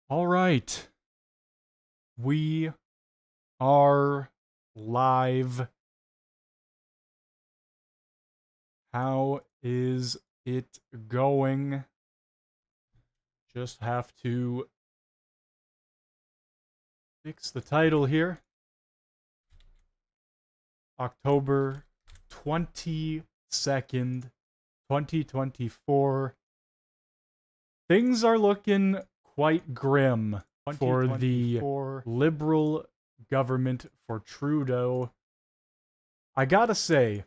All right. We are live. How is it going? Just have to fix the title here. October 22nd, 2024. Things are looking quite grim for the Liberal government, for Trudeau. I gotta say,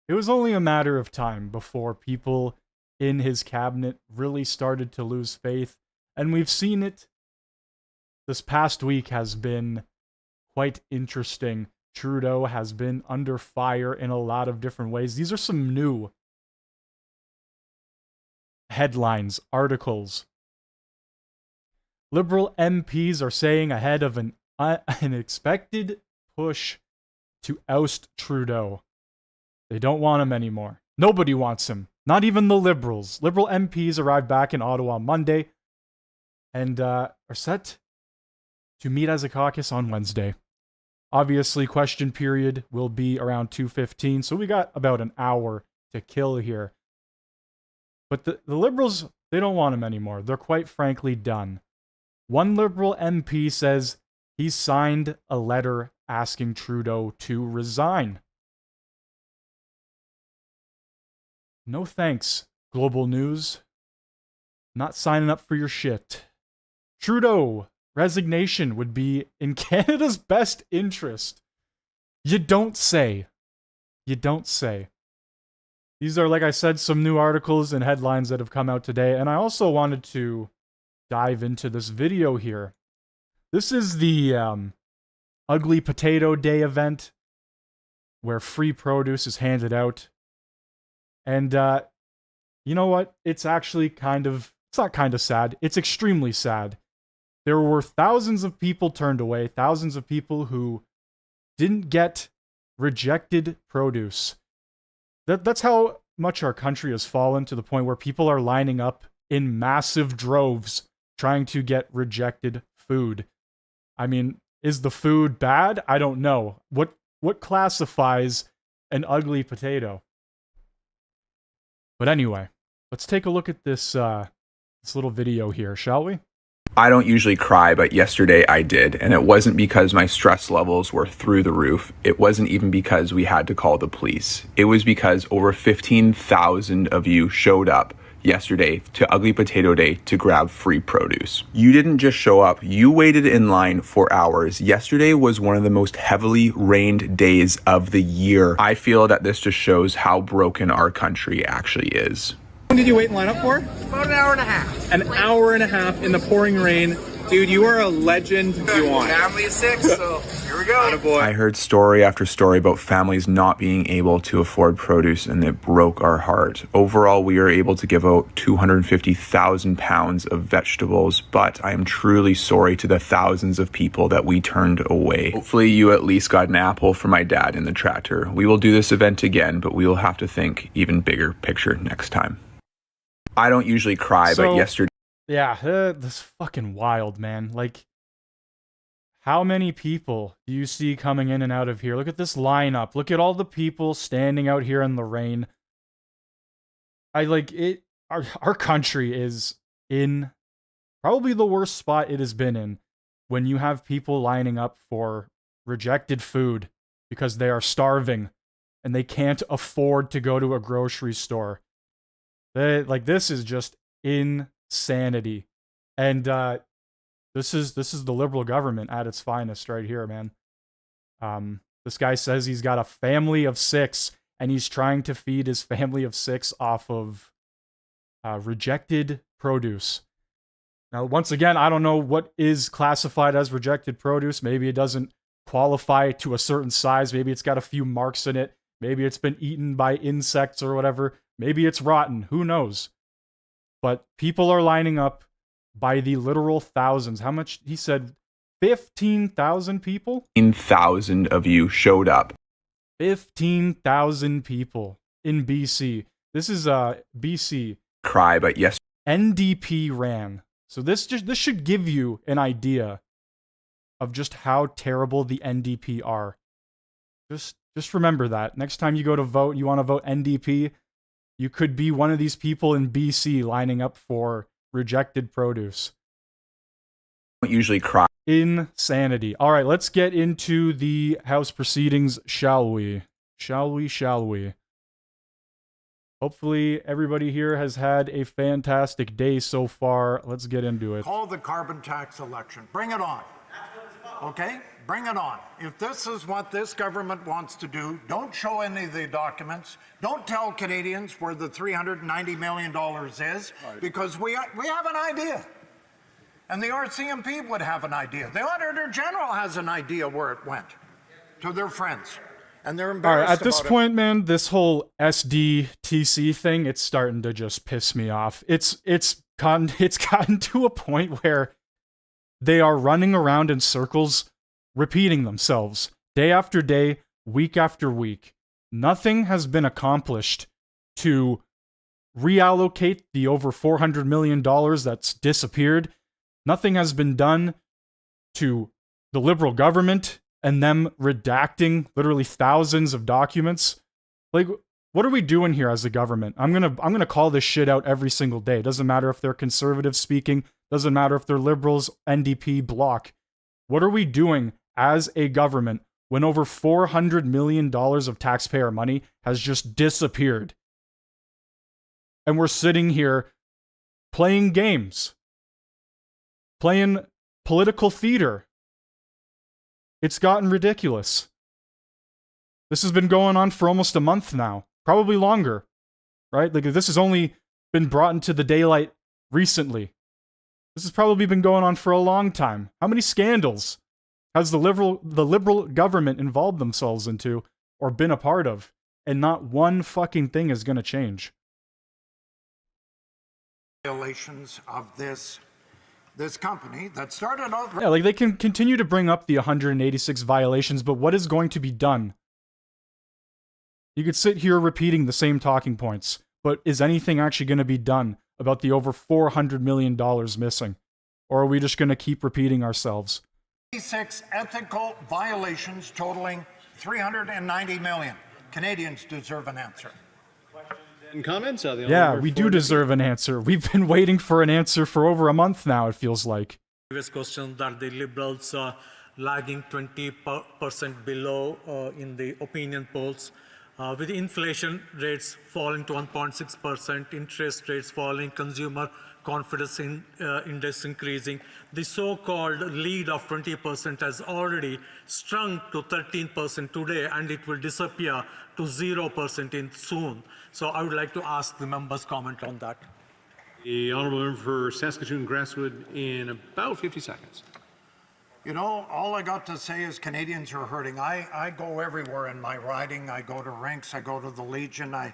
it was only a matter of time before people in his cabinet really started to lose faith, and we've seen it. This past week has been quite interesting. Trudeau has been under fire in a lot of different ways. These are some new headlines, articles. Liberal MPs are saying ahead of an expected push to oust Trudeau. They don't want him anymore. Nobody wants him. Not even the Liberals. Liberal MPs arrived back in Ottawa Monday and are set to meet as a caucus on Wednesday. Obviously, question period will be around 2:15, so we got about an hour to kill here. But the Liberals, they don't want him anymore. They're quite frankly done. One Liberal MP says he signed a letter asking Trudeau to resign. No thanks, Global News. Not signing up for your shit. Trudeau, resignation would be in Canada's best interest. You don't say. You don't say. These are, like I said, some new articles and headlines that have come out today, and I also wanted to dive into this video here. This is the Ugly Potato Day event where free produce is handed out. And you know what? It's actually it's not kind of sad. It's extremely sad. There were thousands of people turned away, thousands of people who didn't get rejected produce. That's how much our country has fallen, to the point where people are lining up in massive droves trying to get rejected food. I mean, is the food bad? I don't know. What classifies an ugly potato? But anyway, let's take a look at this little video here, shall we? I don't usually cry, but yesterday I did, and it wasn't because my stress levels were through the roof. It wasn't even because we had to call the police. It was because over 15,000 of you showed up yesterday to Ugly Potato Day to grab free produce. You didn't just show up, you waited in line for hours. Yesterday was one of the most heavily rained days of the year. I feel that this just shows how broken our country actually is. How long did you wait in line up for? About an hour and a half. An hour and a half in the pouring rain. Dude, you are a legend. You want. Family is sick, so here we go. Attaboy. I heard story after story about families not being able to afford produce, and it broke our heart. Overall, we are able to give out 250,000 pounds of vegetables, but I am truly sorry to the thousands of people that we turned away. Hopefully you at least got an apple for my dad in the tractor. We will do this event again, but we will have to think even bigger picture next time. I don't usually cry, but yesterday... Yeah, this is fucking wild, man. Like, how many people do you see coming in and out of here? Look at this lineup. Look at all the people standing out here in the rain. Our country is in probably the worst spot it has been in, when you have people lining up for rejected food because they are starving and they can't afford to go to a grocery store. This is just insanity. And this is the Liberal government at its finest right here, man. This guy says he's got a family of 6, and he's trying to feed his family of 6 off of rejected produce. Now, once again, I don't know what is classified as rejected produce. Maybe it doesn't qualify to a certain size. Maybe it's got a few marks in it. Maybe it's been eaten by insects or whatever. Maybe it's rotten. Who knows? But people are lining up by the literal thousands. How much? He said 15,000 people? 15,000 of you showed up. 15,000 people in BC. This is BC. Cry, but yes. NDP ran. So this should give you an idea of just how terrible the NDP are. Just remember that. Next time you go to vote, you want to vote NDP, you could be one of these people in BC lining up for rejected produce. Don't usually cry. Insanity. All right, let's get into the House proceedings, shall we? Shall we? Hopefully everybody here has had a fantastic day so far. Let's get into it. Call the carbon tax election. Bring it on. Okay? Bring it on. If this is what this government wants to do, don't show any of the documents. Don't tell Canadians where the $390 million is, because we have an idea. And the RCMP would have an idea. The Auditor General has an idea where it went to their friends. And they're embarrassed. All right, at this point, man, this whole SDTC thing, it's starting to just piss me off. It's gotten to a point where they are running around in circles, repeating themselves day after day, week after week. Nothing has been accomplished to reallocate the over $400 million that's disappeared. Nothing has been done to the Liberal government and them redacting literally thousands of documents. Like, what are we doing here as a government? I'm gonna call this shit out every single day. Doesn't matter if they're conservative speaking. Doesn't matter if they're Liberals, NDP, Bloc. What are we doing as a government when over $400 million of taxpayer money has just disappeared? And we're sitting here playing games, playing political theater. It's gotten ridiculous. This has been going on for almost a month now, probably longer, right? Like, this has only been brought into the daylight recently. This has probably been going on for a long time. How many scandals has the liberal government involved themselves into or been a part of? And not one fucking thing is going to change. Violations of this company that started out. Yeah, like, they can continue to bring up the 186 violations, but what is going to be done? You could sit here repeating the same talking points, but is anything actually going to be done about the over $400 million missing? Or are we just going to keep repeating ourselves? 86 ethical violations totaling $390 million. Canadians deserve an answer. And comments? Yeah, we do deserve an answer. We've been waiting for an answer for over a month now, it feels like. Previous question that the Liberals are lagging 20% below in the opinion polls. With inflation rates falling to 1.6%, interest rates falling, consumer confidence index increasing, the so-called lead of 20% has already shrunk to 13% today, and it will disappear to 0% soon. So I would like to ask the members' comment on that. The Honourable Member for Saskatoon Grasswood in about 50 seconds. You know, all I got to say is Canadians are hurting. I go everywhere in my riding. I go to rinks, I go to the Legion, I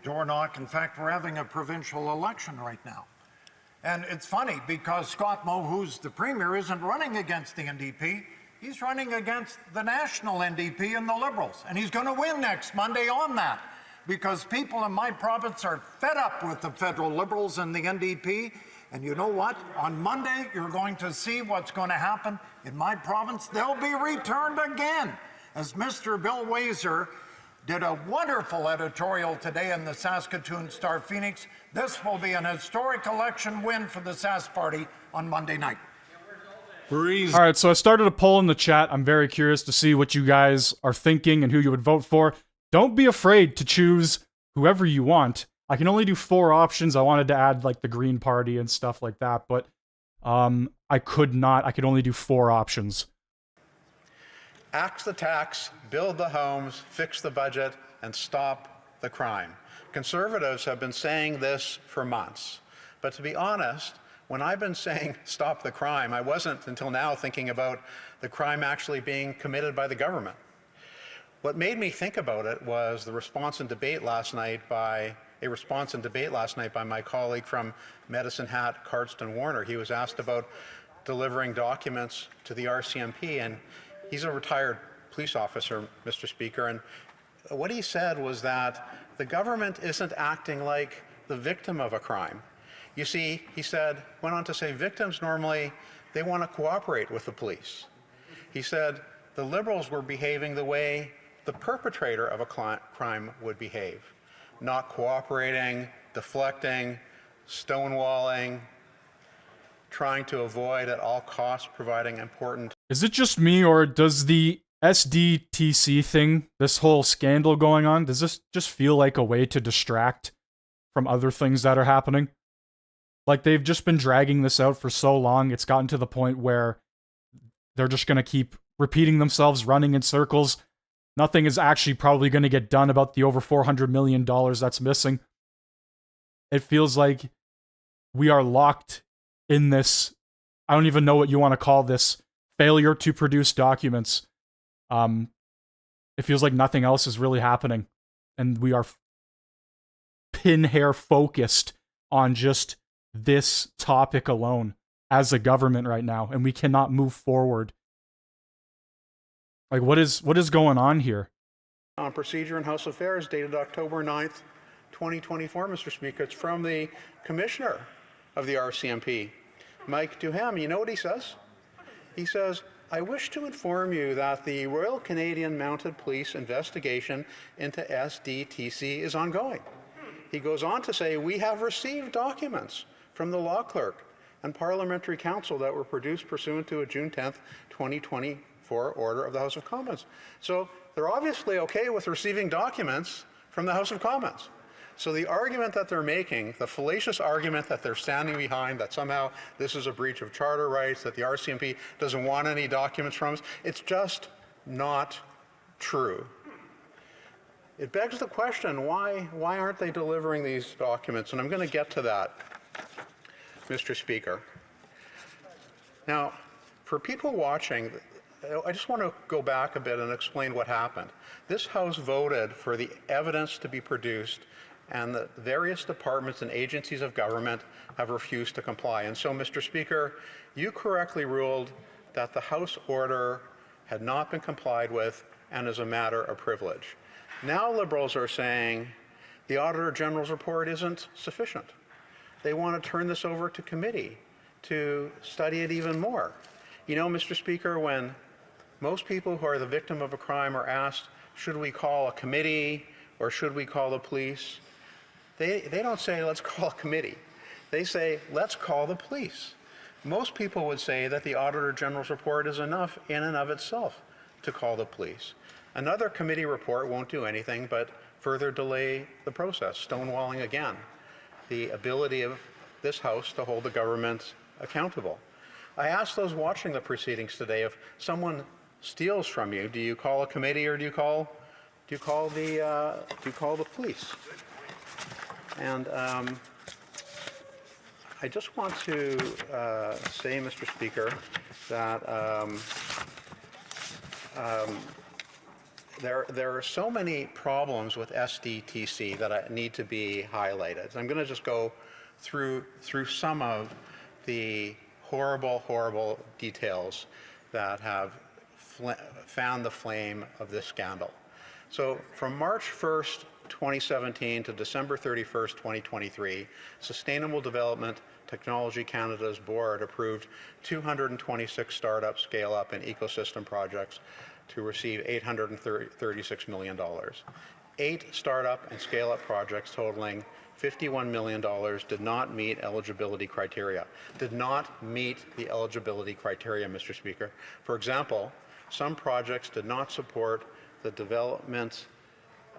door knock. In fact, we're having a provincial election right now. And it's funny because Scott Moe, who's the Premier, isn't running against the NDP. He's running against the national NDP and the Liberals. And he's going to win next Monday on that, because people in my province are fed up with the federal Liberals and the NDP. And you know what? On Monday, you're going to see what's going to happen in my province. They'll be returned again. As Mr. Bill Wazer did a wonderful editorial today in the Saskatoon Star Phoenix, this will be an historic election win for the Sask Party on Monday night. All right, so I started a poll in the chat. I'm very curious to see what you guys are thinking and who you would vote for. Don't be afraid to choose whoever you want. I can only do 4 options. I wanted to add like the Green Party and stuff like that, but I could not. I could only do 4 options. Axe the tax, build the homes, fix the budget, and stop the crime. Conservatives have been saying this for months. But to be honest, when I've been saying stop the crime, I wasn't until now thinking about the crime actually being committed by the government. What made me think about it was the response in debate last night by my colleague from Medicine Hat, Cardston Warner. He was asked about delivering documents to the RCMP, and he's a retired police officer, Mr. Speaker, and what he said was that the government isn't acting like the victim of a crime. You see, he said, went on to say, victims normally, they want to cooperate with the police. He said the Liberals were behaving the way the perpetrator of a crime would behave, not cooperating, deflecting, stonewalling, trying to avoid at all costs providing important. Is it just me, or does the SDTC thing, this whole scandal going on, does this just feel like a way to distract from other things that are happening? Like, they've just been dragging this out for so long, it's gotten to the point where they're just going to keep repeating themselves, running in circles. Nothing is actually probably going to get done about the over $400 million that's missing. It feels like we are locked in this, I don't even know what you want to call this, failure to produce documents. It feels like nothing else is really happening, and we are pin-hair focused on just this topic alone as a government right now, and we cannot move forward. Like, what is going on here? On Procedure and House Affairs, dated October 9th, 2024, Mr. Speaker. It's from the Commissioner of the RCMP, Mike Duham. You know what he says? He says, I wish to inform you that the Royal Canadian Mounted Police investigation into SDTC is ongoing. He goes on to say, we have received documents from the law clerk and parliamentary counsel that were produced pursuant to a June 10th, 2024 order of the House of Commons. So they're obviously okay with receiving documents from the House of Commons. So the argument that they're making, the fallacious argument that they're standing behind, that somehow this is a breach of charter rights, that the RCMP doesn't want any documents from us, it's just not true. It begs the question, why aren't they delivering these documents? And I'm going to get to that, Mr. Speaker. Now, for people watching, I just want to go back a bit and explain what happened. This House voted for the evidence to be produced, and the various departments and agencies of government have refused to comply. And so, Mr. Speaker, you correctly ruled that the House order had not been complied with and is a matter of privilege. Now Liberals are saying the Auditor General's report isn't sufficient. They want to turn this over to committee to study it even more. You know, Mr. Speaker, when most people who are the victim of a crime are asked, should we call a committee or should we call the police? They don't say, let's call a committee. They say, let's call the police. Most people would say that the Auditor General's report is enough in and of itself to call the police. Another committee report won't do anything but further delay the process, stonewalling again the ability of this House to hold the government accountable. I asked those watching the proceedings today, if someone steals from you, do you call a committee or do you call the police? And I just want to say, Mr. Speaker, that there are so many problems with SDTC that need to be highlighted. I'm going to just go through some of the horrible details that have fanned the flame of this scandal. So from March 1st, 2017 to December 31st, 2023, Sustainable Development Technology Canada's board approved 226 startup, scale-up, and ecosystem projects to receive $836 million. 8 startup and scale-up projects totaling $51 million did not meet eligibility criteria. Did not meet the eligibility criteria, Mr. Speaker. For example, some projects did not support the development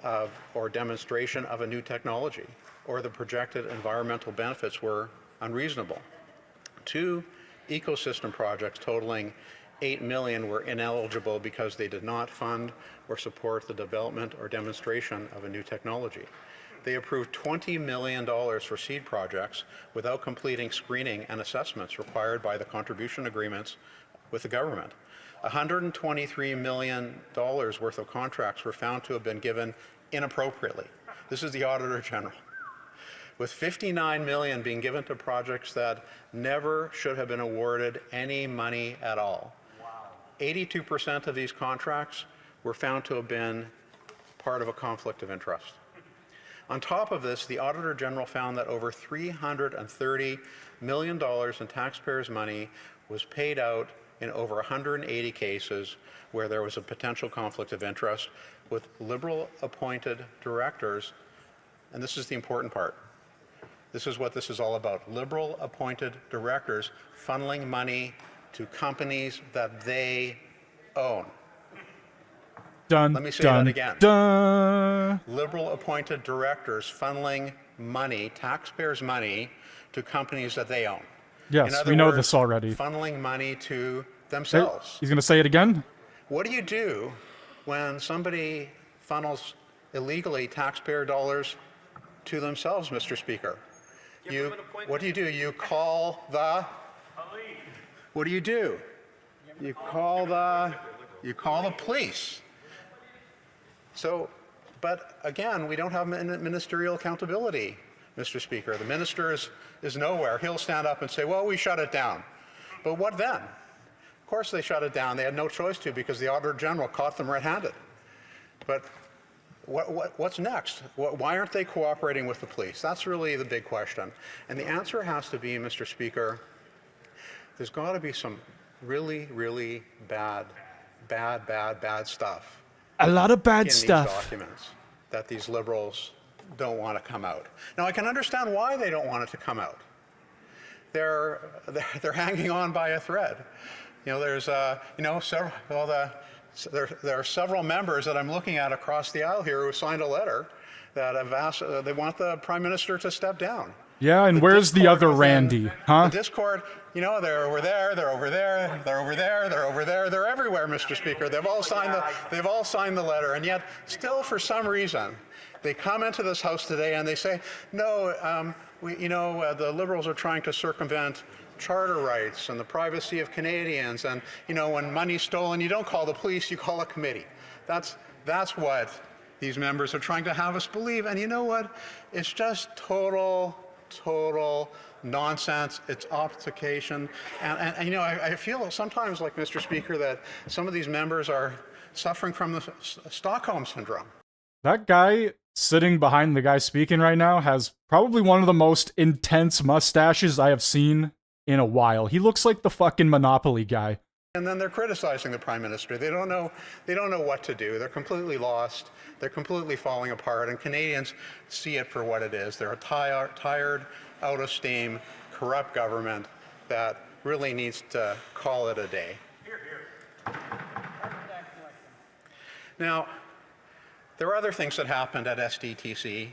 of or demonstration of a new technology, or the projected environmental benefits were unreasonable. 2 ecosystem projects totaling $8 million were ineligible because they did not fund or support the development or demonstration of a new technology. They approved $20 million for seed projects without completing screening and assessments required by the contribution agreements with the government. $123 million worth of contracts were found to have been given inappropriately. This is the Auditor General. With $59 million being given to projects that never should have been awarded any money at all. 82% of these contracts were found to have been part of a conflict of interest. On top of this, the Auditor General found that over $330 million in taxpayers' money was paid out in over 180 cases where there was a potential conflict of interest with Liberal-appointed directors. And this is the important part. This is what this is all about. Liberal-appointed directors funneling money to companies that they own. Dun, Let me say dun, that again. Dun. Liberal-appointed directors funneling money, taxpayers' money, to companies that they own. Yes, In other we know words, this already. funneling money to themselves. He's going to say it again? What do you do when somebody funnels illegally taxpayer dollars to themselves, Mr. Speaker? What do? You call the police. What do? You call the police. So, but again, we don't have ministerial accountability, Mr. Speaker. The minister is nowhere. He'll stand up and say, well, we shut it down. But what then? Of course they shut it down. They had no choice to because the Auditor General caught them red-handed. But what's next? Why aren't they cooperating with the police? That's really the big question. And the answer has to be, Mr. Speaker, there's got to be some really, really bad stuff. A lot of bad in stuff. These documents that these Liberals don't want to come out. Now, I can understand why they don't want it to come out. They're hanging on by a thread. You know, there's several. Well, there are several members that I'm looking at across the aisle here who signed a letter that have asked, they want the Prime Minister to step down. Yeah, and where's the other Randy, huh? The Discord, you know, they're over there, they're over there, they're over there, they're over there, they're everywhere, Mr. Speaker. They've all signed the letter, and yet still, for some reason, they come into this House today and they say, no, the Liberals are trying to circumvent charter rights and the privacy of Canadians, and when money's stolen, you don't call the police, you call a committee. That's what these members are trying to have us believe, and you know what? It's just total nonsense. It's obfuscation, and I feel sometimes, like Mr. Speaker, that some of these members are suffering from the Stockholm syndrome. That guy sitting behind the guy speaking right now has probably one of the most intense mustaches I have seen in a while. He looks like the fucking Monopoly guy. And then they're criticizing the Prime Minister. They don't know what to do. They're completely lost. They're completely falling apart. And Canadians see it for what it is. They're a tired, out of steam, corrupt government that really needs to call it a day. Now, there are other things that happened at SDTC.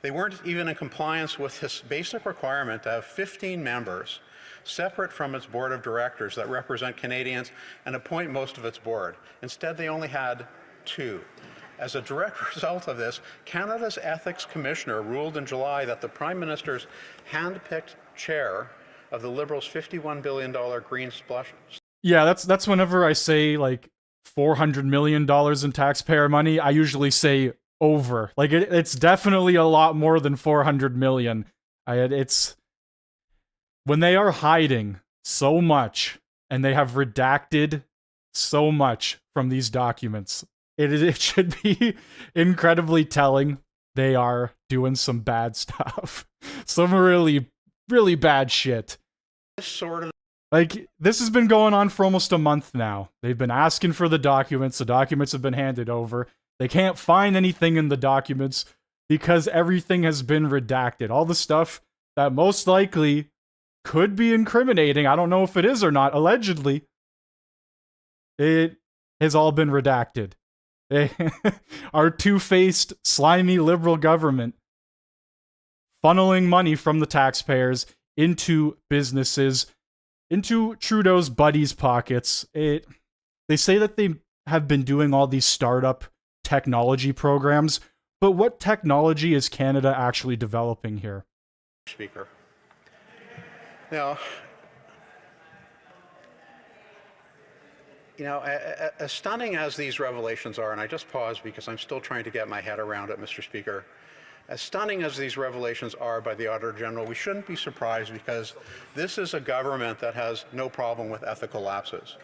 They weren't even in compliance with this basic requirement to have 15 members separate from its board of directors that represent Canadians and appoint most of its board. Instead, they only had 2. As a direct result of this, Canada's Ethics Commissioner ruled in July that the Prime Minister's hand-picked chair of the Liberals' $51 billion green splash... Yeah, that's whenever I say, like, $400 million in taxpayer money, I usually say over. Like, it's definitely a lot more than 400 million. It's... When they are hiding so much, and they have redacted so much from these documents, it should be incredibly telling they are doing some bad stuff. Some really, really bad shit. Like, this has been going on for almost a month now. They've been asking for the documents have been handed over. They can't find anything in the documents because everything has been redacted. All the stuff that most likely could be incriminating, I don't know if it is or not, allegedly, it has all been redacted. Our two-faced, slimy Liberal government funneling money from the taxpayers into businesses, into Trudeau's buddies' pockets. They say that they have been doing all these startup technology programs, but what technology is Canada actually developing here? Speaker. Now, as stunning as these revelations are, and I just pause because I'm still trying to get my head around it, Mr. Speaker, as stunning as these revelations are by the Auditor General, we shouldn't be surprised because this is a government that has no problem with ethical lapses.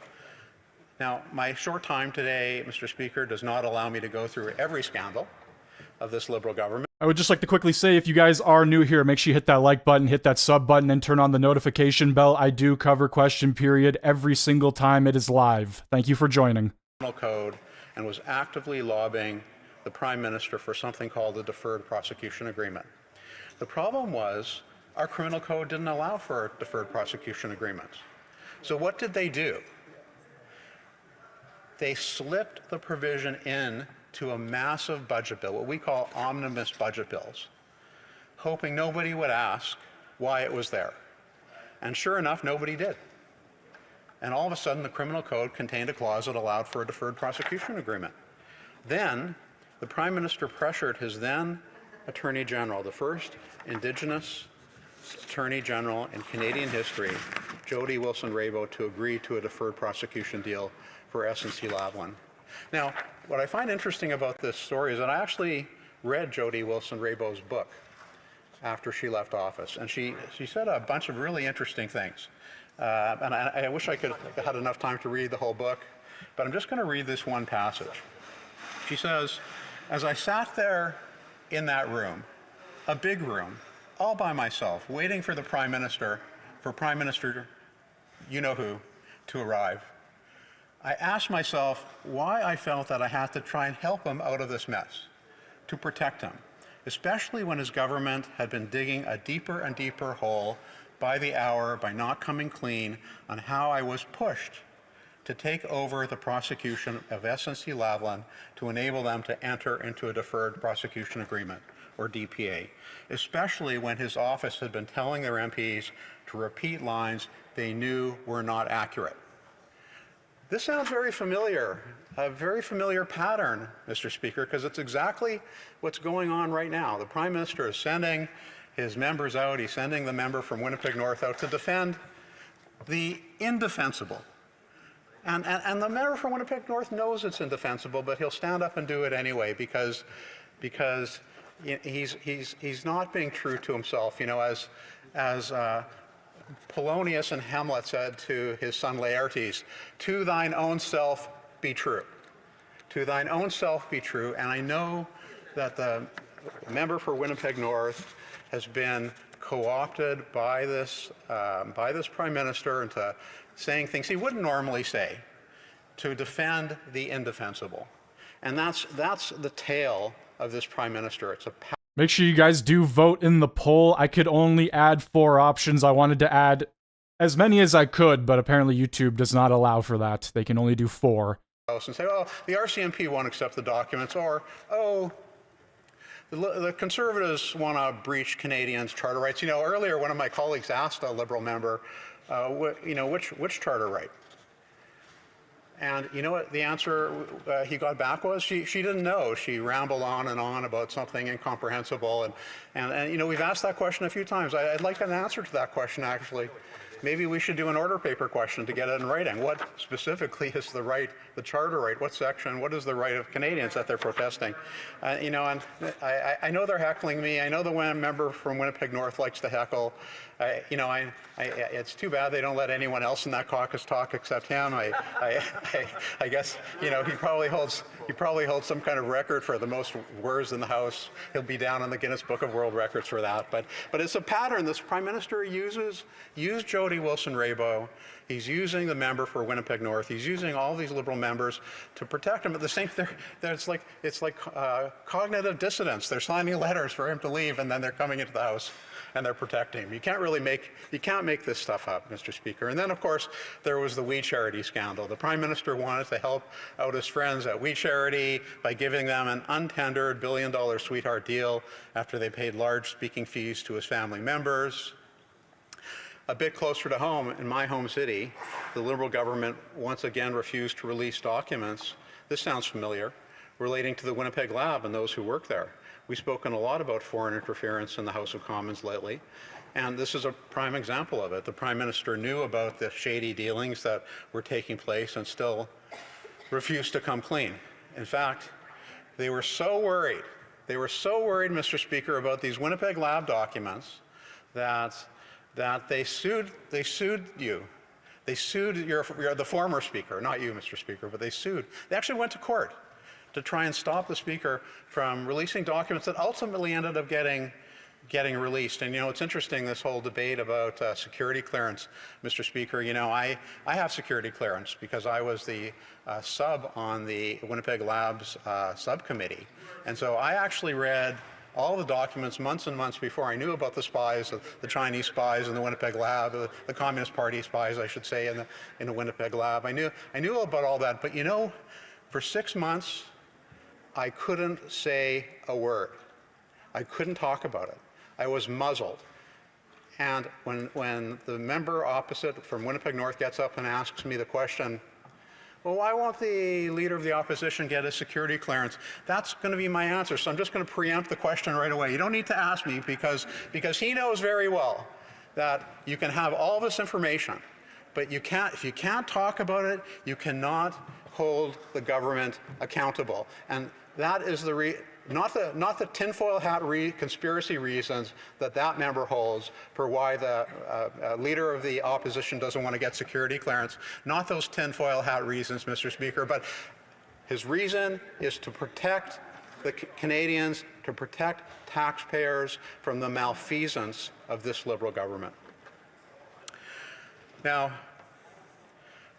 Now, my short time today, Mr. Speaker, does not allow me to go through every scandal of this Liberal government. I would just like to quickly say, if you guys are new here, make sure you hit that like button, hit that sub button, and turn on the notification bell. I do cover Question Period every single time it is live. Thank you for joining. Code and was actively lobbying the Prime Minister for something called the Deferred Prosecution Agreement. The problem was our criminal code didn't allow for deferred prosecution agreements. So what did they do? They slipped the provision in to a massive budget bill, what we call omnibus budget bills, hoping nobody would ask why it was there. And sure enough, nobody did. And all of a sudden, the criminal code contained a clause that allowed for a deferred prosecution agreement. Then, the Prime Minister pressured his then Attorney General, the first Indigenous Attorney General in Canadian history, Jody Wilson-Raybould, to agree to a deferred prosecution deal for SNC-Lavalin. Now, what I find interesting about this story is that I actually read Jody Wilson-Raybould's book after she left office, and she said a bunch of really interesting things. And I wish I could have had enough time to read the whole book, but I'm just going to read this one passage. She says, "As I sat there in that room, a big room, all by myself, waiting for the Prime Minister, you-know-who, to arrive, I asked myself why I felt that I had to try and help him out of this mess, to protect him, especially when his government had been digging a deeper and deeper hole by the hour by not coming clean on how I was pushed to take over the prosecution of SNC-Lavalin to enable them to enter into a deferred prosecution agreement, or DPA, especially when his office had been telling their MPs to repeat lines they knew were not accurate." This sounds very familiar, a very familiar pattern, Mr. Speaker, because it's exactly what's going on right now. The Prime Minister is sending his members out. He's sending the member from Winnipeg North out to defend the indefensible. And the member from Winnipeg North knows it's indefensible, but he'll stand up and do it anyway because he's not being true to himself. You know, as Polonius and Hamlet said to his son Laertes, "To thine own self be true. To thine own self be true." And I know that the member for Winnipeg North has been co-opted by this Prime Minister into saying things he wouldn't normally say to defend the indefensible. And that's the tale of this Prime Minister. It's a Make sure you guys do vote in the poll. I could only add 4 options. I wanted to add as many as I could, but apparently YouTube does not allow for that. They can only do 4. And say, "Oh, the RCMP won't accept the documents," or, "Oh, the Conservatives want to breach Canadians' charter rights." You know, earlier one of my colleagues asked a Liberal member, which charter right? And you know what the answer he got back was? She didn't know. She rambled on and on about something incomprehensible. And you know, we've asked that question a few times. I'd like an answer to that question, actually. Maybe we should do an order paper question to get it in writing. What specifically is the right, the charter right? What section? What is the right of Canadians that they're protesting? You know, and I know they're heckling me. I know the member from Winnipeg North likes to heckle. You know, it's too bad they don't let anyone else in that caucus talk except him. I guess, you know, he probably holds some kind of record for the most words in the House. He'll be down in the Guinness Book of World Records for that. But it's a pattern. This Prime Minister used Jody Wilson-Raybould. He's using the member for Winnipeg North. He's using all these Liberal members to protect him. At the same time, it's like cognitive dissonance. They're signing letters for him to leave, and then they're coming into the House and they're protecting him. You can't make this stuff up, Mr. Speaker. And then, of course, there was the We Charity scandal. The Prime Minister wanted to help out his friends at We Charity by giving them an untendered $1 billion sweetheart deal after they paid large speaking fees to his family members. A bit closer to home, in my home city, the Liberal government once again refused to release documents, this sounds familiar, relating to the Winnipeg Lab and those who work there. We've spoken a lot about foreign interference in the House of Commons lately, and this is a prime example of it. The Prime Minister knew about the shady dealings that were taking place and still refused to come clean. In fact, they were so worried, Mr. Speaker, about these Winnipeg Lab documents that they sued you. They sued the former Speaker, not you, Mr. Speaker, but they sued. They actually went to court to try and stop the Speaker from releasing documents that ultimately ended up getting released. And, you know, it's interesting, this whole debate about security clearance, Mr. Speaker. You know, I have security clearance because I was the sub on the Winnipeg Labs subcommittee. And so I actually read all the documents months and months before I knew about the spies, the Chinese spies in the Winnipeg Lab, the Communist Party spies, I should say, in the Winnipeg Lab. I knew about all that, but you know, for 6 months, I couldn't say a word. I couldn't talk about it. I was muzzled. And when the member opposite from Winnipeg North gets up and asks me the question, well, why won't the leader of the opposition get a security clearance? That's going to be my answer. So I'm just going to preempt the question right away. You don't need to ask me because he knows very well that you can have all this information, but you can't, if you can't talk about it, you cannot hold the government accountable. And that is not the tinfoil hat conspiracy reasons that member holds for why the leader of the opposition doesn't want to get security clearance. Not those tinfoil hat reasons, Mr. Speaker, but his reason is to protect the Canadians, to protect taxpayers from the malfeasance of this Liberal government. Now,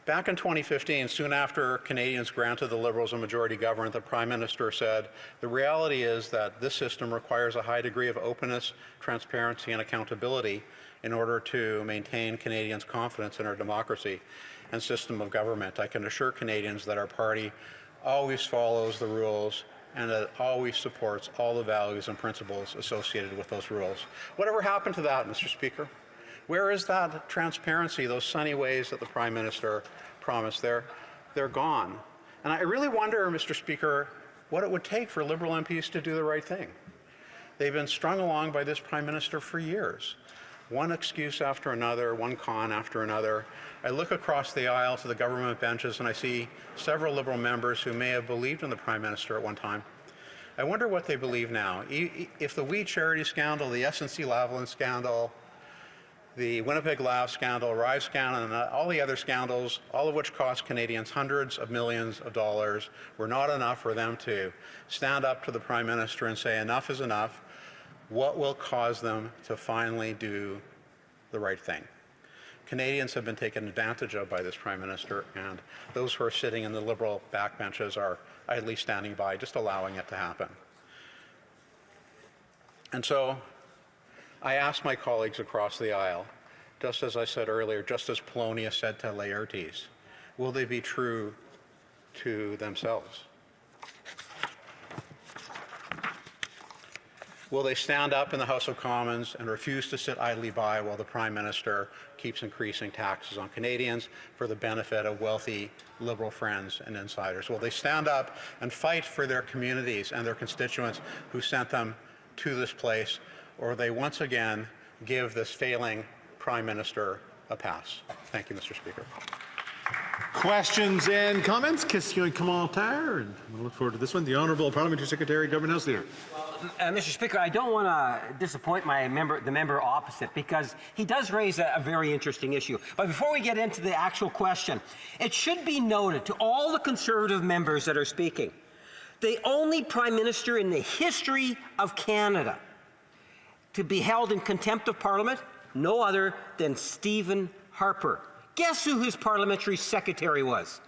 back in 2015, soon after Canadians granted the Liberals a majority government, the Prime Minister said, the reality is that this system requires a high degree of openness, transparency, and accountability in order to maintain Canadians' confidence in our democracy and system of government. I can assure Canadians that our party always follows the rules and that it always supports all the values and principles associated with those rules. Whatever happened to that, Mr. Speaker? Where is that transparency, those sunny ways that the Prime Minister promised? They're gone. And I really wonder, Mr. Speaker, what it would take for Liberal MPs to do the right thing. They've been strung along by this Prime Minister for years. One excuse after another, one con after another. I look across the aisle to the government benches and I see several Liberal members who may have believed in the Prime Minister at one time. I wonder what they believe now. If the We Charity scandal, the SNC-Lavalin scandal, the Winnipeg Lab scandal, Rise scandal, and all the other scandals, all of which cost Canadians hundreds of millions of dollars, were not enough for them to stand up to the Prime Minister and say enough is enough. What will cause them to finally do the right thing? Canadians have been taken advantage of by this Prime Minister, and those who are sitting in the Liberal backbenches are at least standing by, just allowing it to happen. And so I asked my colleagues across the aisle, just as I said earlier, just as Polonius said to Laertes, will they be true to themselves? Will they stand up in the House of Commons and refuse to sit idly by while the Prime Minister keeps increasing taxes on Canadians for the benefit of wealthy Liberal friends and insiders? Will they stand up and fight for their communities and their constituents who sent them to this place? Or they once again give this failing Prime Minister a pass? Thank you, Mr. Speaker. Questions and comments? Question and commentaire. And we'll look forward to this one. The Honourable Parliamentary Secretary, Government House Leader. Mr. Speaker, I don't want to disappoint the member opposite because he does raise a very interesting issue. But before we get into the actual question, it should be noted to all the Conservative members that are speaking, the only Prime Minister in the history of Canada to be held in contempt of Parliament, no other than Stephen Harper. Guess who his parliamentary secretary was?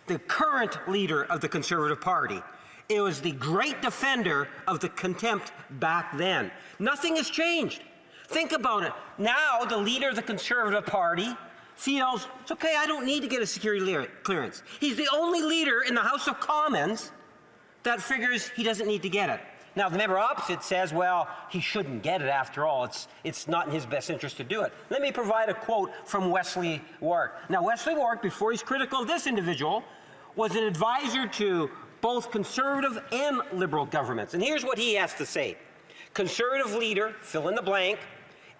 The current leader of the Conservative Party. It was the great defender of the contempt back then. Nothing has changed. Think about it. Now the leader of the Conservative Party feels, it's okay, I don't need to get a security clearance. He's the only leader in the House of Commons that figures he doesn't need to get it. Now, the member opposite says, well, he shouldn't get it after all. It's not in his best interest to do it. Let me provide a quote from Wesley Wark. Now, Wesley Wark, before he's critical of this individual, was an advisor to both Conservative and Liberal governments. And here's what he has to say. Conservative leader, fill in the blank,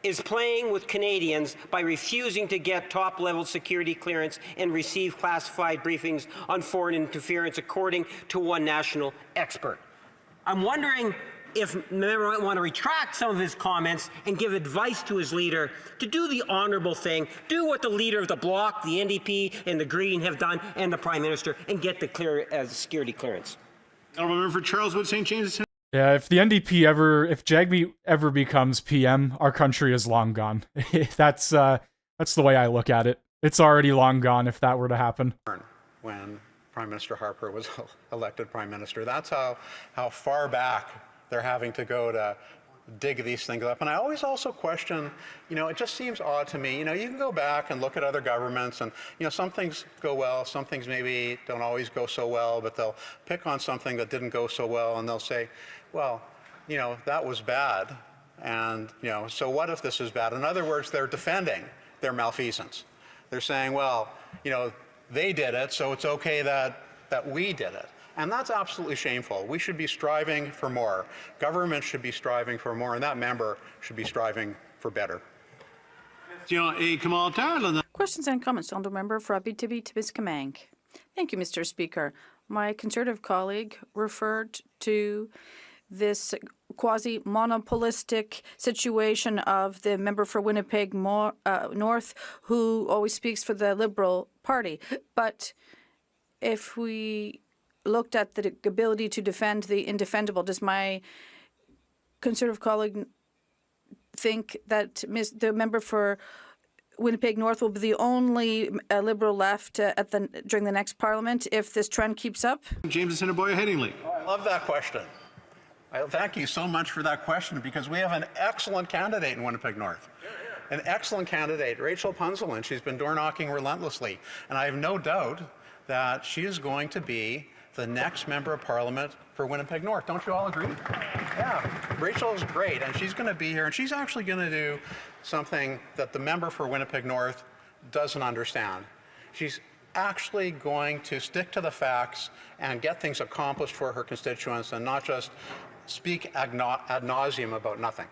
is playing with Canadians by refusing to get top-level security clearance and receive classified briefings on foreign interference, according to one national expert. I'm wondering if the member might want to retract some of his comments and give advice to his leader to do the honourable thing, do what the leader of the Bloc, the NDP, and the Green have done, and the Prime Minister, and get the security clearance. Honourable member for Charleswood St. James. Yeah, if the NDP if Jagmeet ever becomes PM, our country is long gone. That's the way I look at it. It's already long gone if that were to happen. When Prime Minister Harper was elected Prime Minister, that's how far back they're having to go to dig these things up. And I always also question, it just seems odd to me. You can go back and look at other governments and, some things go well, some things maybe don't always go so well, but they'll pick on something that didn't go so well and they'll say, well, that was bad. And, so what if this is bad? In other words, they're defending their malfeasance. They're saying, well, they did it, so it's okay that we did it. And that's absolutely shameful. We should be striving for more. Government should be striving for more, and that member should be striving for better. Questions and comments on the member for Abitibi-Timiskaming. Thank you, Mr. Speaker. My Conservative colleague referred to this quasi-monopolistic situation of the member for Winnipeg North, who always speaks for the Liberal Party. But if we looked at the ability to defend the indefendable, does my Conservative colleague think that the member for Winnipeg North will be the only Liberal left during the next Parliament if this trend keeps up? James Assiniboia Headingley. I love that question. Thank you so much for that question, because we have an excellent candidate in Winnipeg North. An excellent candidate, Rachel Punzel, and she's been door knocking relentlessly. And I have no doubt that she is going to be the next member of Parliament for Winnipeg North. Don't you all agree? Yeah, Rachel is great, and she's going to be here, and she's actually going to do something that the member for Winnipeg North doesn't understand. She's actually going to stick to the facts and get things accomplished for her constituents and not just speak ad nauseum about nothing.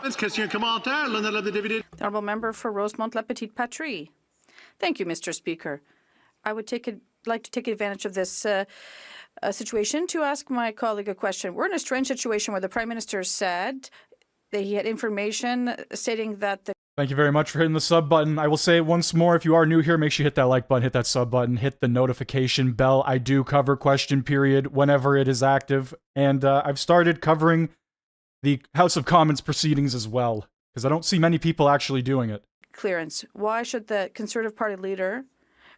The honourable member for Rosemont-La Petite Patrie. Thank you, Mr. Speaker. I would like to take advantage of this situation to ask my colleague a question. We're in a strange situation where the Prime Minister said that he had information stating that the Thank you very much for hitting the sub button. I will say it once more, if you are new here, make sure you hit that like button, hit that sub button, hit the notification bell. I do cover question period whenever it is active, and I've started covering the House of Commons proceedings as well, because I don't see many people actually doing it. clearance. Why should the Conservative Party leader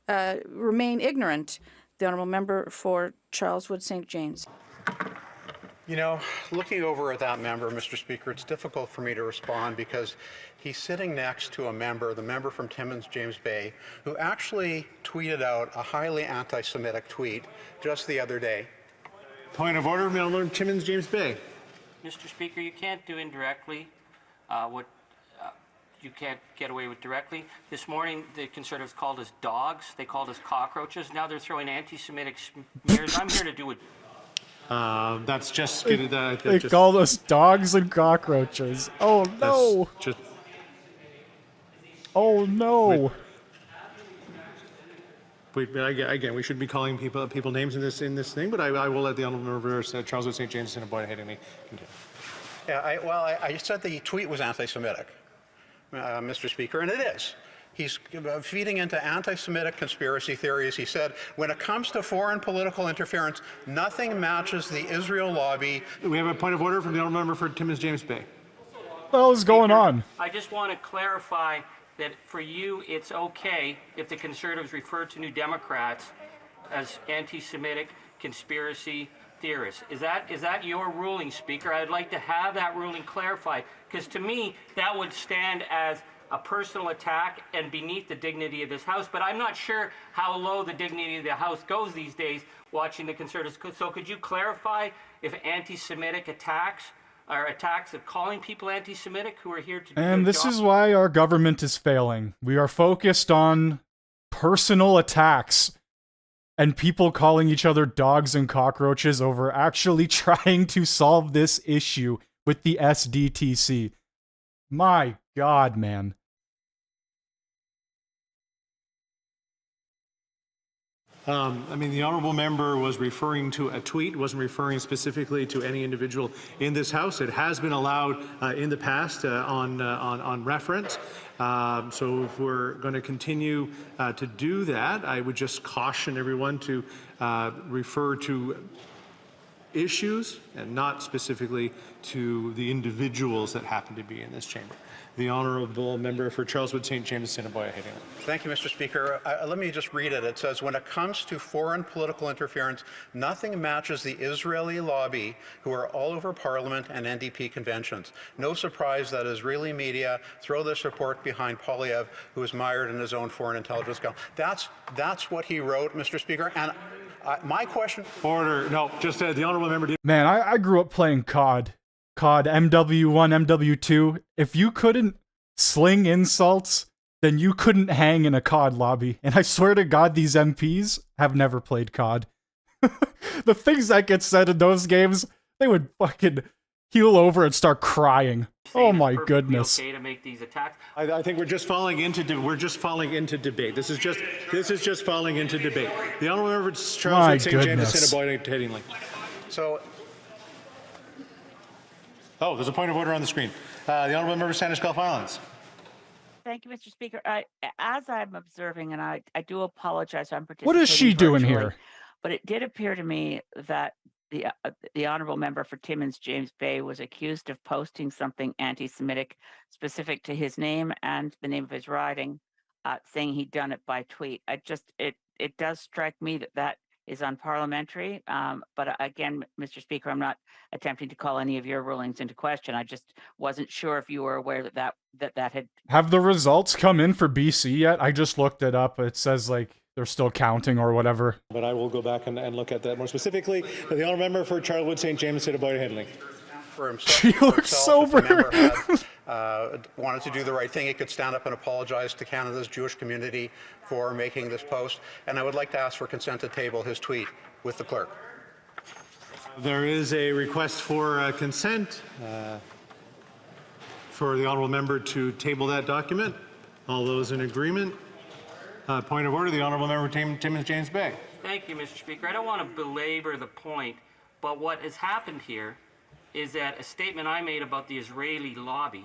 remain ignorant? The honourable member for Charleswood St. James. Looking over at that member, Mr. Speaker, it's difficult for me to respond because he's sitting next to the member from Timmins, James Bay, who actually tweeted out a highly anti-Semitic tweet just the other day. Point of order, Member Timmins, James Bay. Mr. Speaker, you can't do indirectly what you can't get away with directly. This morning, the Conservatives called us dogs. They called us cockroaches. Now they're throwing anti-Semitic smears. I'm here to do it. That's just... They called us dogs and cockroaches. Oh, no. Oh, no. Again, we should be calling people names in this thing, but I will let the honourable member Charles St. James and Boyd Headingley continue. Yeah, I said the tweet was anti-Semitic, Mr. Speaker, and it is. He's feeding into anti-Semitic conspiracy theories. He said, when it comes to foreign political interference, nothing matches the Israel lobby. We have a point of order from the honourable member for Timmins, James Bay. What the hell is going on? I just want to clarify that for you, it's okay if the Conservatives refer to New Democrats as anti-Semitic conspiracy theorists. Is that your ruling, Speaker? I'd like to have that ruling clarified, because to me, that would stand as a personal attack and beneath the dignity of this House. But I'm not sure how low the dignity of the House goes these days watching the Conservatives. So could you clarify if anti-Semitic attacks are attacks of calling people anti-Semitic who are here to do And their this job? is why our government is failing. We are focused on personal attacks and people calling each other dogs and cockroaches over actually trying to solve this issue with the SDTC. My God, man. The honourable member was referring to a tweet, wasn't referring specifically to any individual in this House. It has been allowed in the past on reference. So if we're going to continue to do that, I would just caution everyone to refer to issues and not specifically to the individuals that happen to be in this chamber. The honourable member for Charleswood, St. James, Assiniboia, Haydn. Thank you, Mr. Speaker. Let me just read it. It says, when it comes to foreign political interference, nothing matches the Israeli lobby, who are all over Parliament and NDP conventions. No surprise that Israeli media throw this report behind Polyev, who is mired in his own foreign intelligence scandal. That's what he wrote, Mr. Speaker. And my question... Order. No, just the honourable member... Man, I grew up playing COD. COD MW1, MW2. If you couldn't sling insults, then you couldn't hang in a COD lobby. And I swear to God, these MPs have never played COD. The things that get said in those games, they would fucking heel over and start crying. Oh my goodness. Okay to make these attacks. I think we're just falling into debate. This is just falling into debate. The honourable member Charles St. James, Assiniboia, Headingley. So. Oh, there's a point of order on the screen. The honourable member Sandwich Gulf Islands. Thank you, Mr. Speaker. As I'm observing, and I do apologize, I'm participating. What is she doing here? But it did appear to me that the honourable member for Timmins, James Bay, was accused of posting something anti-Semitic specific to his name and the name of his riding, saying he'd done it by tweet. It does strike me that is unparliamentary. But again, Mr. Speaker, I'm not attempting to call any of your rulings into question. I just wasn't sure if you were aware that had... Have the results come in for BC yet? I just looked it up. It says like they're still counting or whatever. But I will go back and look at that more specifically. The honourable member for Charlwood, St. James, Assiniboia, Headingley. For himself, she looks sober. If the member had, wanted to do the right thing, he could stand up and apologize to Canada's Jewish community for making this post. And I would like to ask for consent to table his tweet with the clerk. There is a request for consent for the honourable member to table that document. All those in agreement? Point of order, the honourable member Timmins James Bay. Thank you, Mr. Speaker. I don't want to belabor the point, but what has happened here is that a statement I made about the Israeli lobby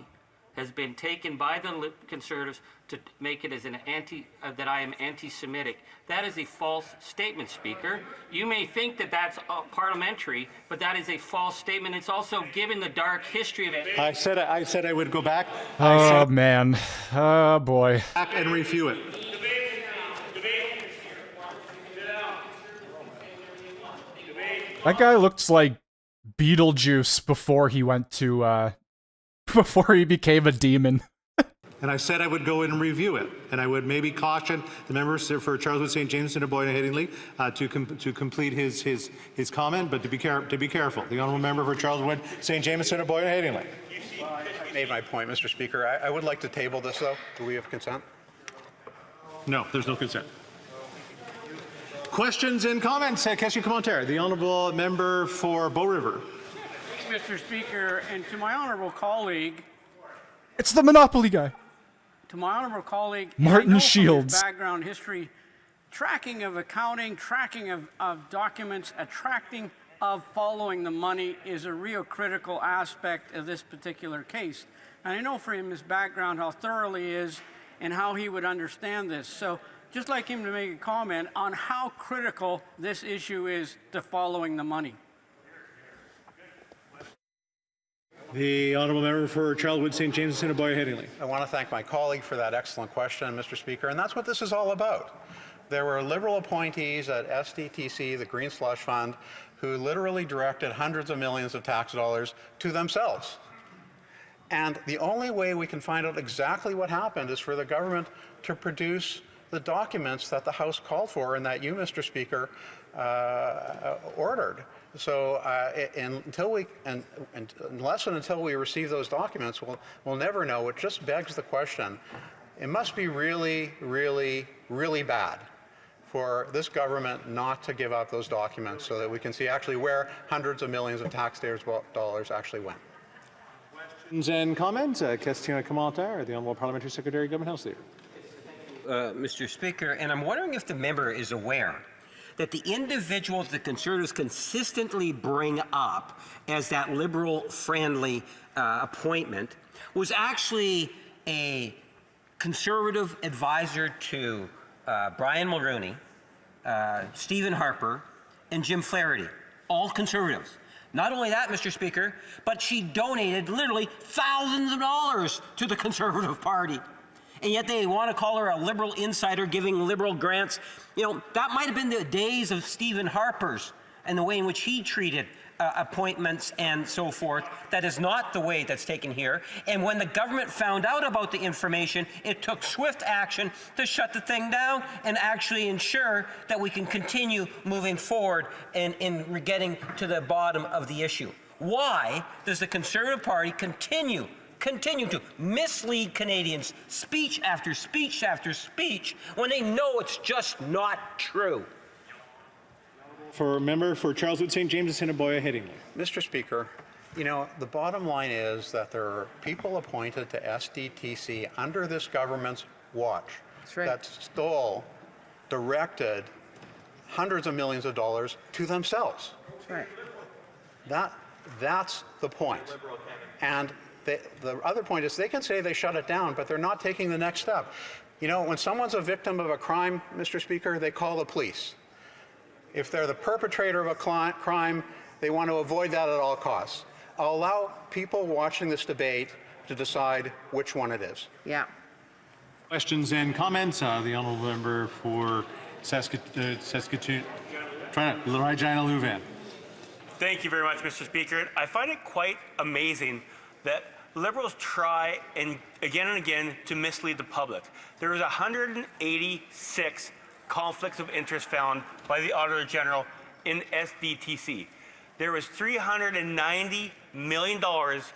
has been taken by the Conservatives to make it as an that I am anti-Semitic. That is a false statement, Speaker. You may think that that's parliamentary, but that is a false statement. It's also given the dark history of it. I said I would go back. Oh man. Oh boy. Back and review it. That guy looks like Beetlejuice before he went to before he became a demon. And I said I would go in and review it, and I would maybe caution the members for Charleswood, St. James, Assiniboia, Headingley to complete his comment, but to be careful. The honourable member for Charleswood, St. James, Assiniboia, Headingley. I made my point, Mr. Speaker. I would like to table this, though. Do we have consent? No, there's no consent. Questions and comments? Question commentaire. The honourable member for Bow River. Mr. Speaker, and to my honourable colleague. It's the Monopoly guy. To my honourable colleague, Martin Shields. Background history, tracking of accounting, tracking of documents, tracking of following the money is a real critical aspect of this particular case. And I know from his background how thoroughly he is and how he would understand this. So just like him to make a comment on how critical this issue is to following the money. The honourable member for Charlwood, St. James, Assiniboia, Headingley. I want to thank my colleague for that excellent question, Mr. Speaker, and that's what this is all about. There were Liberal appointees at SDTC, the Green Slush Fund, who literally directed hundreds of millions of tax dollars to themselves. And the only way we can find out exactly what happened is for the government to produce the documents that the House called for and that you, Mr. Speaker, ordered. So unless and until we receive those documents, we'll never know. It just begs the question. It must be really, really, really bad for this government not to give up those documents so that we can see actually where hundreds of millions of taxpayers' dollars actually went. Questions and comments? Question commentaire. The Honourable Parliamentary Secretary, Government House Leader. Mr. Speaker, and I'm wondering if the member is aware that the individuals the Conservatives consistently bring up as that Liberal-friendly appointment was actually a conservative advisor to Brian Mulroney, Stephen Harper, and Jim Flaherty, all conservatives. Not only that, Mr. Speaker, but she donated literally thousands of dollars to the Conservative Party. And yet they want to call her a liberal insider giving liberal grants. You know, that might have been the days of Stephen Harper's and the way in which he treated appointments and so forth. That is not the way that's taken here. And when the government found out about the information, it took swift action to shut the thing down and actually ensure that we can continue moving forward in getting to the bottom of the issue. Why does the Conservative Party continue to mislead Canadians speech after speech after speech when they know it's just not true? For a member for Charleswood St. James and Assiniboia Headingley. Mr. Speaker, you know, the bottom line is that there are people appointed to SDTC under this government's watch that stole, directed hundreds of millions of dollars to themselves. That's right. That's the point. And the other point is they can say they shut it down, but they're not taking the next step. You know, when someone's a victim of a crime, Mr. Speaker, they call the police. If they're the perpetrator of a crime, they want to avoid that at all costs. I'll allow people watching this debate to decide which one it is. Yeah. Questions and comments? The honourable member for Saskatoon, Regina Louvain. Thank you very much, Mr. Speaker. I find it quite amazing that Liberals try and again to mislead the public. There was 186 conflicts of interest found by the Auditor General in SDTC. There was $390 million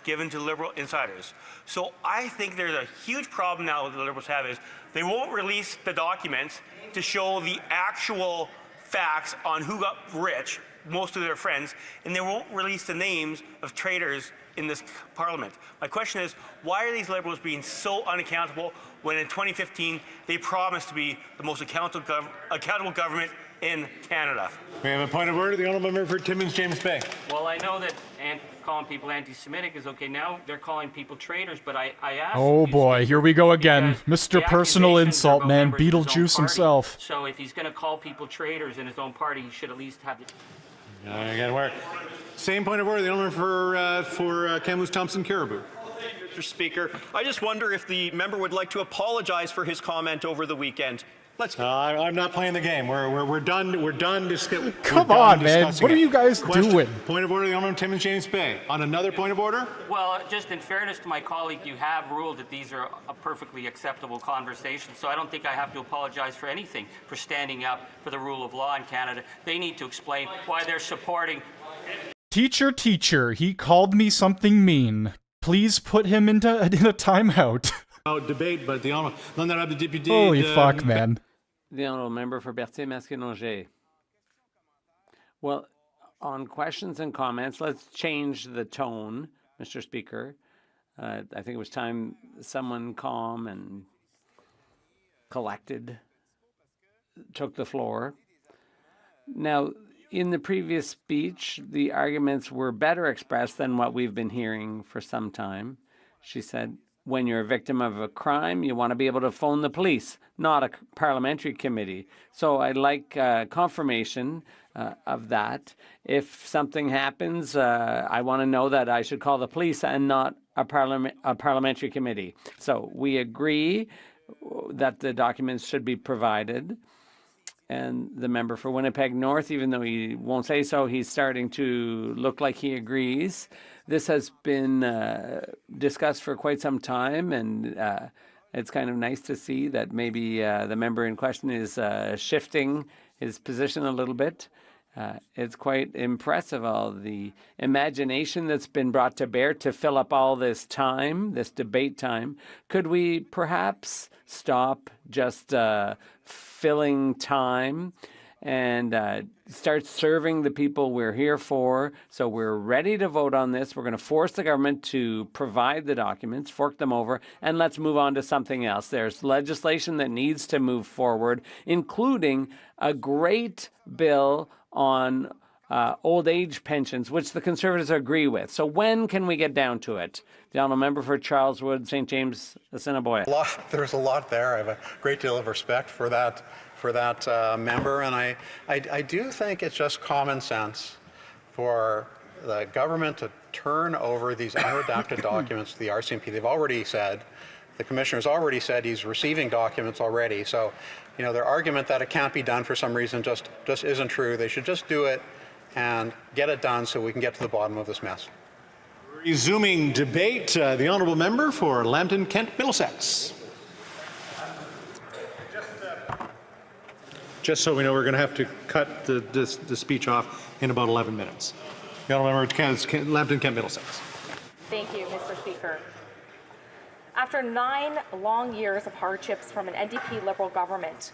given to Liberal insiders. So I think there's a huge problem now that the Liberals have is they won't release the documents to show the actual facts on who got rich, most of their friends, and they won't release the names of traitors in this Parliament. My question is, why are these Liberals being so unaccountable when in 2015 they promised to be the most accountable government in Canada? We have a point of order. The honourable member for Timmins James Bay. Well, I know that calling people anti-Semitic is okay. Now they're calling people traitors, but I asked... Oh boy, here we go again. Mr. Personal Insult Man, Beetlejuice himself. So if he's going to call people traitors in his own party, he should at least have... I got to work. Same point of order. The honourable for Kamloops Thompson Caribou. Mr. Speaker, I just wonder if the member would like to apologize for his comment over the weekend. Let's go. I'm not playing the game. We're done. We're done. Come on, man. What are you guys doing? Point of order. The honourable Timmins James Bay. On another point of order. Well, just in fairness to my colleague, you have ruled that these are a perfectly acceptable conversation. So I don't think I have to apologize for anything for standing up for the rule of law in Canada. They need to explain why they're supporting. Teacher, he called me something mean. Please put him in a timeout. Debate, but the honourable député. Holy fuck, man. The honourable member for Berthier-Masquinongé. Well, on questions and comments, let's change the tone, Mr. Speaker. I think it was time someone calm and collected took the floor. Now, in the previous speech, the arguments were better expressed than what we've been hearing for some time. She said, when you're a victim of a crime, you want to be able to phone the police, not a parliamentary committee. So I'd like confirmation of that. If something happens, I want to know that I should call the police and not a parliamentary committee. So we agree that the documents should be provided. And the member for Winnipeg North, even though he won't say so, he's starting to look like he agrees. This has been discussed for quite some time, and it's kind of nice to see that maybe the member in question is shifting his position a little bit. It's quite impressive, all the imagination that's been brought to bear to fill up all this time, this debate time. Could we perhaps stop just filling time and start serving the people we're here for? So we're ready to vote on this. We're going to force the government to provide the documents, fork them over, and let's move on to something else. There's legislation that needs to move forward, including a great bill on old age pensions, which the Conservatives agree with. So when can we get down to it? The honourable member for Charleswood, St. James, Assiniboia. There's a lot there. I have a great deal of respect for that member, and I do think it's just common sense for the government to turn over these unredacted documents to the RCMP. They've already said, the commissioner's already said he's receiving documents already. So, you know, their argument that it can't be done for some reason just isn't true. They should just do it and get it done so we can get to the bottom of this mess. Resuming debate, the honourable member for Lambton, Kent, Middlesex. Just so we know, we're going to have to cut the speech off in about 11 minutes. The honourable member for Lambton, Kent, Middlesex. Thank you, Mr. Speaker. After 9 long years of hardships from an NDP Liberal government,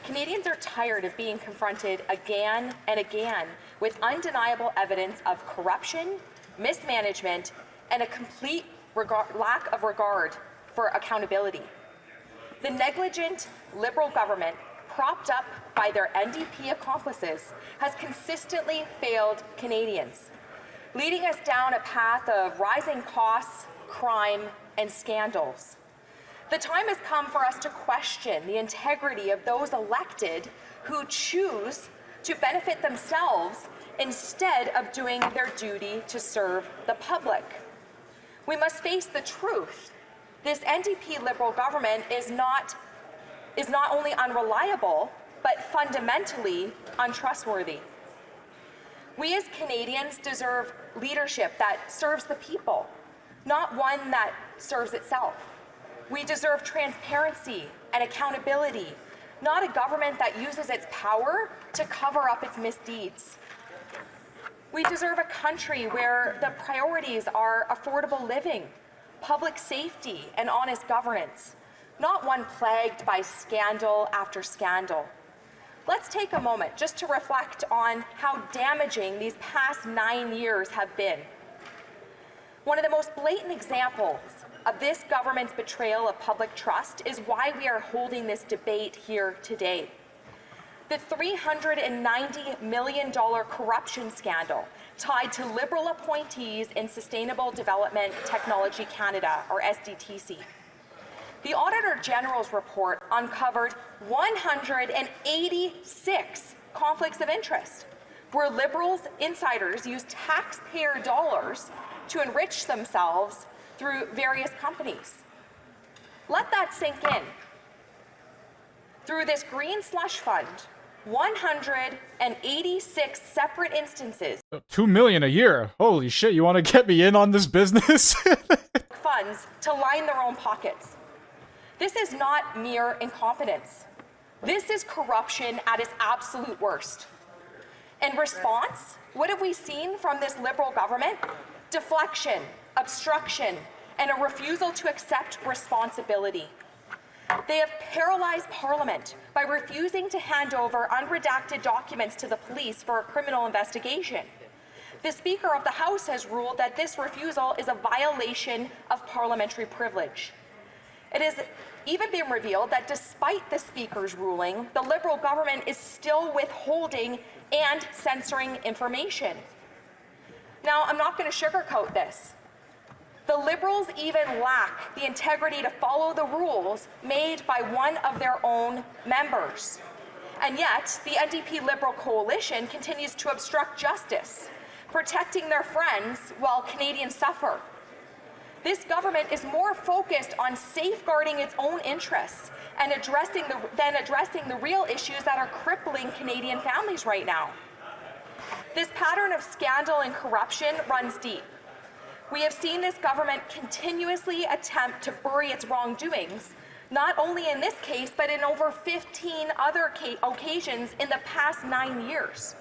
Canadians are tired of being confronted again and again with undeniable evidence of corruption, mismanagement, and a complete lack of regard for accountability. The negligent Liberal government, propped up by their NDP accomplices, has consistently failed Canadians, leading us down a path of rising costs, crime, and scandals. The time has come for us to question the integrity of those elected who choose to benefit themselves instead of doing their duty to serve the public. We must face the truth. This NDP Liberal government is not only unreliable, but fundamentally untrustworthy. We as Canadians deserve leadership that serves the people, not one that serves itself. We deserve transparency and accountability, not a government that uses its power to cover up its misdeeds. We deserve a country where the priorities are affordable living, public safety, and honest governance, not one plagued by scandal after scandal. Let's take a moment just to reflect on how damaging these past 9 years have been. One of the most blatant examples of this government's betrayal of public trust is why we are holding this debate here today. The $390 million corruption scandal tied to Liberal appointees in Sustainable Development Technology Canada, or SDTC. The Auditor General's report uncovered 186 conflicts of interest, where Liberals insiders used taxpayer dollars to enrich themselves through various companies. Let that sink in. Through this green slush fund, 186 separate instances. $2 million a year. Holy shit, you want to get me in on this business? Funds to line their own pockets. This is not mere incompetence. This is corruption at its absolute worst. In response, what have we seen from this Liberal government? Deflection, obstruction, and a refusal to accept responsibility. They have paralyzed Parliament by refusing to hand over unredacted documents to the police for a criminal investigation. The Speaker of the House has ruled that this refusal is a violation of parliamentary privilege. It has even been revealed that despite the Speaker's ruling, the Liberal government is still withholding and censoring information. Now, I'm not going to sugarcoat this. The Liberals even lack the integrity to follow the rules made by one of their own members. And yet, the NDP Liberal coalition continues to obstruct justice, protecting their friends while Canadians suffer. This government is more focused on safeguarding its own interests and than addressing the real issues that are crippling Canadian families right now. This pattern of scandal and corruption runs deep. We have seen this government continuously attempt to bury its wrongdoings, not only in this case, but in over 15 other occasions in the past 9 years.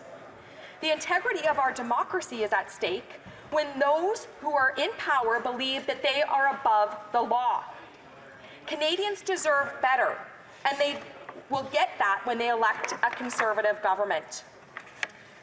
The integrity of our democracy is at stake when those who are in power believe that they are above the law. Canadians deserve better, and they will get that when they elect a Conservative government.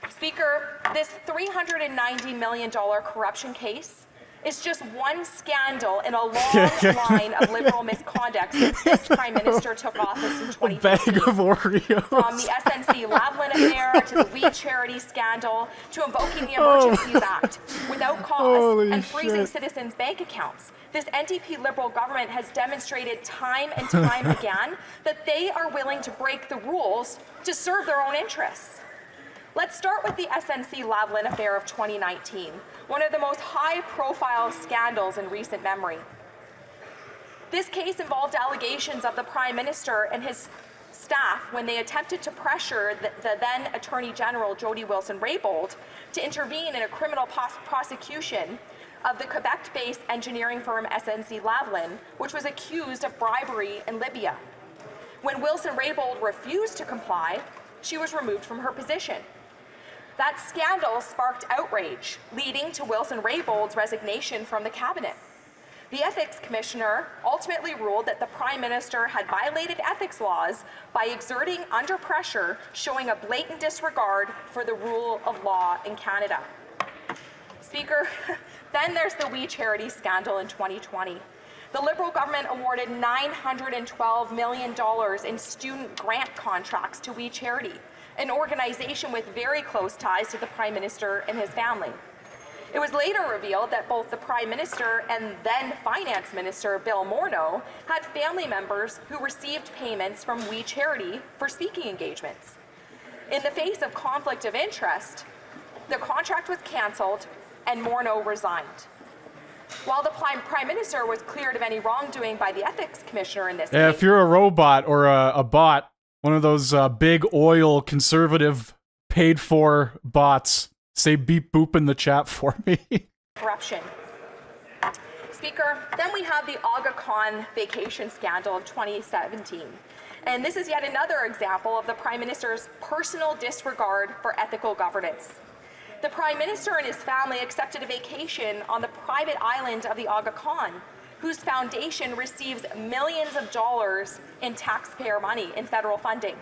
Speaker, this $390 million corruption case is just one scandal in a long line of Liberal misconduct since this Prime Minister took office in 2015. A bag of Oreos. From the SNC Lavalin affair to the We Charity scandal to invoking the Emergencies Act without cause and freezing citizens' bank accounts. This NDP Liberal government has demonstrated time and time again that they are willing to break the rules to serve their own interests. Let's start with the SNC Lavalin affair of 2019, one of the most high-profile scandals in recent memory. This case involved allegations of the Prime Minister and his staff when they attempted to pressure the then Attorney General Jody Wilson-Raybould to intervene in a criminal prosecution of the Quebec-based engineering firm SNC Lavalin, which was accused of bribery in Libya. When Wilson-Raybould refused to comply, she was removed from her position. That scandal sparked outrage, leading to Wilson-Raybould's resignation from the cabinet. The ethics commissioner ultimately ruled that the Prime Minister had violated ethics laws by exerting under pressure, showing a blatant disregard for the rule of law in Canada. Speaker, then there's the We Charity scandal in 2020. The Liberal government awarded $912 million in student grant contracts to We Charity, an organization with very close ties to the Prime Minister and his family. It was later revealed that both the Prime Minister and then Finance Minister Bill Morneau had family members who received payments from We Charity for speaking engagements. In the face of conflict of interest, the contract was cancelled and Morneau resigned. While the Prime Minister was cleared of any wrongdoing by the Ethics Commissioner in this case, If you're a robot or a bot, one of those big oil conservative paid-for bots, say beep boop in the chat for me. corruption. Speaker, then we have the Aga Khan vacation scandal of 2017. And this is yet another example of the Prime Minister's personal disregard for ethical governance. The Prime Minister and his family accepted a vacation on the private island of the Aga Khan, whose foundation receives millions of dollars in taxpayer money in federal funding.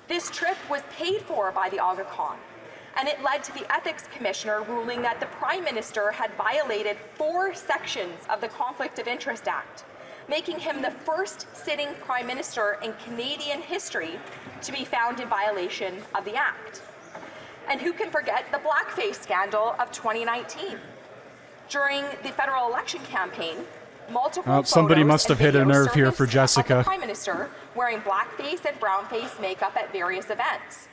This trip was paid for by the Aga Khan, and it led to the Ethics Commissioner ruling that the Prime Minister had violated 4 sections of the Conflict of Interest Act, making him the first sitting Prime Minister in Canadian history to be found in violation of the Act. And who can forget the blackface scandal of 2019? During the federal election campaign, multiple somebody photos must have and hit a videos nerve here surfaced for of Jessica. the Prime Minister wearing blackface and brownface makeup at various events.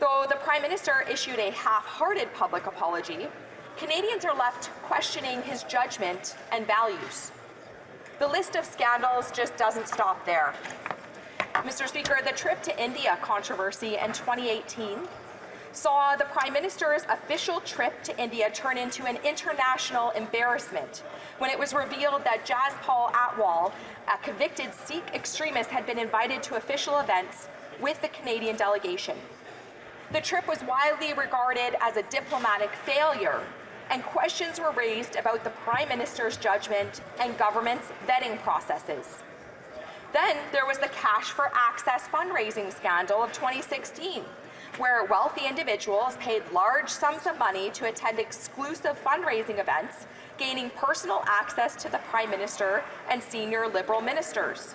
Though the Prime Minister issued a half-hearted public apology, Canadians are left questioning his judgment and values. The list of scandals just doesn't stop there. Mr. Speaker, the trip to India controversy in 2018 saw the Prime Minister's official trip to India turn into an international embarrassment when it was revealed that Jaspal Atwal, a convicted Sikh extremist, had been invited to official events with the Canadian delegation. The trip was widely regarded as a diplomatic failure, and questions were raised about the Prime Minister's judgment and government's vetting processes. Then there was the Cash for Access fundraising scandal of 2016, where wealthy individuals paid large sums of money to attend exclusive fundraising events, gaining personal access to the Prime Minister and senior Liberal ministers.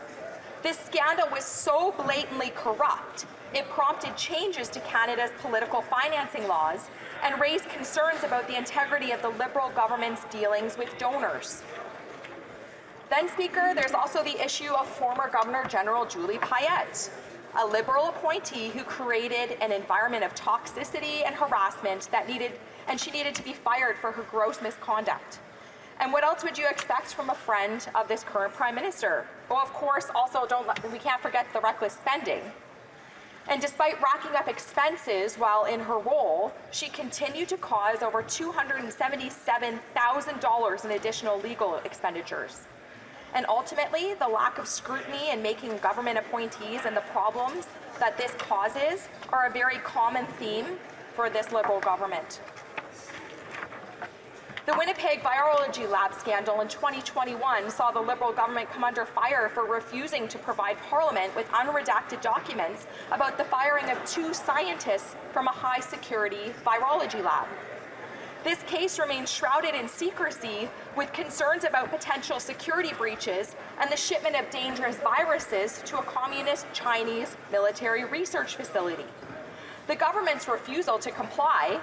This scandal was so blatantly corrupt, it prompted changes to Canada's political financing laws and raised concerns about the integrity of the Liberal government's dealings with donors. Then, Speaker, there's also the issue of former Governor General Julie Payette, a Liberal appointee who created an environment of toxicity and harassment she needed to be fired for her gross misconduct. And what else would you expect from a friend of this current Prime Minister? Well, of course, also we can't forget the reckless spending. And despite racking up expenses while in her role, she continued to cause over $277,000 in additional legal expenditures. And ultimately, the lack of scrutiny in making government appointees and the problems that this causes are a very common theme for this Liberal government. The Winnipeg Virology Lab scandal in 2021 saw the Liberal government come under fire for refusing to provide Parliament with unredacted documents about the firing of 2 scientists from a high-security virology lab. This case remains shrouded in secrecy with concerns about potential security breaches and the shipment of dangerous viruses to a communist Chinese military research facility. The government's refusal to comply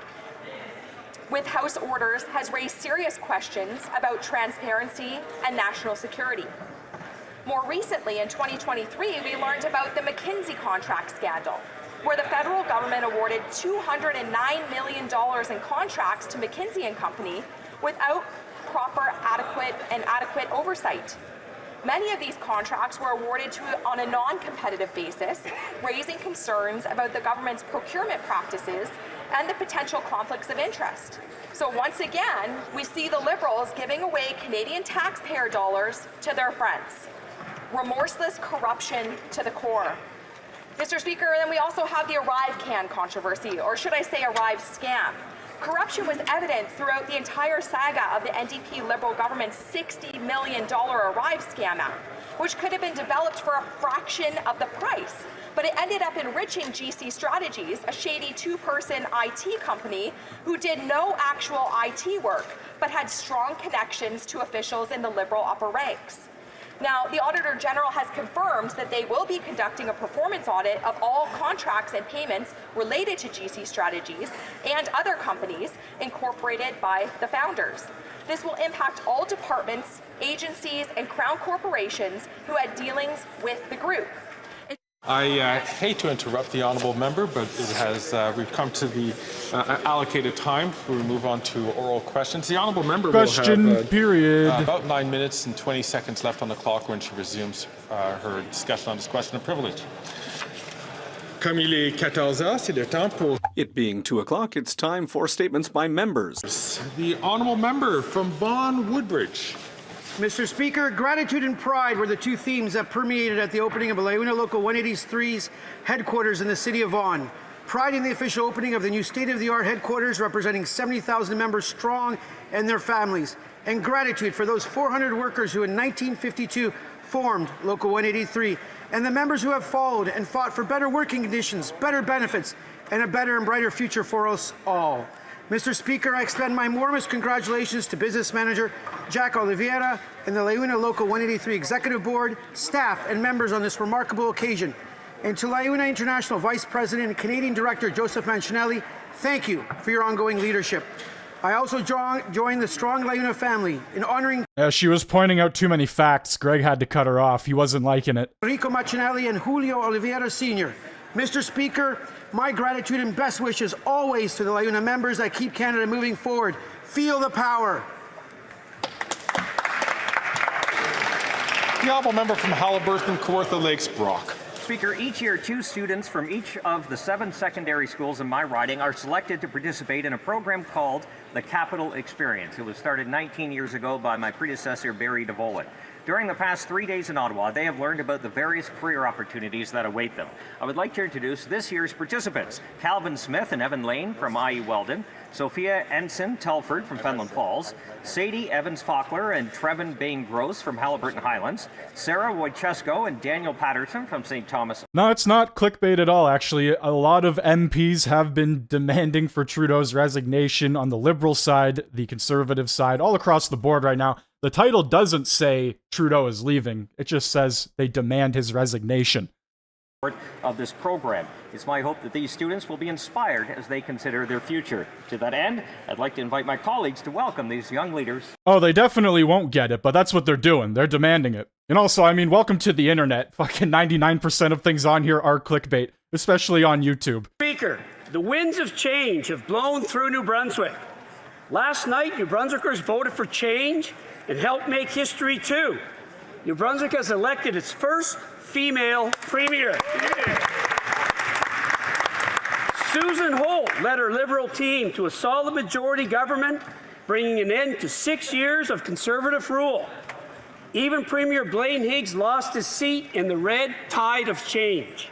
with House orders has raised serious questions about transparency and national security. More recently, in 2023, we learned about the McKinsey contract scandal, where the federal government awarded $209 million in contracts to McKinsey & Company without proper, adequate oversight. Many of these contracts were awarded on a non-competitive basis, raising concerns about the government's procurement practices and the potential conflicts of interest. So once again, we see the Liberals giving away Canadian taxpayer dollars to their friends. Remorseless corruption to the core. Mr. Speaker, then we also have the Arrive Can controversy, or should I say Arrive scam. Corruption was evident throughout the entire saga of the NDP Liberal government's $60 million Arrive scam app, which could have been developed for a fraction of the price. But it ended up enriching GC Strategies, a shady two-person IT company who did no actual IT work, but had strong connections to officials in the Liberal upper ranks. Now, the Auditor General has confirmed that they will be conducting a performance audit of all contracts and payments related to GC Strategies and other companies incorporated by the founders. This will impact all departments, agencies, and Crown corporations who had dealings with the group. I hate to interrupt the honourable member, but it has we've come to the allocated time. We move on to oral questions. The honourable member will have period. About 9 minutes and 20 seconds left on the clock when she resumes her discussion on this question of privilege. Comme il est 14 heures, c'est le temps pour... It being 2 o'clock, it's time for statements by members. The honourable member from Vaughan Woodbridge. Mr. Speaker, gratitude and pride were the two themes that permeated at the opening of LIUNA Local 183's headquarters in the city of Vaughan. Pride in the official opening of the new state-of-the-art headquarters representing 70,000 members strong and their families. And gratitude for those 400 workers who in 1952 formed Local 183 and the members who have followed and fought for better working conditions, better benefits, and a better and brighter future for us all. Mr. Speaker, I extend my warmest congratulations to Business Manager Jack Oliveira and the LIUNA Local 183 Executive Board, staff, and members on this remarkable occasion. And to LIUNA International Vice President and Canadian Director Joseph Mancinelli, thank you for your ongoing leadership. I also join the strong LIUNA family in honoring... She was pointing out too many facts. Greg had to cut her off. He wasn't liking it. Rico Mancinelli and Julio Oliveira Sr. Mr. Speaker, my gratitude and best wishes always to the LIUNA members that keep Canada moving forward. Feel the power. The honourable member from Haliburton, Kawartha Lakes, Brock. Speaker, each year 2 students from each of the 7 secondary schools in my riding are selected to participate in a program called the Capital Experience. It was started 19 years ago by my predecessor, Barry DeVolen. During the past 3 days in Ottawa, they have learned about the various career opportunities that await them. I would like to introduce this year's participants: Calvin Smith and Evan Lane from IE Weldon, Sophia Ensign Telford from Fenland Falls, Sadie Evans-Faulkner and Trevin Bain-Gross from Haliburton Highlands, Sarah Wojciesko and Daniel Patterson from St. Thomas. No, it's not clickbait at all, actually. A lot of MPs have been demanding for Trudeau's resignation on the Liberal side, the Conservative side, all across the board right now. The title doesn't say Trudeau is leaving. It just says they demand his resignation. Of this program. It's my hope that these students will be inspired as they consider their future. To that end, I'd like to invite my colleagues to welcome these young leaders. Oh, they definitely won't get it, but that's what they're doing. They're demanding it. And also, I mean, welcome to the internet. Fucking 99% of things on here are clickbait, especially on YouTube. Speaker, the winds of change have blown through New Brunswick. Last night, New Brunswickers voted for change and helped make history too. New Brunswick has elected its first female premier. Susan Holt led her Liberal team to a solid majority government, bringing an end to 6 years of Conservative rule. Even Premier Blaine Higgs lost his seat in the red tide of change.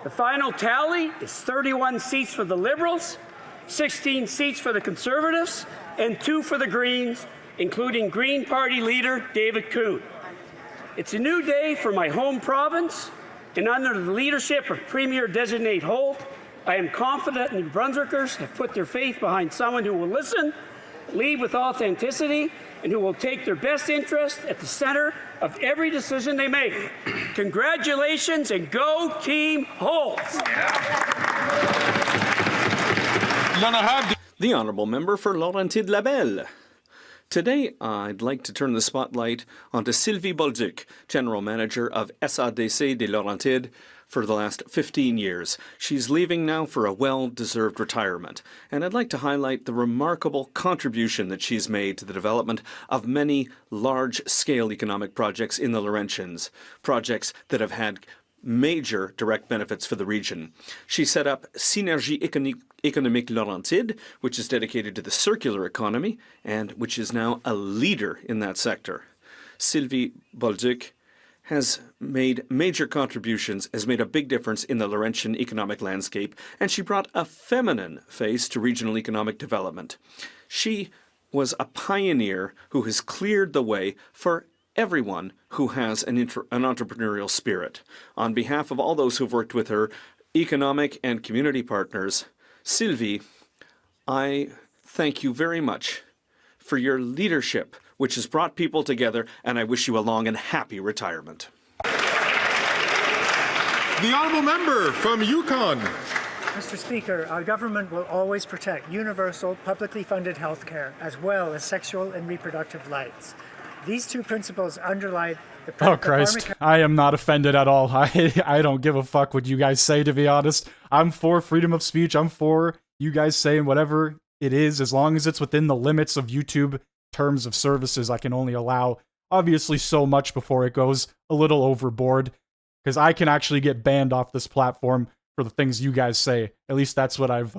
The final tally is 31 seats for the Liberals, 16 seats for the Conservatives, and 2 for the Greens, including Green Party leader David Coon. It's a new day for my home province, and under the leadership of Premier Designate Holt, I am confident New Brunswickers have put their faith behind someone who will listen, lead with authenticity, and who will take their best interest at the center of every decision they make. Congratulations and go Team Holt! The Honourable Member for Laurentide-Labelle. Today, I'd like to turn the spotlight onto Sylvie Bolduc, General Manager of SDTC des Laurentides for the last 15 years. She's leaving now for a well-deserved retirement, and I'd like to highlight the remarkable contribution that she's made to the development of many large-scale economic projects in the Laurentians, projects that have had major direct benefits for the region. She set up Synergie Économique Laurentide, which is dedicated to the circular economy and which is now a leader in that sector. Sylvie Bolduc has made major contributions, has made a big difference in the Laurentian economic landscape, and she brought a feminine face to regional economic development. She was a pioneer who has cleared the way for everyone who has an entrepreneurial spirit. On behalf of all those who've worked with her, economic and community partners, Sylvie, I thank you very much for your leadership, which has brought people together, and I wish you a long and happy retirement. The Honourable Member from Yukon. Mr. Speaker, our government will always protect universal, publicly funded health care, as well as sexual and reproductive rights. These two principles underlie the... Oh, Christ. I am not offended at all. I don't give a fuck what you guys say, to be honest. I'm for freedom of speech. I'm for you guys saying whatever it is, as long as it's within the limits of YouTube terms of services. I can only allow, obviously, so much before it goes a little overboard, because I can actually get banned off this platform for the things you guys say. At least that's what I've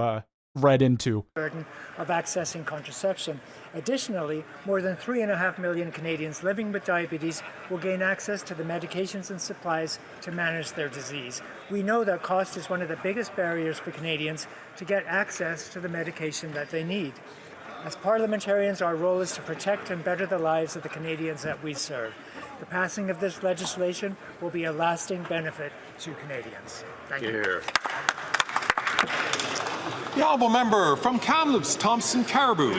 read into. Burden of accessing contraception. Additionally, more than 3.5 million Canadians living with diabetes will gain access to the medications and supplies to manage their disease. We know that cost is one of the biggest barriers for Canadians to get access to the medication that they need. As parliamentarians, our role is to protect and better the lives of the Canadians that we serve. The passing of this legislation will be a lasting benefit to Canadians. Thank you. The Honourable Member from Kamloops, Thompson Caribou.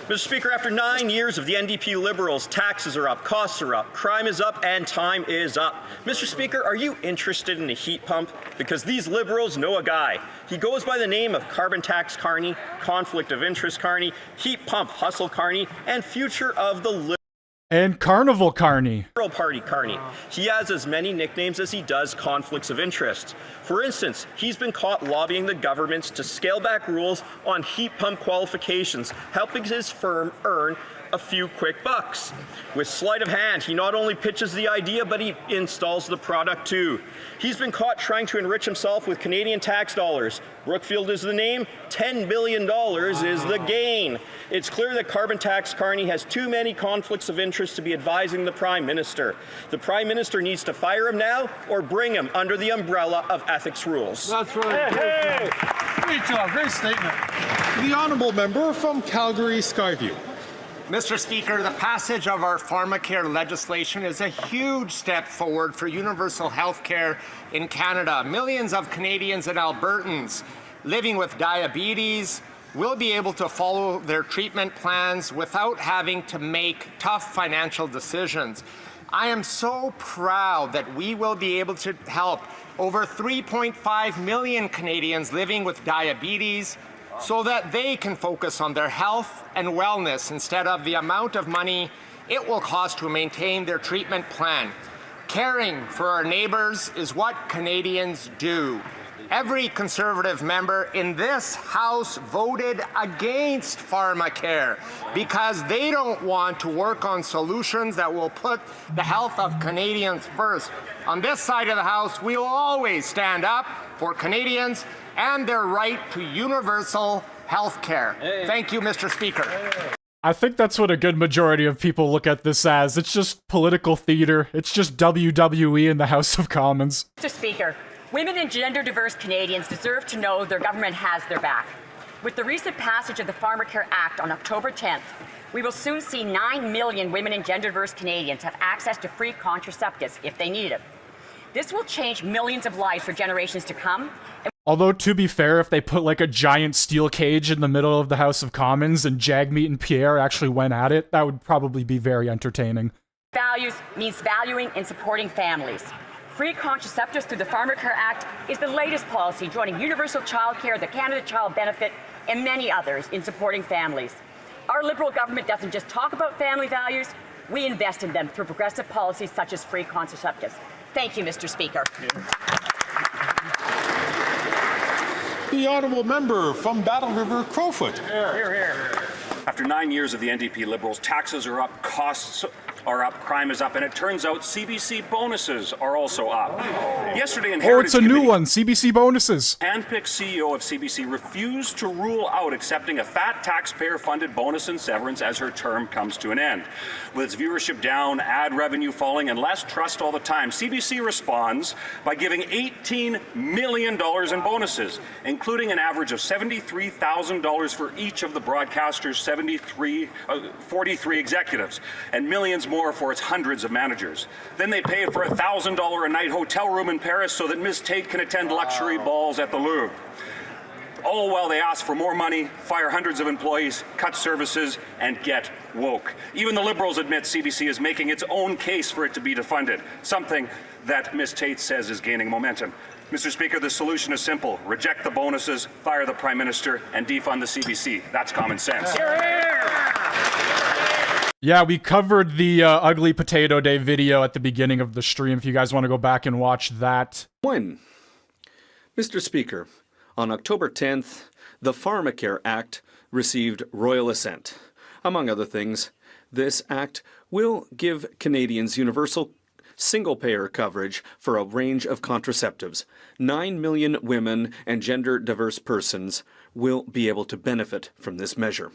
Mr. Speaker, after 9 years of the NDP Liberals, taxes are up, costs are up, crime is up, and time is up. Mr. Speaker, are you interested in a heat pump? Because these Liberals know a guy. He goes by the name of Carbon Tax Carney, Conflict of Interest Carney, Heat Pump Hustle Carney, and Future of the Liberals. And Carnival Carney. Liberal Party Carney. He has as many nicknames as he does conflicts of interest. For instance, he's been caught lobbying the governments to scale back rules on heat pump qualifications, helping his firm earn a few quick bucks. With sleight of hand, he not only pitches the idea, but he installs the product too. He's been caught trying to enrich himself with Canadian tax dollars. Brookfield is the name, $10 billion is the gain. It's clear that Carbon Tax Carney has too many conflicts of interest to be advising the Prime Minister. The Prime Minister needs to fire him now or bring him under the umbrella of ethics rules. That's right. Hey, hey. Great job, great statement. The Honourable Member from Calgary Skyview. Mr. Speaker, the passage of our pharmacare legislation is a huge step forward for universal health care in Canada. Millions of Canadians and Albertans living with diabetes will be able to follow their treatment plans without having to make tough financial decisions. I am so proud that we will be able to help over 3.5 million Canadians living with diabetes, so that they can focus on their health and wellness instead of the amount of money it will cost to maintain their treatment plan. Caring for our neighbours is what Canadians do. Every Conservative member in this House voted against pharmacare because they don't want to work on solutions that will put the health of Canadians first. On this side of the House, we will always stand up for Canadians and their right to universal health care. Thank you, Mr. Speaker. I think that's what a good majority of people look at this as. It's just political theater. It's just WWE in the House of Commons. Mr. Speaker, women and gender-diverse Canadians deserve to know their government has their back. With the recent passage of the Pharmacare Act on October 10th, we will soon see 9 million women and gender-diverse Canadians have access to free contraceptives if they need it. This will change millions of lives for generations to come. Although, to be fair, if they put like a giant steel cage in the middle of the House of Commons and Jagmeet and Pierre actually went at it, that would probably be very entertaining. Values means valuing and supporting families. Free contraceptives through the Pharmacare Act is the latest policy, joining universal childcare, the Canada Child Benefit, and many others in supporting families. Our Liberal government doesn't just talk about family values, we invest in them through progressive policies such as free contraceptives. Thank you, Mr. Speaker. The honourable member from Battle River Crowfoot. Here, here. After 9 years of the NDP Liberals, taxes are up, costs are up, crime is up, and it turns out CBC bonuses are also up. Yesterday in Oh, it's a new one, CBC bonuses. handpicked CEO of CBC refused to rule out accepting a fat taxpayer-funded bonus and severance as her term comes to an end. With its viewership down, ad revenue falling, and less trust all the time, CBC responds by giving $18 million in bonuses, including an average of $73,000 for each of the broadcaster's 43 executives, and millions more for its hundreds of managers. Then they pay for a $1,000 a night hotel room in Paris so that Ms. Tate can attend luxury balls at the Louvre. All while they ask for more money, fire hundreds of employees, cut services, and get woke. Even the Liberals admit CBC is making its own case for it to be defunded, something that Ms. Tate says is gaining momentum. Mr. Speaker, the solution is simple. Reject the bonuses, fire the Prime Minister, and defund the CBC. That's common sense. Yeah, we covered the Ugly Potato Day video at the beginning of the stream, if you guys want to go back and watch that. Mr. Speaker, on October 10th, the Pharmacare Act received royal assent. Among other things, this act will give Canadians universal single-payer coverage for a range of contraceptives. 9 million women and gender-diverse persons will be able to benefit from this measure.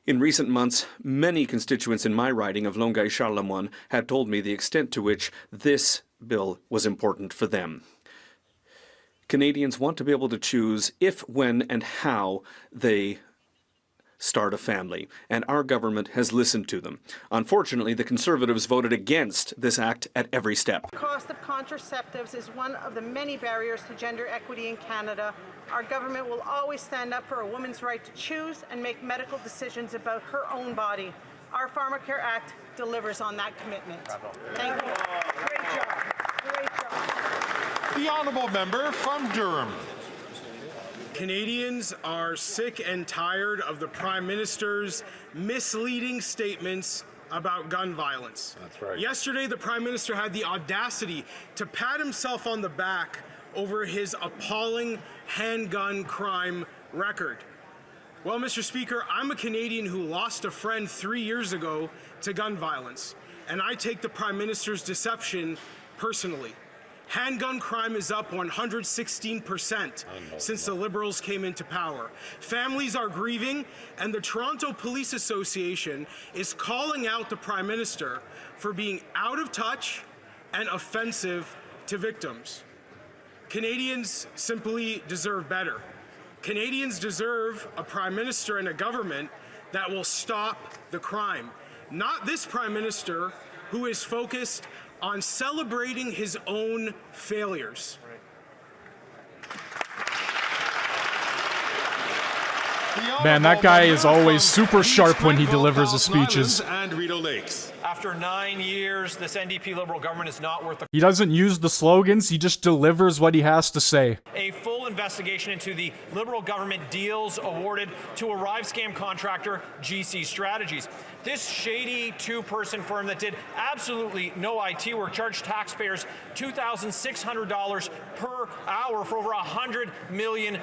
In recent months, many constituents in my riding of Longueuil-Charlemagne had told me the extent to which this bill was important for them. Canadians want to be able to choose if, when, and how they start a family, and our government has listened to them. Unfortunately, the Conservatives voted against this act at every step. The cost of contraceptives is one of the many barriers to gender equity in Canada. Our government will always stand up for a woman's right to choose and make medical decisions about her own body. Our Pharmacare Act delivers on that commitment. Thank you. Great job. Great job. The honourable member from Durham. Canadians are sick and tired of the Prime Minister's misleading statements about gun violence. That's right. Yesterday, the Prime Minister had the audacity to pat himself on the back over his appalling handgun crime record. Well, Mr. Speaker, I'm a Canadian who lost a friend 3 years ago to gun violence, and I take the Prime Minister's deception personally. Handgun crime is up 116% since the Liberals came into power. Families are grieving, and the Toronto Police Association is calling out the Prime Minister for being out of touch and offensive to victims. Canadians simply deserve better. Canadians deserve a Prime Minister and a government that will stop the crime. Not this Prime Minister who is focused on celebrating his own failures. Man, that guy is always super sharp when he delivers his speeches. And Rideau Lakes. After 9 years, this NDP Liberal government is not worth He doesn't use the slogans, he just delivers what he has to say. a full investigation into the Liberal government deals awarded to a Arrive scam contractor, GC Strategies. This shady two-person firm that did absolutely no IT work charged taxpayers $2,600 per hour for over $100 million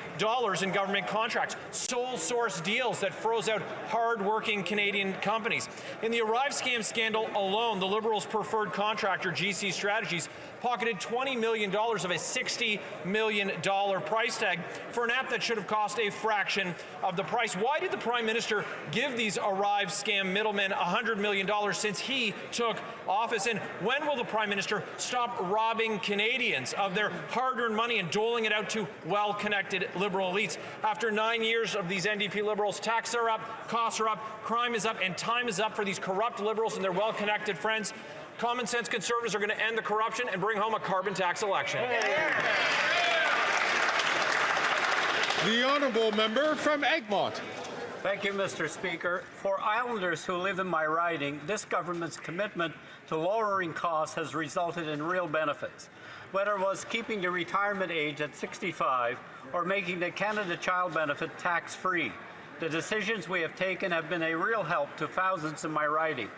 in government contracts. Sole source deals that froze out hard-working Canadian companies. In the Arrive scam scandal alone, the Liberals' preferred contractor, GC Strategies, pocketed $20 million of a $60 million price tag for an app that should have cost a fraction of the price. Why did the Prime Minister give these Arrive scam middlemen $100 million since he took office? And when will the Prime Minister stop robbing Canadians of their hard-earned money and doling it out to well-connected Liberal elites? After 9 years of these NDP Liberals, taxes are up, costs are up, crime is up, and time is up for these corrupt Liberals and their well-connected friends. Common sense Conservatives are going to end the corruption and bring home a carbon tax election. The honourable member from Egmont. Thank you, Mr. Speaker. For Islanders who live in my riding, this government's commitment to lowering costs has resulted in real benefits. Whether it was keeping the retirement age at 65 or making the Canada Child Benefit tax-free, the decisions we have taken have been a real help to thousands in my riding.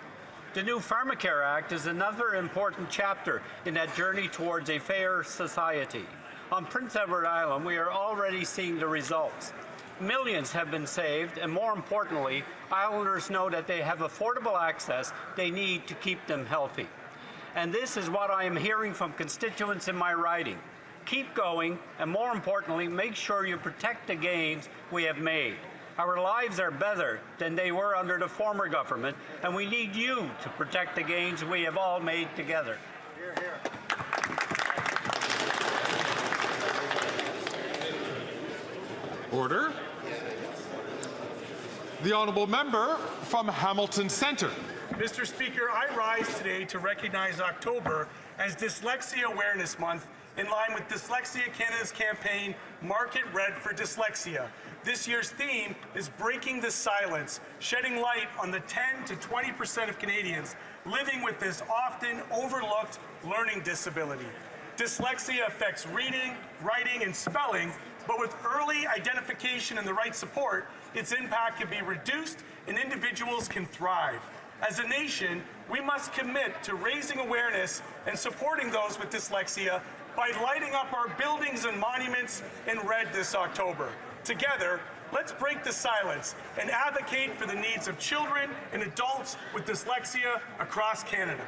The new Pharmacare Act is another important chapter in that journey towards a fairer society. On Prince Edward Island, we are already seeing the results. Millions have been saved, and more importantly, Islanders know that they have affordable access they need to keep them healthy. And this is what I am hearing from constituents in my riding. Keep going, and more importantly, make sure you protect the gains we have made. Our lives are better than they were under the former government, and we need you to protect the gains we have all made together. Hear, hear. Order. The honourable member from Hamilton Centre. Mr. Speaker, I rise today to recognize October as Dyslexia Awareness Month in line with Dyslexia Canada's campaign, Mark It Red for Dyslexia. This year's theme is Breaking the Silence, shedding light on the 10 to 20% of Canadians living with this often overlooked learning disability. Dyslexia affects reading, writing, and spelling, but with early identification and the right support, its impact can be reduced and individuals can thrive. As a nation, we must commit to raising awareness and supporting those with dyslexia by lighting up our buildings and monuments in red this October. Together, let's break the silence and advocate for the needs of children and adults with dyslexia across Canada.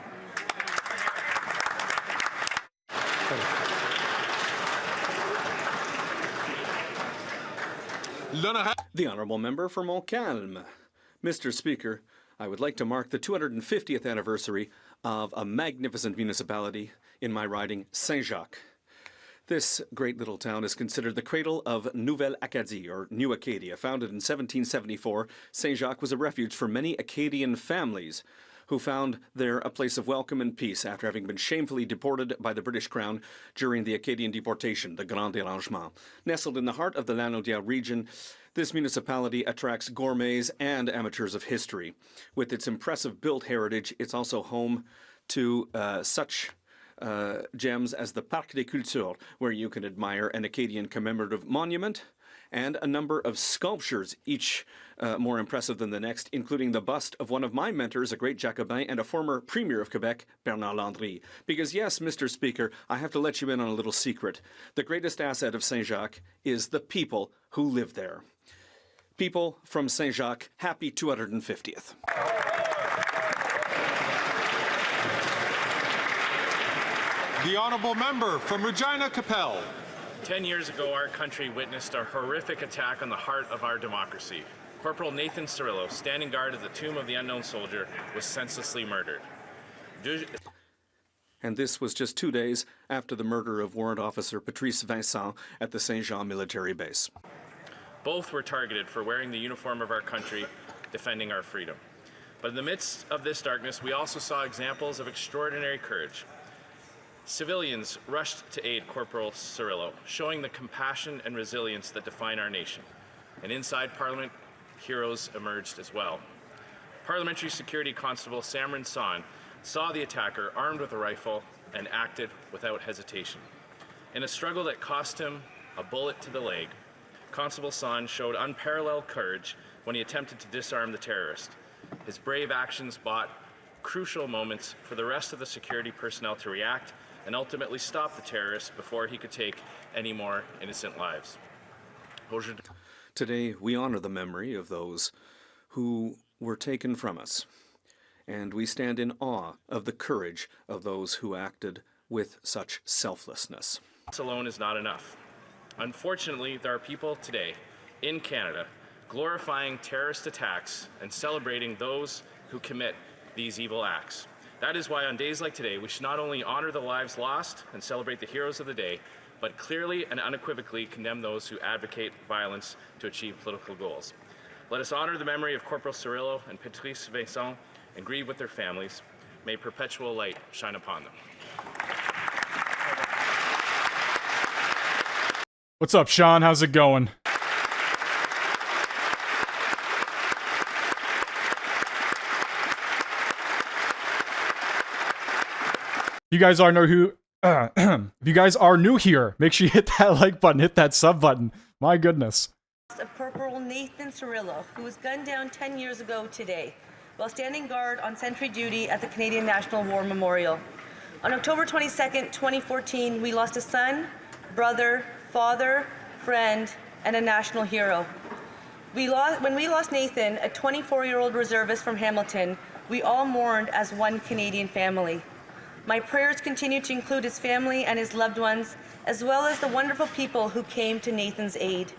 The honourable member for Montcalm. Mr. Speaker, I would like to mark the 250th anniversary of a magnificent municipality in my riding, Saint-Jacques. This great little town is considered the cradle of Nouvelle Acadie, or New Acadia. Founded in 1774, Saint-Jacques was a refuge for many Acadian families who found there a place of welcome and peace after having been shamefully deported by the British Crown during the Acadian deportation, the Grand Dérangement. Nestled in the heart of the Lanaudière region, this municipality attracts gourmets and amateurs of history. With its impressive built heritage, it's also home to such gems as the Parc des Cultures, where you can admire an Acadian commemorative monument and a number of sculptures, each more impressive than the next, including the bust of one of my mentors, a great Jacobin and a former Premier of Quebec, Bernard Landry. Because yes, Mr. Speaker, I have to let you in on a little secret. The greatest asset of Saint-Jacques is the people who live there. People from Saint-Jacques, happy 250th. The honourable member from Regina Capel. 10 years ago, our country witnessed a horrific attack on the heart of our democracy. Corporal Nathan Cirillo, standing guard at the tomb of the unknown soldier, was senselessly murdered. And this was just 2 days after the murder of Warrant Officer Patrice Vincent at the Saint-Jean military base. Both were targeted for wearing the uniform of our country, defending our freedom. But in the midst of this darkness, we also saw examples of extraordinary courage. Civilians rushed to aid Corporal Cirillo, showing the compassion and resilience that define our nation. And inside Parliament, heroes emerged as well. Parliamentary Security Constable Samrin Son saw the attacker armed with a rifle and acted without hesitation. In a struggle that cost him a bullet to the leg, Constable Son showed unparalleled courage when he attempted to disarm the terrorist. His brave actions bought crucial moments for the rest of the security personnel to react and ultimately stop the terrorist before he could take any more innocent lives. Today, we honor the memory of those who were taken from us, and we stand in awe of the courage of those who acted with such selflessness. This alone is not enough. Unfortunately, there are people today in Canada glorifying terrorist attacks and celebrating those who commit these evil acts. That is why on days like today, we should not only honor the lives lost and celebrate the heroes of the day, but clearly and unequivocally condemn those who advocate violence to achieve political goals. Let us honor the memory of Corporal Cirillo and Patrice Vincent and grieve with their families. May perpetual light shine upon them. What's up, Sean? How's it going? you guys are if you guys are new here, make sure you hit that like button, hit that sub button. My goodness. Of Corporal Nathan Cirillo, who was gunned down 10 years ago today while standing guard on sentry duty at the Canadian National War Memorial. On October 22nd, 2014, we lost a son, brother, father, friend, and a national hero. When we lost Nathan, a 24-year-old reservist from Hamilton, we all mourned as one Canadian family. My prayers continue to include his family and his loved ones, as well as the wonderful people who came to Nathan's aid.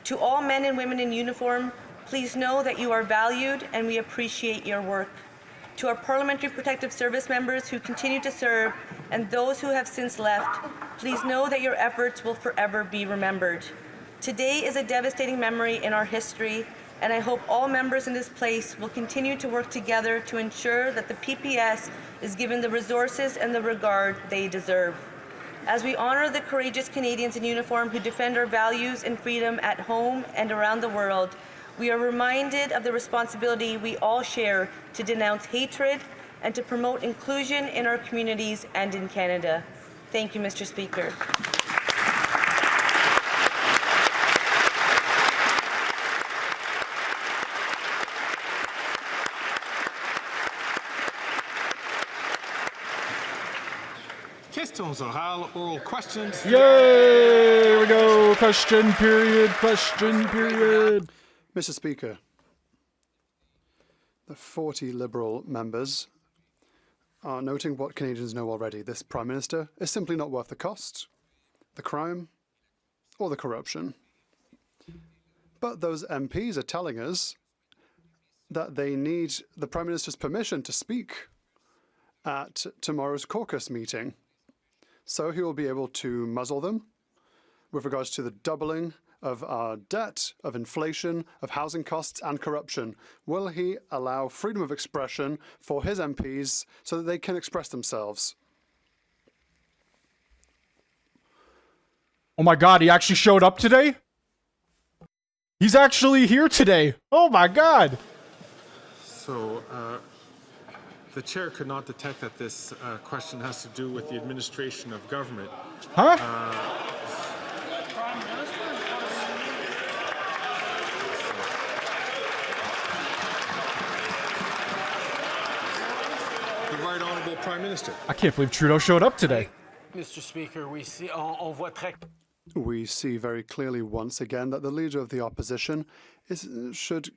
To all men and women in uniform, please know that you are valued and we appreciate your work. To our Parliamentary Protective Service members who continue to serve and those who have since left, please know that your efforts will forever be remembered. Today is a devastating memory in our history, and I hope all members in this place will continue to work together to ensure that the PPS is given the resources and the regard they deserve. As we honor the courageous Canadians in uniform who defend our values and freedom at home and around the world, we are reminded of the responsibility we all share to denounce hatred and to promote inclusion in our communities and in Canada. Thank you, Mr. Speaker. Questions orales, oral questions. Yay! Here we go. Question period. Question period. Mr. Speaker, the 40 Liberal members are noting what Canadians know already. This Prime Minister is simply not worth the cost, the crime, or the corruption. But those MPs are telling us that they need the Prime Minister's permission to speak at tomorrow's caucus meeting. So he will be able to muzzle them with regards to the doubling of our debt, of inflation, of housing costs and corruption. Will he allow freedom of expression for his MPs so that they can express themselves? Oh my God, he actually showed up today? He's actually here today. Oh my God. So, the chair could not detect that this question has to do with the administration of government. Huh? The Right Honourable Prime Minister. I can't believe Trudeau showed up today. Mr. Speaker, we see very clearly once again that the leader of the opposition should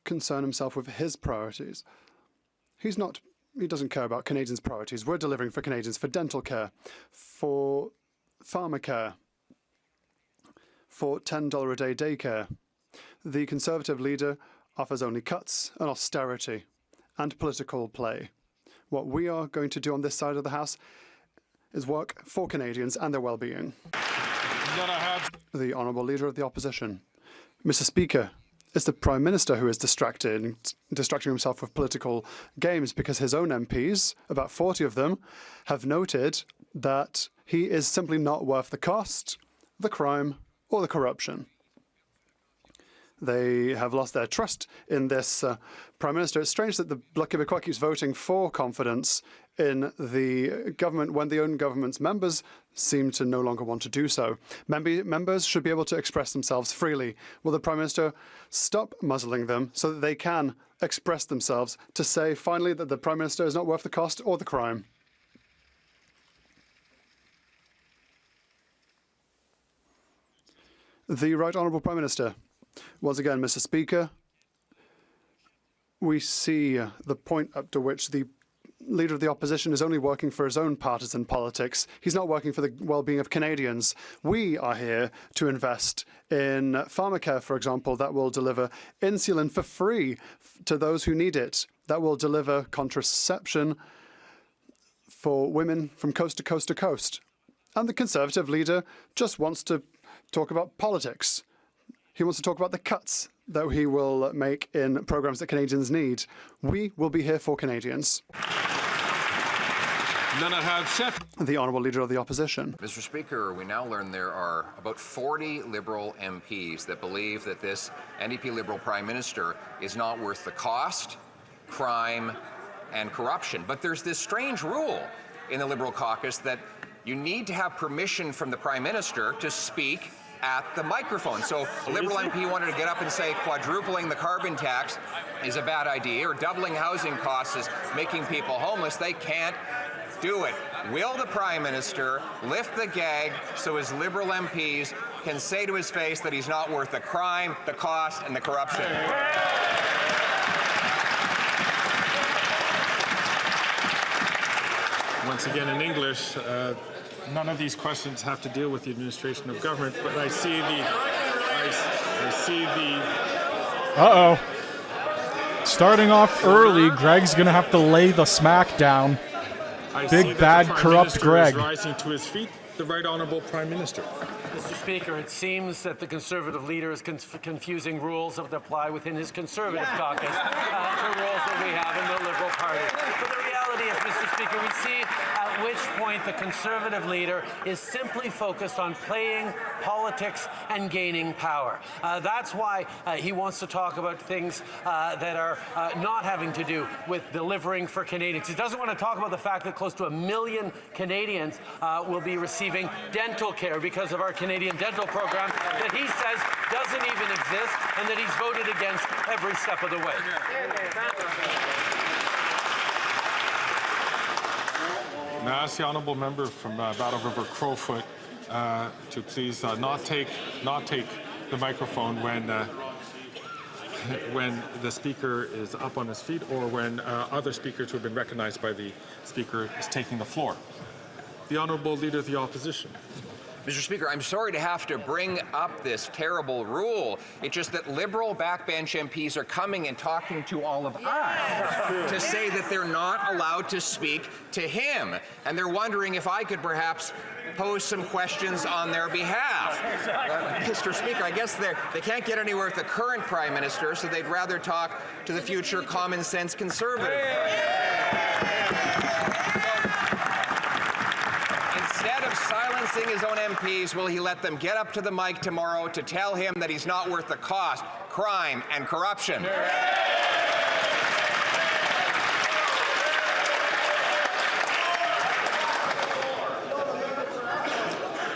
concern himself with his priorities. He doesn't care about Canadians' priorities. We're delivering for Canadians, for dental care, for pharmacare, for $10 a day daycare. The Conservative leader offers only cuts and austerity and political play. What we are going to do on this side of the House is work for Canadians and their well-being. The Honourable Leader of the Opposition. Mr. Speaker, it's the Prime Minister who is distracting himself with political games because his own MPs, about 40 of them, have noted that he is simply not worth the cost, the crime, or the corruption. They have lost their trust in this Prime Minister. It's strange that the Bloc Québécois keeps voting for confidence in the government when the own government's members seem to no longer want to do so. Members should be able to express themselves freely. Will the Prime Minister stop muzzling them so that they can express themselves to say finally that the Prime Minister is not worth the cost or the crime? The Right Honourable Prime Minister. Once again, Mr. Speaker, we see the point up to which the Leader of the Opposition is only working for his own partisan politics. He's not working for the well-being of Canadians. We are here to invest in pharmacare, for example, that will deliver insulin for free to those who need it, that will deliver contraception for women from coast to coast to coast. And the Conservative leader just wants to talk about politics. He wants to talk about the cuts that he will make in programs that Canadians need. We will be here for Canadians. The Honourable Leader of the Opposition. Mr. Speaker, we now learn there are about 40 Liberal MPs that believe that this NDP Liberal Prime Minister is not worth the cost, crime, and corruption. But there's this strange rule in the Liberal caucus that you need to have permission from the Prime Minister to speak at the microphone. So a Liberal MP wanted to get up and say quadrupling the carbon tax is a bad idea, or doubling housing costs is making people homeless. They can't do it. Will the Prime Minister lift the gag so his Liberal MPs can say to his face that he's not worth the crime, the cost, and the corruption? Once again in English, none of these questions have to deal with the administration of government, but I see the... Uh-oh. Starting off early, Greg's going to have to lay the smack down. Big, bad, corrupt Greg. Rising to his feet, the Right Honourable Prime Minister. Mr. Speaker, it seems that the Conservative leader is confusing rules that apply within his Conservative caucus to rules that we have in the Liberal Party. But the reality is, Mr. Speaker, we see at which point the Conservative leader is simply focused on playing politics and gaining power. That's why he wants to talk about things that are not having to do with delivering for Canadians. He doesn't want to talk about the fact that close to 1 million Canadians will be receiving dental care because of our Canadian dental program that he says doesn't even exist and that he's voted against every step of the way. Now, I ask the honourable member from Battle River Crowfoot to please not take the microphone when the speaker is up on his feet or when other speakers who have been recognized by the speaker is taking the floor. The honourable leader of the opposition. Mr. Speaker, I'm sorry to have to bring up this terrible rule. It's just that Liberal backbench MPs are coming and talking to all of us to say that they're not allowed to speak to him. And they're wondering if I could perhaps pose some questions on their behalf. Mr. Speaker, I guess they can't get anywhere with the current Prime Minister, so they'd rather talk to the future common sense Conservative. Instead of silencing his own MPs, will he let them get up to the mic tomorrow to tell him that he's not worth the cost, crime, and corruption?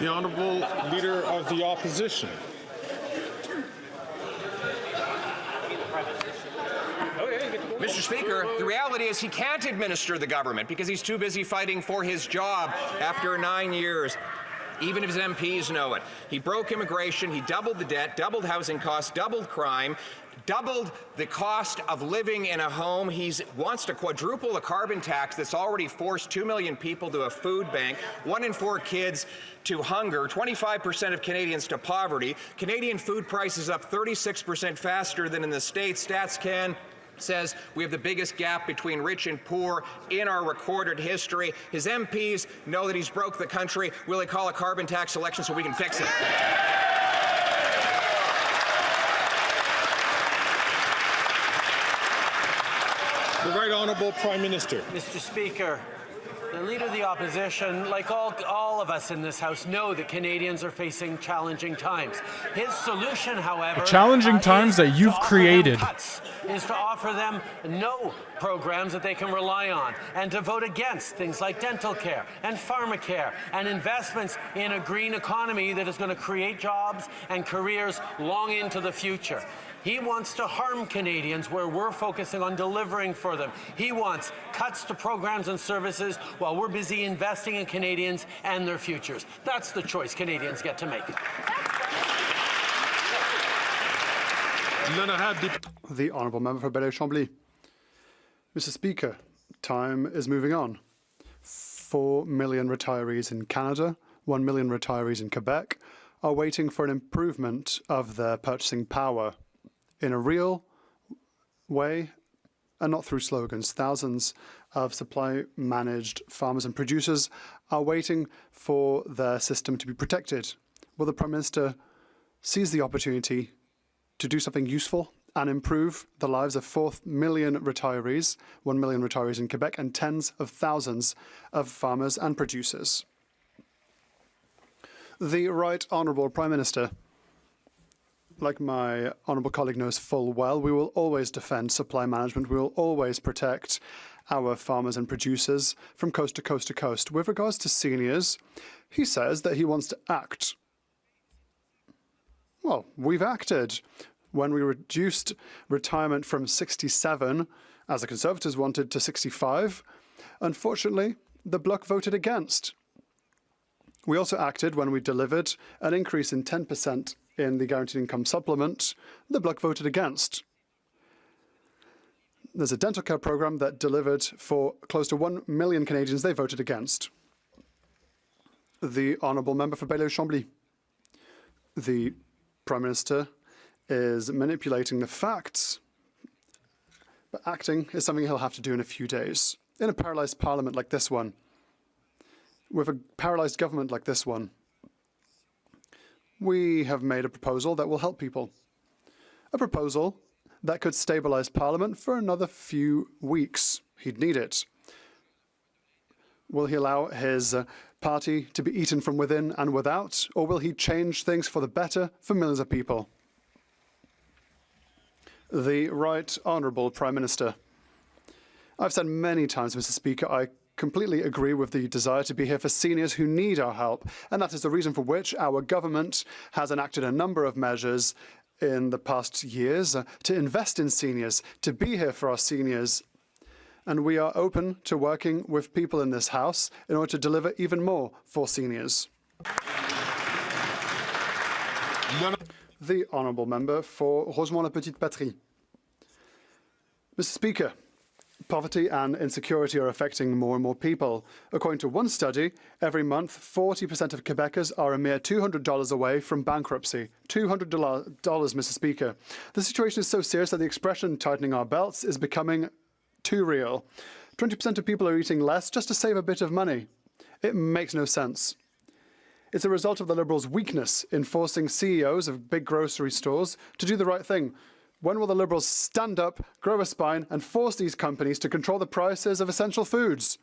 The honourable leader of the opposition. Mr. Speaker, the reality is he can't administer the government because he's too busy fighting for his job after 9 years. Even if his MPs know it. He broke immigration, he doubled the debt, doubled housing costs, doubled crime, doubled the cost of living in a home. He wants to quadruple the carbon tax that's already forced 2 million people to a food bank, 1 in 4 kids to hunger, 25% of Canadians to poverty. Canadian food prices up 36% faster than in the States. StatsCan says we have the biggest gap between rich and poor in our recorded history. His MPs know that he's broke the country. Will he call a carbon tax election so we can fix it? The Right Honourable Prime Minister. Mr. Speaker, the Leader of the Opposition, like all of us in this House, know that Canadians are facing challenging times. His solution, however, challenging times that you've created. Is to offer them no programs that they can rely on and to vote against things like dental care and pharmacare and investments in a green economy that is going to create jobs and careers long into the future. He wants to harm Canadians where we're focusing on delivering for them. He wants cuts to programs and services while we're busy investing in Canadians and their futures. That's the choice Canadians get to make. The Honourable Member for Belleville-Chambly. Mr. Speaker, time is moving on. 4 million retirees in Canada, 1 million retirees in Quebec are waiting for an improvement of their purchasing power in a real way and not through slogans. Thousands of supply-managed farmers and producers are waiting for their system to be protected. Will the Prime Minister seize the opportunity to do something useful and improve the lives of 4 million retirees, 1 million retirees in Quebec, and tens of thousands of farmers and producers? The Right Honourable Prime Minister. Like my honourable colleague knows full well, we will always defend supply management. We will always protect our farmers and producers from coast to coast to coast. With regards to seniors, he says that he wants to act. Well, we've acted. When we reduced retirement from 67, as the Conservatives wanted, to 65, unfortunately, the Bloc voted against. We also acted when we delivered an increase in 10% in the Guaranteed Income Supplement. The Bloc voted against. There's a dental care programme that delivered for close to 1 million Canadians. They voted against. The Honourable Member for Bailey-Chambly. The Prime Minister is manipulating the facts, but acting is something he'll have to do in a few days. In a paralysed parliament like this one, with a paralysed government like this one, we have made a proposal that will help people. A proposal that could stabilise Parliament for another few weeks. He'd need it. Will he allow his party to be eaten from within and without, or will he change things for the better for millions of people? The Right Honourable Prime Minister. I've said many times, Mr. Speaker, I completely agree with the desire to be here for seniors who need our help, and that is the reason for which our government has enacted a number of measures in the past years to invest in seniors, to be here for our seniors. And we are open to working with people in this House in order to deliver even more for seniors. The Honourable Member for Rosemont-la-Petite-Patrie. Mr. Speaker, poverty and insecurity are affecting more and more people. According to one study, every month 40% of Quebecers are a mere $200 away from bankruptcy. $200, Mr. Speaker. The situation is so serious that the expression tightening our belts is becoming too real. 20% of people are eating less just to save a bit of money. It makes no sense. It's a result of the Liberals' weakness in forcing CEOs of big grocery stores to do the right thing. When will the Liberals stand up, grow a spine, and force these companies to control the prices of essential foods?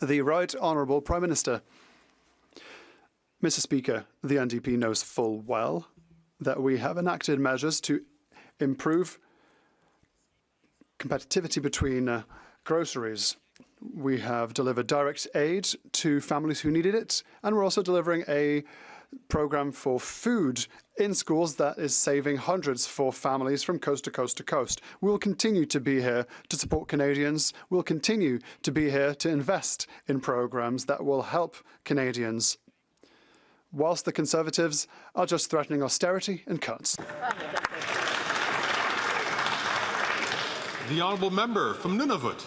The Right Honourable Prime Minister. Mr. Speaker, the NDP knows full well that we have enacted measures to improve competitivity between groceries. We have delivered direct aid to families who needed it, and we're also delivering a program for food in schools that is saving hundreds for families from coast to coast to coast. We will continue to be here to support Canadians. We'll continue to be here to invest in programs that will help Canadians, whilst the Conservatives are just threatening austerity and cuts. The Honourable Member from Nunavut.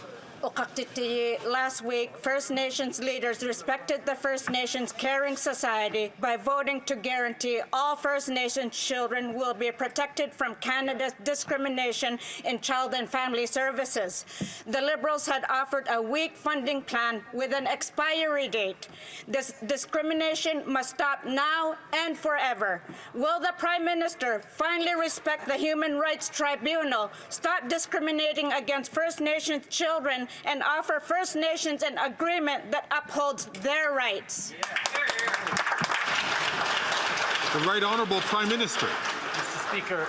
Last week, First Nations leaders respected the First Nations Caring Society by voting to guarantee all First Nations children will be protected from Canada's discrimination in child and family services. The Liberals had offered a weak funding plan with an expiry date. This discrimination must stop now and forever. Will the Prime Minister finally respect the Human Rights Tribunal, stop discriminating against First Nations children, and offer First Nations an agreement that upholds their rights? The Right Honourable Prime Minister. Mr. Speaker,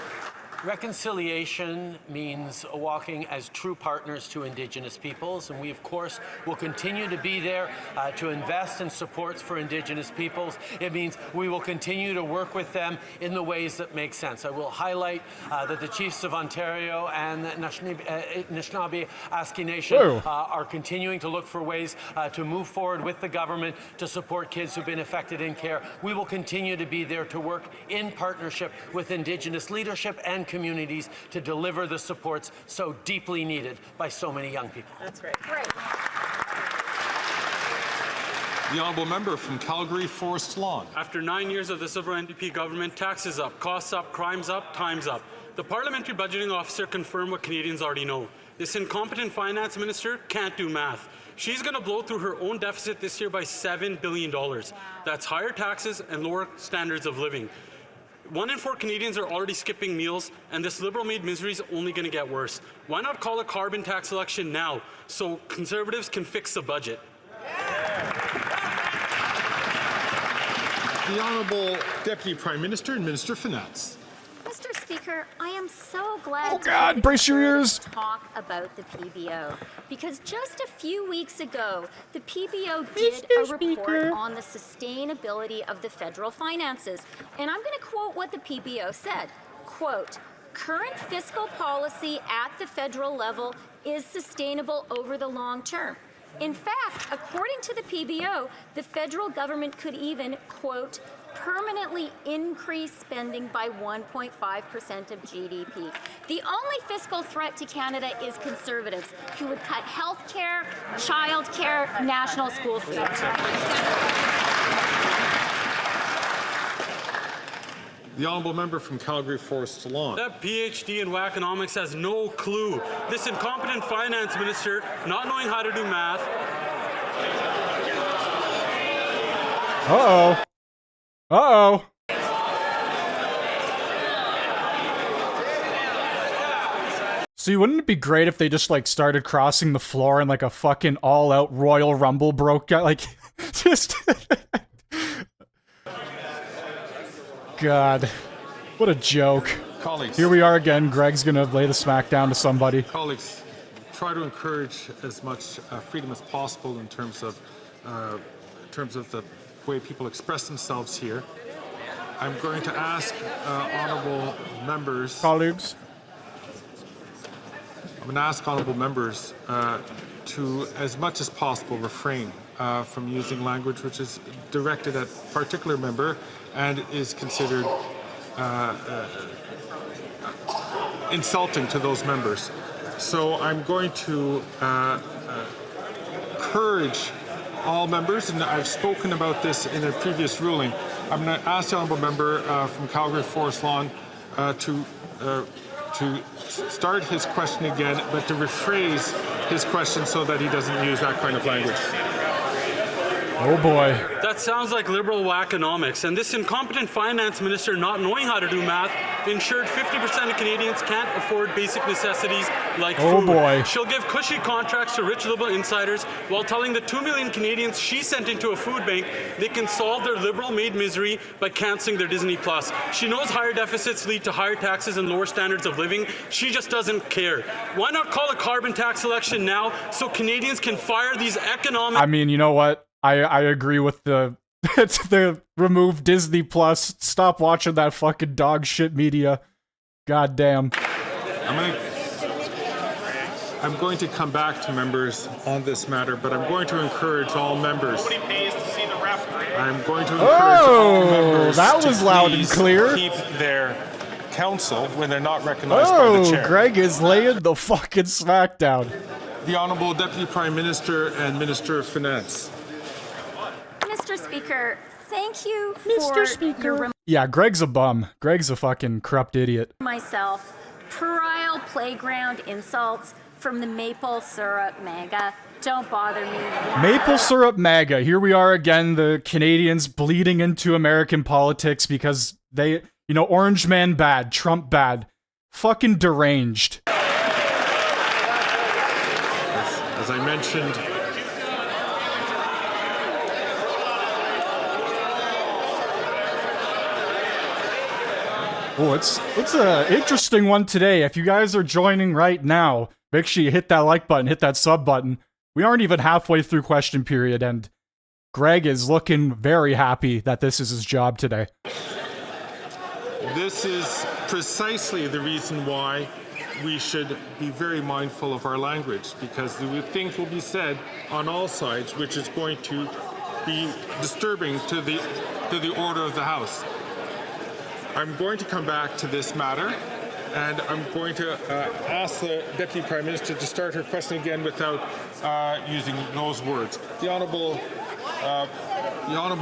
reconciliation means walking as true partners to Indigenous peoples, and we, of course, will continue to be there to invest in supports for Indigenous peoples. It means we will continue to work with them in the ways that make sense. I will highlight that the Chiefs of Ontario and the Anishinaabe Aski Nation are continuing to look for ways to move forward with the government to support kids who've been affected in care. We will continue to be there to work in partnership with Indigenous leadership and communities to deliver the supports so deeply needed by so many young people. That's great. Great. The Honourable Member from Calgary Forest Lawn. After 9 years of the Liberal NDP government, taxes up, costs up, crimes up, time's up. The parliamentary budgeting officer confirmed what Canadians already know. This incompetent finance minister can't do math. She's going to blow through her own deficit this year by $7 billion. That's higher taxes and lower standards of living. 1 in 4 Canadians are already skipping meals, and this Liberal-made misery is only going to get worse. Why not call a carbon tax election now so Conservatives can fix the budget? The Honourable Deputy Prime Minister and Minister of Finance. Mr. Speaker, Speaker, I am so glad Oh God, brace your ears. to talk about the PBO, because just a few weeks ago, the PBO did a report on the sustainability of the federal finances. And I'm going to quote what the PBO said, quote, "Current fiscal policy at the federal level is sustainable over the long term. In fact, according to the PBO, the federal government could even, quote, permanently increase spending by 1.5% of GDP. The only fiscal threat to Canada is Conservatives, who would cut health care, child care, national school fees." The honourable member from Calgary Forest Lawn. That PhD in wackonomics has no clue. This incompetent finance minister, not knowing how to do math. Uh-oh. Uh-oh. See, wouldn't it be great if they just, like, started crossing the floor and, like, a fucking all-out Royal Rumble broke out? Like, just... God. What a joke. Colleagues. Here we are again. Greg's gonna lay the smack down to somebody. Colleagues, try to encourage as much freedom as possible in terms of the way people express themselves here. I'm going to ask honourable members... Colleagues. I'm going to ask honourable members to, as much as possible, refrain from using language which is directed at a particular member and is considered insulting to those members. So I'm going to encourage all members, and I've spoken about this in a previous ruling. I'm going to ask the honourable member from Calgary Forest Lawn to start his question again, but to rephrase his question so that he doesn't use that kind of language. Oh boy. That sounds like liberal wackonomics, and this incompetent finance minister not knowing how to do math ensured 50% of Canadians can't afford basic necessities like food. Oh boy. She'll give cushy contracts to rich liberal insiders while telling the 2 million Canadians she sent into a food bank they can solve their liberal-made misery by cancelling their Disney+. She knows higher deficits lead to higher taxes and lower standards of living. She just doesn't care. Why not call a carbon tax election now so Canadians can fire these economic... I mean, you know what? I agree with the remove Disney Plus. Stop watching that fucking dog shit media. God damn. I'm going to come back to members on this matter, but I'm going to encourage all members. Nobody pays to see the referee. I'm going to encourage all members. That was loud and clear. Keep their counsel when they're not recognized by the chair. Greg is laying the fucking smackdown. The Honourable Deputy Prime Minister and Minister of Finance. Mr. Speaker, thank you for your Yeah, Greg's a bum. Greg's a fucking corrupt idiot. myself puerile playground insults from the maple syrup MAGA. Don't bother me. Maple syrup MAGA. Here we are again, the Canadians bleeding into American politics because they, you know, Orange Man bad, Trump bad. Fucking deranged. As I mentioned, oh, it's an interesting one today. If you guys are joining right now, make sure you hit that like button, hit that sub button. We aren't even halfway through question period, and Greg is looking very happy that this is his job today. this is precisely the reason why we should be very mindful of our language, because the things will be said on all sides which is going to be disturbing to the order of the House. I'm going to come back to this matter, and I'm going to ask the Deputy Prime Minister to start her question again without using those words. The Honourable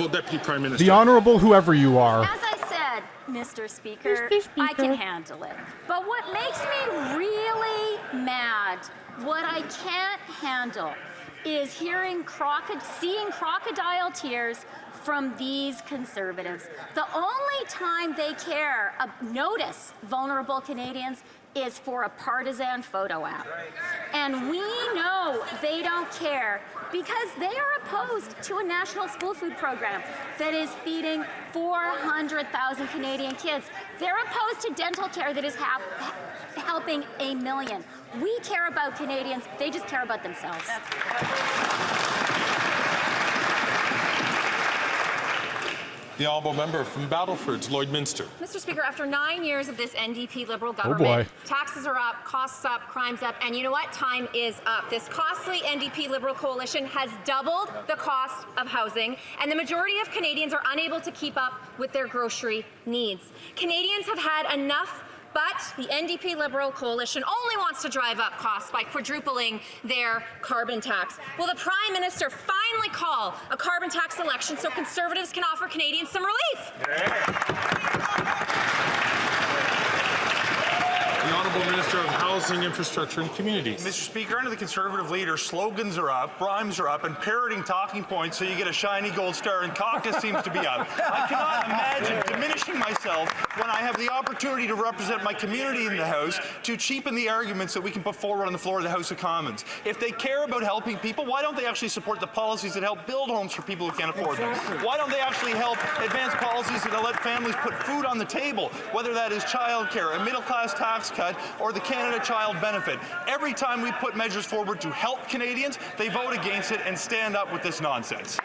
Deputy Prime Minister. The Honourable whoever you are. As I said, Mr. Speaker, I can handle it. But what makes me really mad, what I can't handle, is seeing crocodile tears from these Conservatives. The only time they care, notice vulnerable Canadians, is for a partisan photo op. And we know They don't care because they are opposed to a national school food program that is feeding 400,000 Canadian kids. They're opposed to dental care that is helping 1 million. We care about Canadians. They just care about themselves. The honourable member from Battleford, Lloydminster. Mr. Speaker, after 9 years of this NDP Liberal government, boy. taxes are up, costs up, crimes up, and you know what? Time is up. This costly NDP Liberal coalition has doubled the cost of housing, and the majority of Canadians are unable to keep up with their grocery needs. Canadians have had enough. But the NDP Liberal coalition only wants to drive up costs by quadrupling their carbon tax. Will the Prime Minister finally call a carbon tax election so Conservatives can offer Canadians some relief? The Honourable Minister of Housing, Infrastructure and Communities. Mr. Speaker, under the Conservative leader, slogans are up, rhymes are up, and parroting talking points so you get a shiny gold star and caucus seems to be up. I cannot imagine diminishing myself when I have the opportunity to represent my community in the House to cheapen the arguments that we can put forward on the floor of the House of Commons. If they care about helping people, why don't they actually support the policies that help build homes for people who can't afford them? Why don't they actually help advance policies that let families put food on the table, whether that is childcare, a middle-class tax cut, or the Canada Child Benefit? Every time we put measures forward to help Canadians, they vote against it and stand up with this nonsense.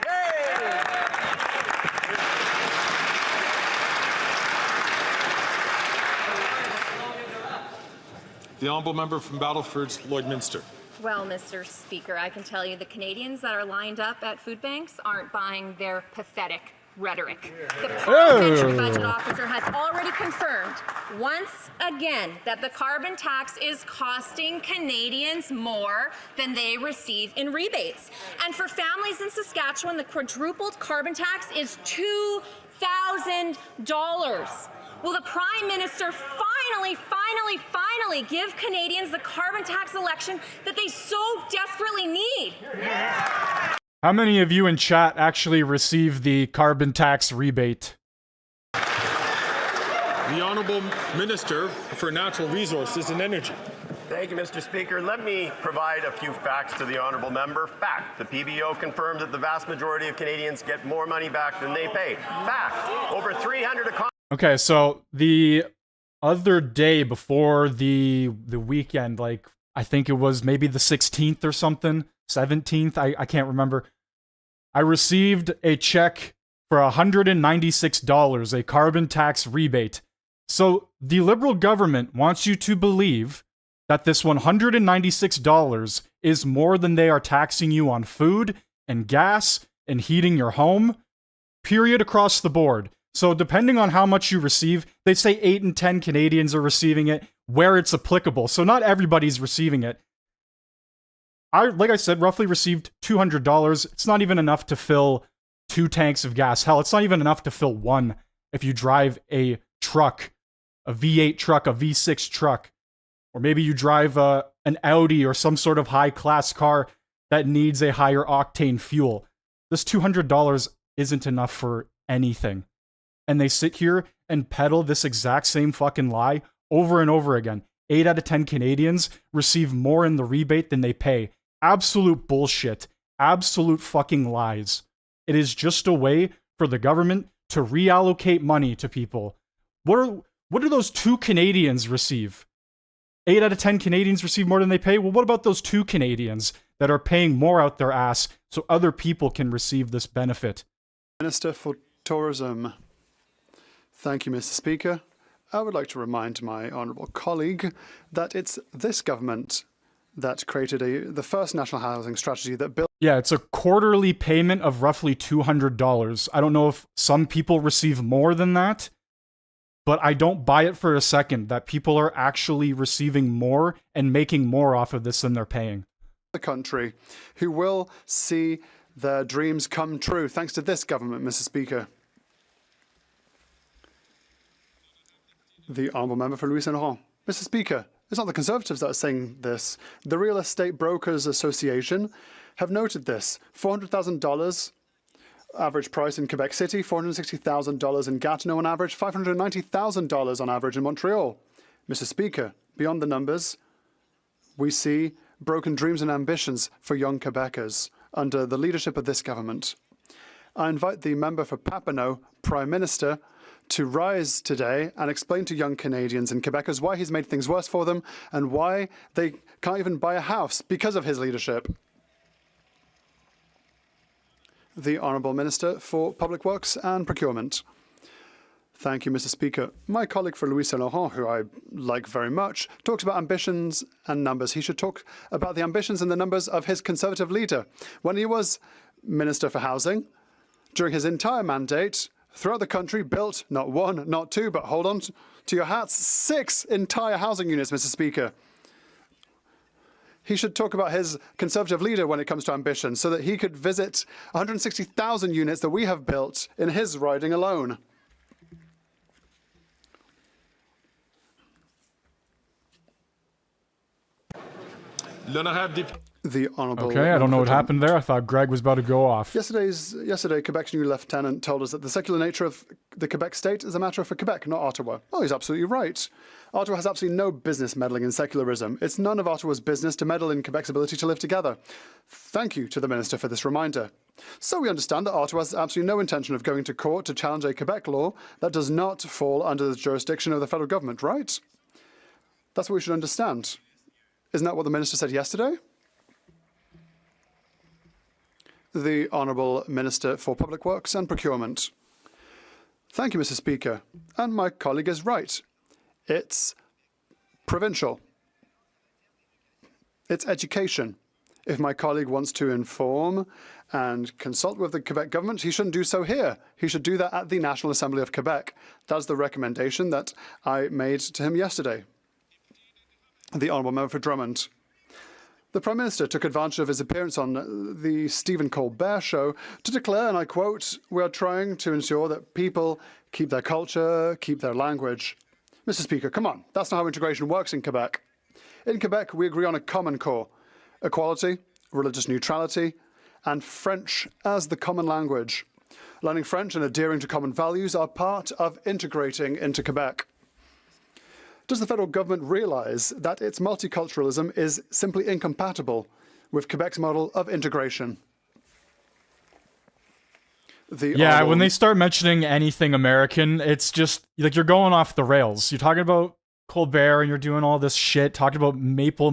The honourable member from Battleford, Lloydminster. Well, Mr. Speaker, I can tell you the Canadians that are lined up at food banks aren't buying their pathetic rhetoric. The parliamentary budget officer has already confirmed once again that the carbon tax is costing Canadians more than they receive in rebates. And for families in Saskatchewan, the quadrupled carbon tax is $2,000. Will the Prime Minister finally give Canadians the carbon tax election that they so desperately need? How many of you in chat actually received the carbon tax rebate? The Honourable Minister for Natural Resources and Energy. Thank you, Mr. Speaker. Let me provide a few facts to the honourable member. Fact, the PBO confirmed that the vast majority of Canadians get more money back than they pay. Fact, over 300 Okay, so the other day before the weekend, like I think it was maybe the 16th or something, 17th, I can't remember. I received a check for $196, a carbon tax rebate. So the Liberal government wants you to believe that this $196 is more than they are taxing you on food and gas and heating your home, period, across the board. So depending on how much you receive, they say 8 in 10 Canadians are receiving it where it's applicable. So not everybody's receiving it. Like I said, roughly received $200. It's not even enough to fill 2 tanks of gas. Hell, it's not even enough to fill 1 if you drive a truck, a V8 truck, a V6 truck. Or maybe you drive an Audi or some sort of high-class car that needs a higher octane fuel. This $200 isn't enough for anything. And they sit here and peddle this exact same fucking lie over and over again. 8 out of 10 Canadians receive more in the rebate than they pay. Absolute bullshit. Absolute fucking lies. It is just a way for the government to reallocate money to people. What do those 2 Canadians receive? 8 out of 10 Canadians receive more than they pay? Well, what about those 2 Canadians that are paying more out their ass so other people can receive this benefit? Minister for Tourism. Thank you, Mr. Speaker. I would like to remind my honourable colleague that it's this government that created the first national housing strategy that built... Yeah, it's a quarterly payment of roughly $200. I don't know if some people receive more than that, but I don't buy it for a second that people are actually receiving more and making more off of this than they're paying. ...the country who will see their dreams come true thanks to this government, Mr. Speaker. The honourable member for Louis Saint Laurent. Mr. Speaker, it's not the Conservatives that are saying this. The Real Estate Brokers Association have noted this. $400,000 average price in Quebec City, $460,000 in Gatineau on average, $590,000 on average in Montreal. Mr. Speaker, beyond the numbers, we see broken dreams and ambitions for young Quebecers under the leadership of this government. I invite the member for Papineau, Prime Minister, to rise today and explain to young Canadians and Quebecers why he's made things worse for them and why they can't even buy a house because of his leadership. The Honourable Minister for Public Works and Procurement. Thank you, Mr. Speaker. My colleague for Louis Saint Laurent, who I like very much, talks about ambitions and numbers. He should talk about the ambitions and the numbers of his Conservative leader. When he was Minister for Housing, during his entire mandate, throughout the country, built not one, not two, but hold on to your hats, 6 entire housing units, Mr. Speaker. He should talk about his Conservative leader when it comes to ambition, so that he could visit 160,000 units that we have built in his riding alone. The Honourable. Okay, I don't know what happened there. I thought Greg was about to go off. Yesterday, Quebec's new lieutenant told us that the secular nature of the Quebec state is a matter for Quebec, not Ottawa. Oh, he's absolutely right. Ottawa has absolutely no business meddling in secularism. It's none of Ottawa's business to meddle in Quebec's ability to live together. Thank you to the Minister for this reminder. So we understand that Ottawa has absolutely no intention of going to court to challenge a Quebec law that does not fall under the jurisdiction of the federal government, right? That's what we should understand. Isn't that what the Minister said yesterday? The Honourable Minister for Public Works and Procurement. Thank you, Mr. Speaker. And my colleague is right. It's provincial. It's education. If my colleague wants to inform and consult with the Quebec government, he shouldn't do so here. He should do that at the National Assembly of Quebec. That's the recommendation that I made to him yesterday. The Honourable Member for Drummond. The Prime Minister took advantage of his appearance on the Stephen Colbert show to declare, and I quote, "We are trying to ensure that people keep their culture, keep their language." Mr. Speaker, come on, that's not how integration works in Quebec. In Quebec, we agree on a common core: equality, religious neutrality, and French as the common language. Learning French and adhering to common values are part of integrating into Quebec. Does the federal government realise that its multiculturalism is simply incompatible with Quebec's model of integration? Yeah, when they start mentioning anything American, it's just like you're going off the rails. You're talking about Colbert and you're doing all this shit, talking about maple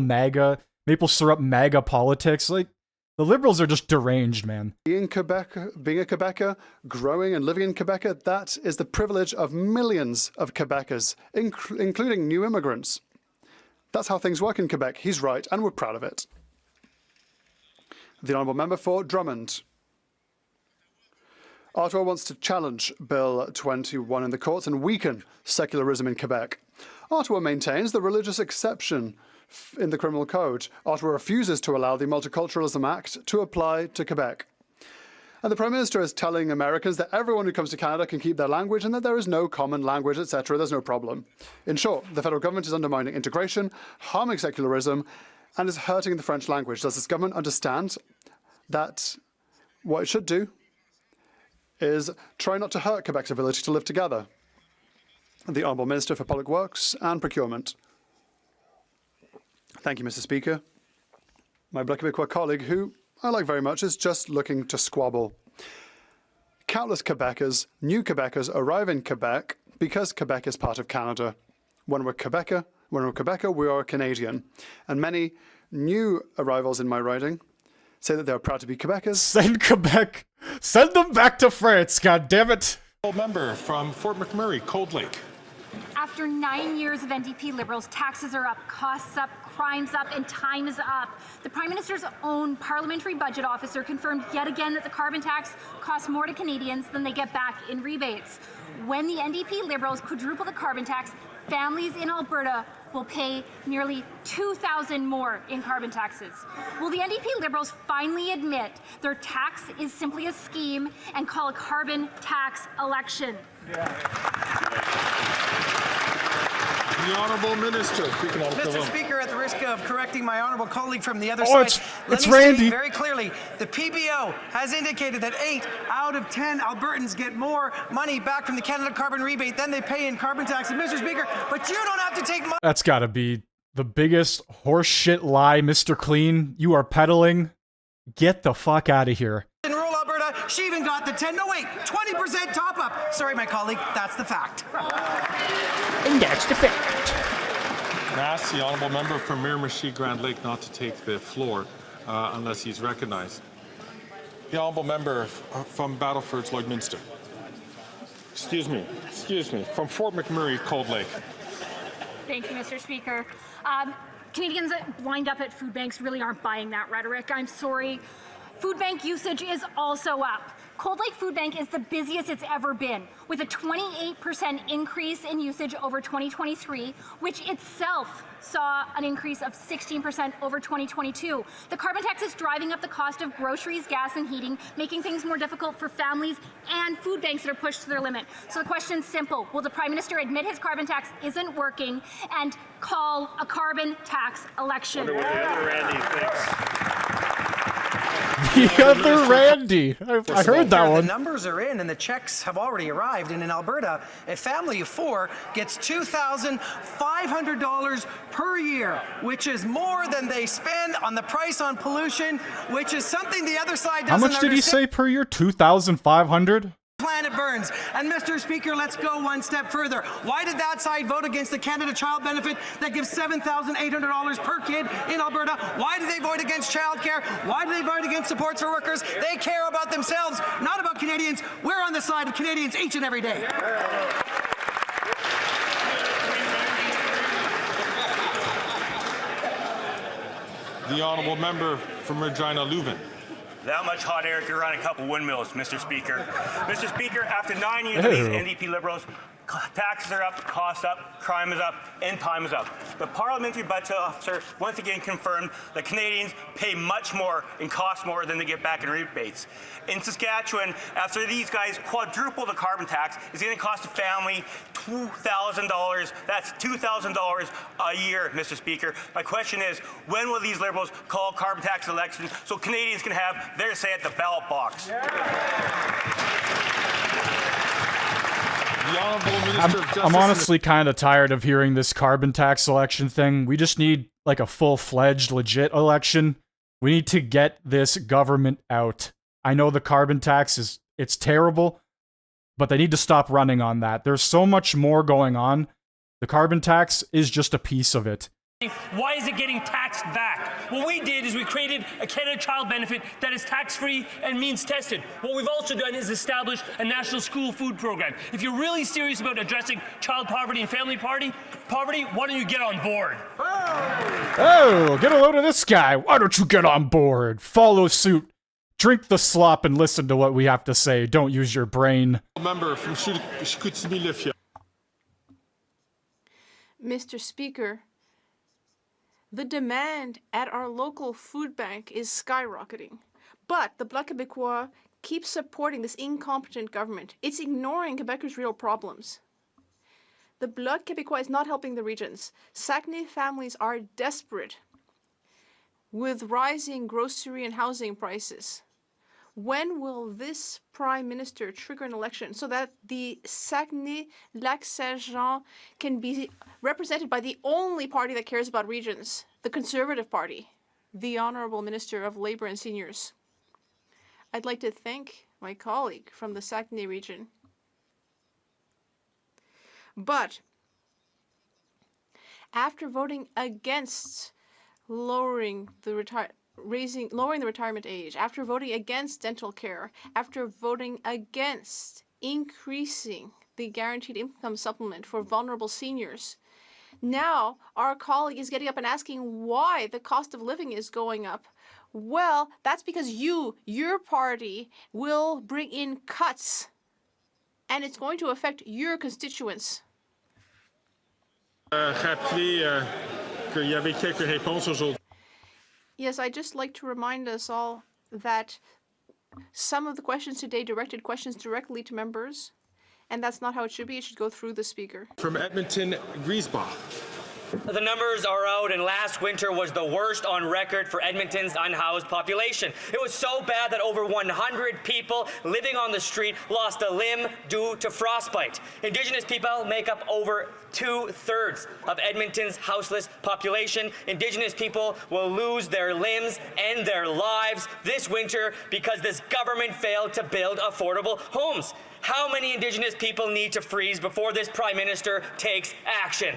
syrup MAGA politics. Like, the Liberals are just deranged, man. Being a Quebecer, growing and living in Quebec, that is the privilege of millions of Quebecers, including new immigrants. That's how things work in Quebec. He's right, and we're proud of it. The Honourable Member for Drummond. Ottawa wants to challenge Bill 21 in the courts and weaken secularism in Quebec. Ottawa maintains the religious exception in the Criminal Code. Ottawa refuses to allow the Multiculturalism Act to apply to Quebec. And the Prime Minister is telling Americans that everyone who comes to Canada can keep their language and that there is no common language, etc. There's no problem. In short, the federal government is undermining integration, harming secularism, and is hurting the French language. Does this government understand that what it should do is try not to hurt Quebec's ability to live together? The Honourable Minister for Public Works and Procurement. Thank you, Mr. Speaker. My Black Quebecois colleague, who I like very much, is just looking to squabble. Countless Quebecers, new Quebecers, arrive in Quebec because Quebec is part of Canada. When we're Quebecer, we are Canadian. And many new arrivals in my riding say that they're proud to be Quebecers. Send them back to France, God damn it. Member from Fort McMurray, Cold Lake. After 9 years of NDP Liberals, taxes are up, costs up, crimes up, and time is up. The Prime Minister's own parliamentary budget officer confirmed yet again that the carbon tax costs more to Canadians than they get back in rebates. When the NDP Liberals quadruple the carbon tax, families in Alberta will pay nearly $2,000 more in carbon taxes. Will the NDP Liberals finally admit their tax is simply a scheme and call a carbon tax election? The Honourable Minister for Economic Mr. Development. Speaker, at the risk of correcting my honourable colleague from the other side, it's Randy. State very clearly, the PBO has indicated that 8 out of 10 Albertans get more money back from the Canada Carbon Rebate than they pay in carbon taxes. Mr. Speaker, but you don't have to take money. That's gotta be the biggest horseshit lie, Mr. Clean, you are peddling. Get the fuck out of here. In rural Alberta, she even got the 20% top up. Sorry, my colleague, that's the fact. And that's the fact. I ask the honourable member from Miramichi Grand Lake not to take the floor unless he's recognised. The honourable member from Battleford's Lloydminster. Excuse me, from Fort McMurray, Cold Lake. Thank you, Mr. Speaker. Canadians lined up at food banks really aren't buying that rhetoric. I'm sorry. Food bank usage is also up. Cold Lake Food Bank is the busiest it's ever been, with a 28% increase in usage over 2023, which itself saw an increase of 16% over 2022. The carbon tax is driving up the cost of groceries, gas, and heating, making things more difficult for families and food banks that are pushed to their limit. So the question's simple. Will the Prime Minister admit his carbon tax isn't working and call a carbon tax election? Wonder what the other Randy thinks. The other Randy. I heard that one. The numbers are in and the checks have already arrived. And in Alberta, a family of 4 gets $2,500 per year, which is more than they spend on the price on pollution, which is something the other side doesn't How much did he say per year? 2,500? Planet burns. And Mr. Speaker, let's go one step further. Why did that side vote against the Canada Child Benefit that gives $7,800 per kid in Alberta? Why did they vote against childcare? Why did they vote against supports for workers? They care about themselves, not about Canadians. We're on the side of Canadians each and every day. The honourable member from Regina Leuven. That much hot air could run a couple windmills, Mr. Speaker. Mr. Speaker, after 9 years of these NDP Liberals, taxes are up, costs up, crime is up, and time is up. The parliamentary budget officer once again confirmed that Canadians pay much more and cost more than they get back in rebates. In Saskatchewan, after these guys quadruple the carbon tax, it's going to cost a family $2,000. That's $2,000 a year, Mr. Speaker. My question is, when will these Liberals call carbon tax elections so Canadians can have their say at the ballot box? I'm honestly kind of tired of hearing this carbon tax election thing. We just need like a full-fledged, legit election. We need to get this government out. I know the carbon tax it's terrible, but they need to stop running on that. There's so much more going on. The carbon tax is just a piece of it. Why is it getting taxed back? What we did is we created a Canada Child Benefit that is tax-free and means tested. What we've also done is establish a national school food program. If you're really serious about addressing child poverty and family poverty, why don't you get on board? Oh, get a load of this guy. Why don't you get on board? Follow suit. Drink the slop and listen to what we have to say. Don't use your brain. Member from Chicoutimi-Lefia. Mr. Speaker, the demand at our local food bank is skyrocketing. But the Bloc Québécois keeps supporting this incompetent government. It's ignoring Quebecers' real problems. The Bloc Québécois is not helping the regions. Saguenay families are desperate with rising grocery and housing prices. When will this Prime Minister trigger an election so that the Saguenay-Lac-Saint-Jean can be represented by the only party that cares about regions, the Conservative Party, the Honourable Minister of Labour and Seniors? I'd like to thank my colleague from the Saguenay region. But after voting against lowering the retirement age, after voting against dental care, after voting against increasing the guaranteed income supplement for vulnerable seniors, now our colleague is getting up and asking why the cost of living is going up. Well, that's because your party will bring in cuts, and it's going to affect your constituents. Yes, I'd just like to remind us all that some of the questions today directed questions directly to members, and that's not how it should be. It should go through the speaker. From Edmonton, Griesbach. The numbers are out, and last winter was the worst on record for Edmonton's unhoused population. It was so bad that over 100 people living on the street lost a limb due to frostbite. Indigenous people make up over 2/3 of Edmonton's houseless population. Indigenous people will lose their limbs and their lives this winter because this government failed to build affordable homes. How many Indigenous people need to freeze before this Prime Minister takes action?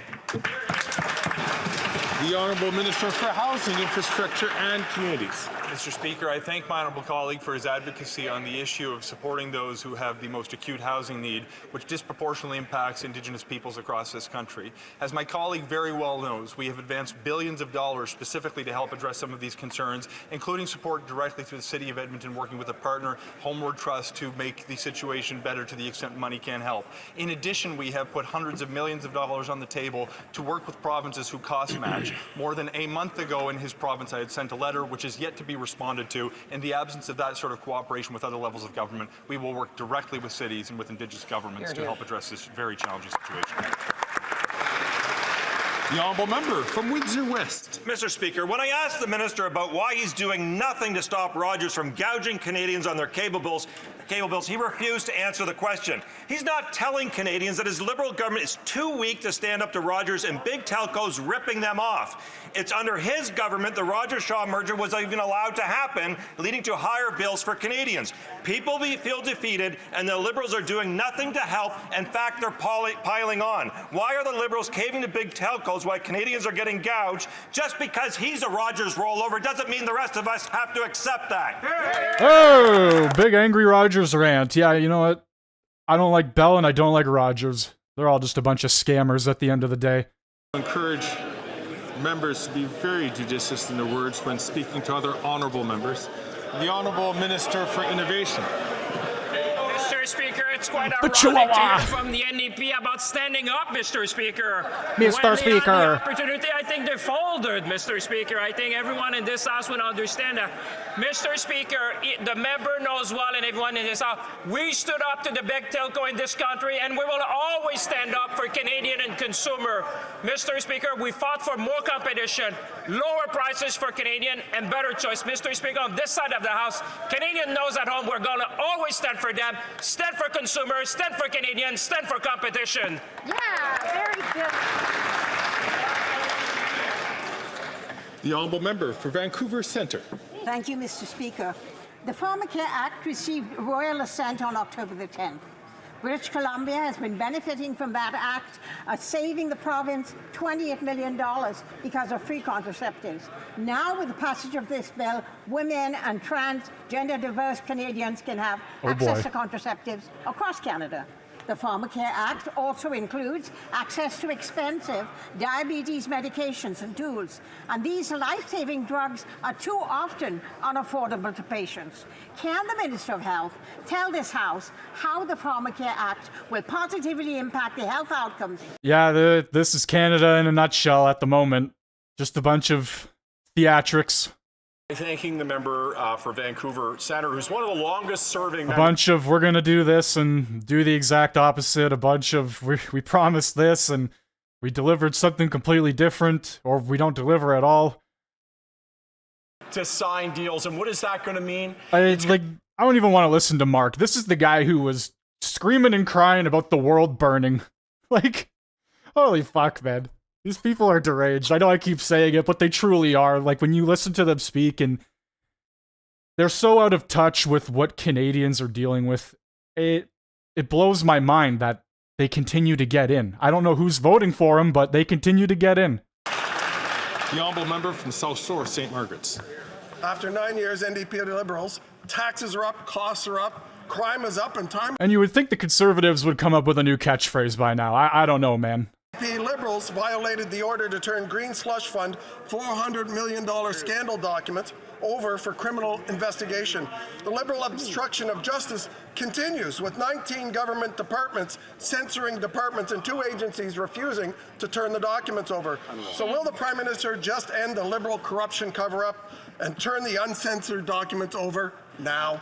The Honourable Minister for Housing, Infrastructure and Communities. Mr. Speaker, I thank my honourable colleague for his advocacy on the issue of supporting those who have the most acute housing need, which disproportionately impacts Indigenous peoples across this country. As my colleague very well knows, we have advanced billions of dollars specifically to help address some of these concerns, including support directly through the City of Edmonton, working with a partner, Homeward Trust, to make the situation better to the extent money can help. In addition, we have put hundreds of millions of dollars on the table to work with provinces who cost match. More than a month ago in his province, I had sent a letter which is yet to be responded to. In the absence of that sort of cooperation with other levels of government, we will work directly with cities and with Indigenous governments to help address this very challenging situation. The Honourable Member from Windsor West. Mr. Speaker, when I asked the Minister about why he's doing nothing to stop Rogers from gouging Canadians on their cable bills, he refused to answer the question. He's not telling Canadians that his Liberal government is too weak to stand up to Rogers and big telcos ripping them off. It's under his government the Rogers-Shaw merger was even allowed to happen, leading to higher bills for Canadians. People feel defeated, and the Liberals are doing nothing to help. In fact, they're piling on. Why are the Liberals caving to big telcos while Canadians are getting gouged? Just because he's a Rogers rollover doesn't mean the rest of us have to accept that. Oh, big angry Rogers rant. Yeah, you know what? I don't like Bell and I don't like Rogers. They're all just a bunch of scammers at the end of the day. Encourage members to be very judicious in their words when speaking to other honourable members. The Honourable Minister for Innovation. Mr. Speaker, it's quite ironic to hear from the NDP about standing up, Mr. Speaker. Mr. Speaker. When they had the opportunity, I think they folded, Mr. Speaker. I think everyone in this House would understand that. Mr. Speaker, the member knows well, and everyone in this House, we stood up to the big telco in this country, and we will always stand up for Canadian and consumer. Mr. Speaker, we fought for more competition, lower prices for Canadian, and better choice. Mr. Speaker, on this side of the House, Canadian knows at home we're going to always stand for them, stand for consumers, stand for Canadians, stand for competition. Yeah, very good. The Honourable Member for Vancouver Centre. Thank you, Mr. Speaker. The Pharmacare Act received royal assent on October the 10th. British Columbia has been benefiting from that act, saving the province $28 million because of free contraceptives. Now, with the passage of this bill, women and transgender diverse Canadians can have access to contraceptives across Canada. The Pharmacare Act also includes access to expensive diabetes medications and tools, and these life-saving drugs are too often unaffordable to patients. Can the Minister of Health tell this House how the Pharmacare Act will positively impact the health outcomes? Yeah, this is Canada in a nutshell at the moment. Just a bunch of theatrics. Thanking the member for Vancouver Centre, who's one of the longest-serving. A bunch of we're gonna do this and do the exact opposite. A bunch of we promised this and we delivered something completely different, or we don't deliver at all. To sign deals, and what is that going to mean? I don't even want to listen to Mark. This is the guy who was screaming and crying about the world burning. Like, holy fuck, man. These people are deranged. I know I keep saying it, but they truly are. Like, when you listen to them speak, and they're so out of touch with what Canadians are dealing with, it blows my mind that they continue to get in. I don't know who's voting for them, but they continue to get in. The Honourable Member from South Shore, St. Margaret's. After 9 years, NDP Liberals, taxes are up, costs are up, crime is up, and time... And you would think the Conservatives would come up with a new catchphrase by now. I don't know, man. The Liberals violated the order to turn Green Slush Fund $400 million scandal documents over for criminal investigation. The Liberal obstruction of justice continues, with 19 government departments censoring departments and 2 agencies refusing to turn the documents over. So will the Prime Minister just end the Liberal corruption cover-up and turn the uncensored documents over now?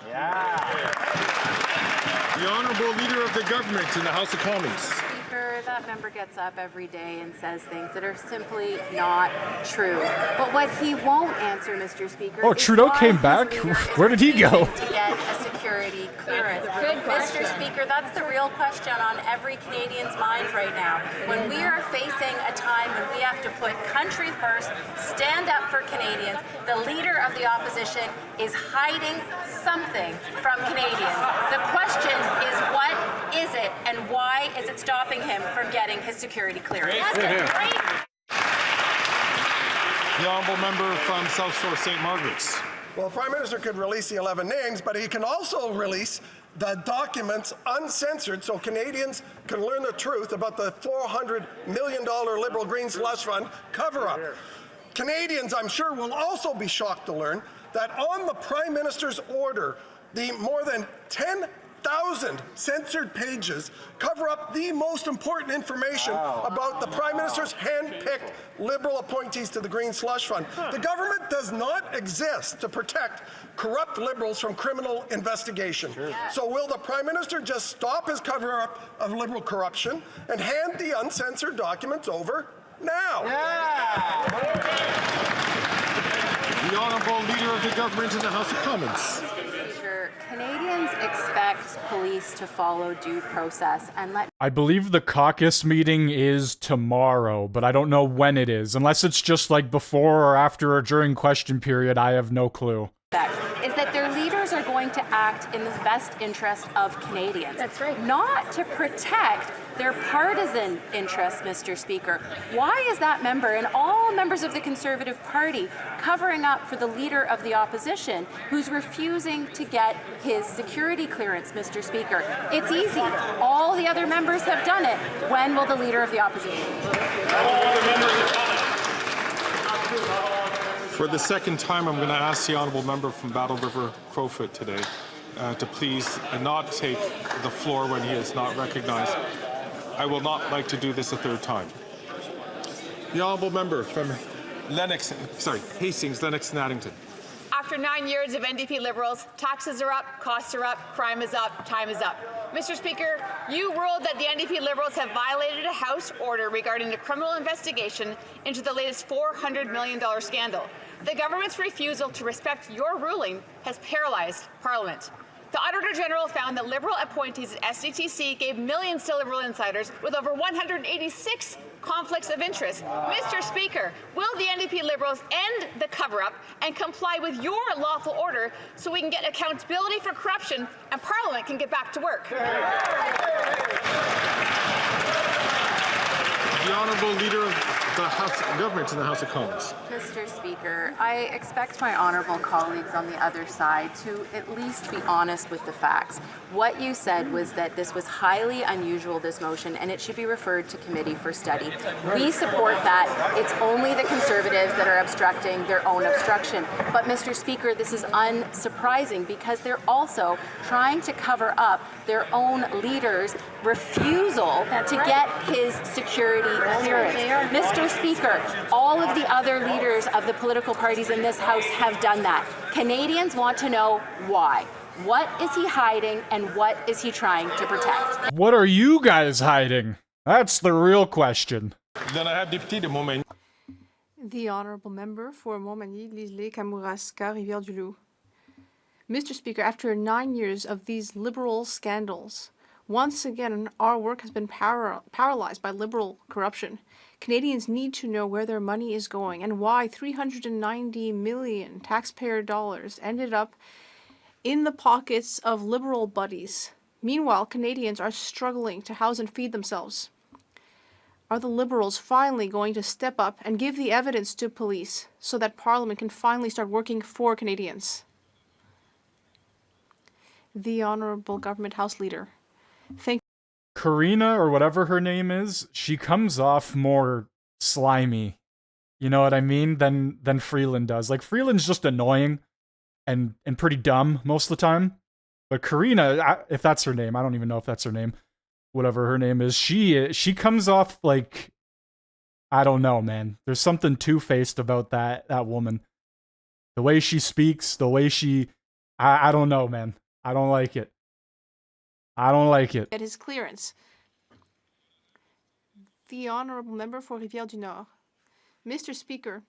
The Honourable Leader of the Government in the House of Commons. Speaker, that member gets up every day and says things that are simply not true. But what he won't answer, Mr. Speaker, Oh, is Trudeau why came his back? leader is Where did he go? refusing to get a security clearance. Good question. Mr. Speaker, that's the real question on every Canadian's mind right now. When we are facing a time when we have to put country first, stand up for Canadians, the leader of the opposition is hiding something from Canadians. The question is, what is it, and why is it stopping him from getting his security clearance? The honourable member from South Shore St. Margaret's. Well, Prime Minister could release the 11 names, but he can also release the documents uncensored so Canadians can learn the truth about the $400 million Liberal Green slush fund cover-up. Canadians, I'm sure, will also be shocked to learn that on the Prime Minister's order, the more than 10,000 censored pages cover up the most important information about the Prime Minister's hand-picked Liberal appointees to the Green Slush Fund. The government does not exist to protect corrupt Liberals from criminal investigation. So will the Prime Minister just stop his cover-up of Liberal corruption and hand the uncensored documents over now? The Honourable Leader of the Government in the House of Commons. Canadians expect police to follow due process and let I believe the caucus meeting is tomorrow, but I don't know when it is. Unless it's just like before or after or during question period, I have no clue. is that their leaders are going to act in the best interest of Canadians. That's right. Not to protect their partisan interests, Mr. Speaker. Why is that member and all members of the Conservative Party covering up for the leader of the opposition who's refusing to get his security clearance, Mr. Speaker? It's easy. All the other members have done it. When will the leader of the opposition? For the second time, I'm going to ask the honourable member from Battle River Crowfoot today to please not take the floor when he is not recognised. I will not like to do this a third time. The honourable member from Hastings, Lennox and Addington. After 9 years of NDP Liberals, taxes are up, costs are up, crime is up, time is up. Mr. Speaker, you ruled that the NDP Liberals have violated a House order regarding the criminal investigation into the latest $400 million scandal. The government's refusal to respect your ruling has paralysed Parliament. The Auditor General found that Liberal appointees at SDTC gave millions to Liberal insiders with over 186 conflicts of interest. Mr. Speaker, will the NDP Liberals end the cover-up and comply with your lawful order so we can get accountability for corruption and Parliament can get back to work? The Honourable Leader of the House of Government in the House of Commons. Mr. Speaker, I expect my honourable colleagues on the other side to at least be honest with the facts. What you said was that this was highly unusual, this motion, and it should be referred to committee for study. We support that. It's only the Conservatives that are obstructing their own obstruction. But, Mr. Speaker, this is unsurprising because they're also trying to cover up their own leader's refusal to get his security clearance. Mr. Speaker, all of the other leaders of the political parties in this House have done that. Canadians want to know why. What is he hiding and what is he trying to protect? What are you guys hiding? That's the real question. Then I have Deputy de Montmagny. The Honourable Member for Montmagny, Lisley, Kamouraska, Rivière-du-Loup. Mr. Speaker, after 9 years of these Liberal scandals, once again our work has been paralyzed by Liberal corruption. Canadians need to know where their money is going and why 390 million taxpayer dollars ended up in the pockets of Liberal buddies. Meanwhile, Canadians are struggling to house and feed themselves. Are the Liberals finally going to step up and give the evidence to police so that Parliament can finally start working for Canadians? The Honourable Government House Leader. Thank Karina, or whatever her name is, she comes off more slimy, you know what I mean, than Freeland does. Like, Freeland's just annoying and pretty dumb most of the time. But Karina, if that's her name, I don't even know if that's her name, whatever her name is, she comes off like, I don't know, man. There's something two-faced about that woman. The way she speaks, the way she, I don't know, man. I don't like it. I don't like it. Get his clearance. The Honourable Member for Rivière-du-Nord. Mr. Speaker,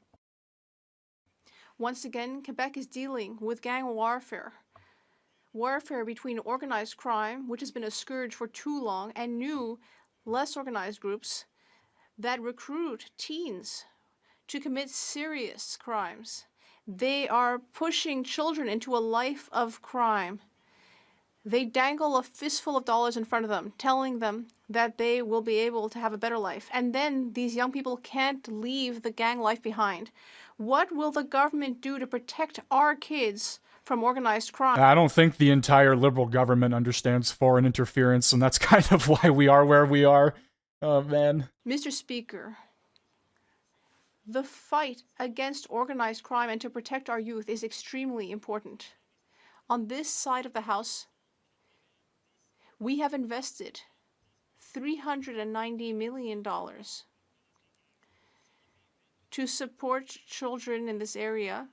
once again, Quebec is dealing with gang warfare. Warfare between organized crime, which has been a scourge for too long, and new, less organized groups that recruit teens to commit serious crimes. They are pushing children into a life of crime. They dangle a fistful of dollars in front of them, telling them that they will be able to have a better life. And then these young people can't leave the gang life behind. What will the government do to protect our kids from organized crime? I don't think the entire Liberal government understands foreign interference, and that's kind of why we are where we are. Oh, man. Mr. Speaker, the fight against organized crime and to protect our youth is extremely important. On this side of the House, we have invested $390 million to support children in this area.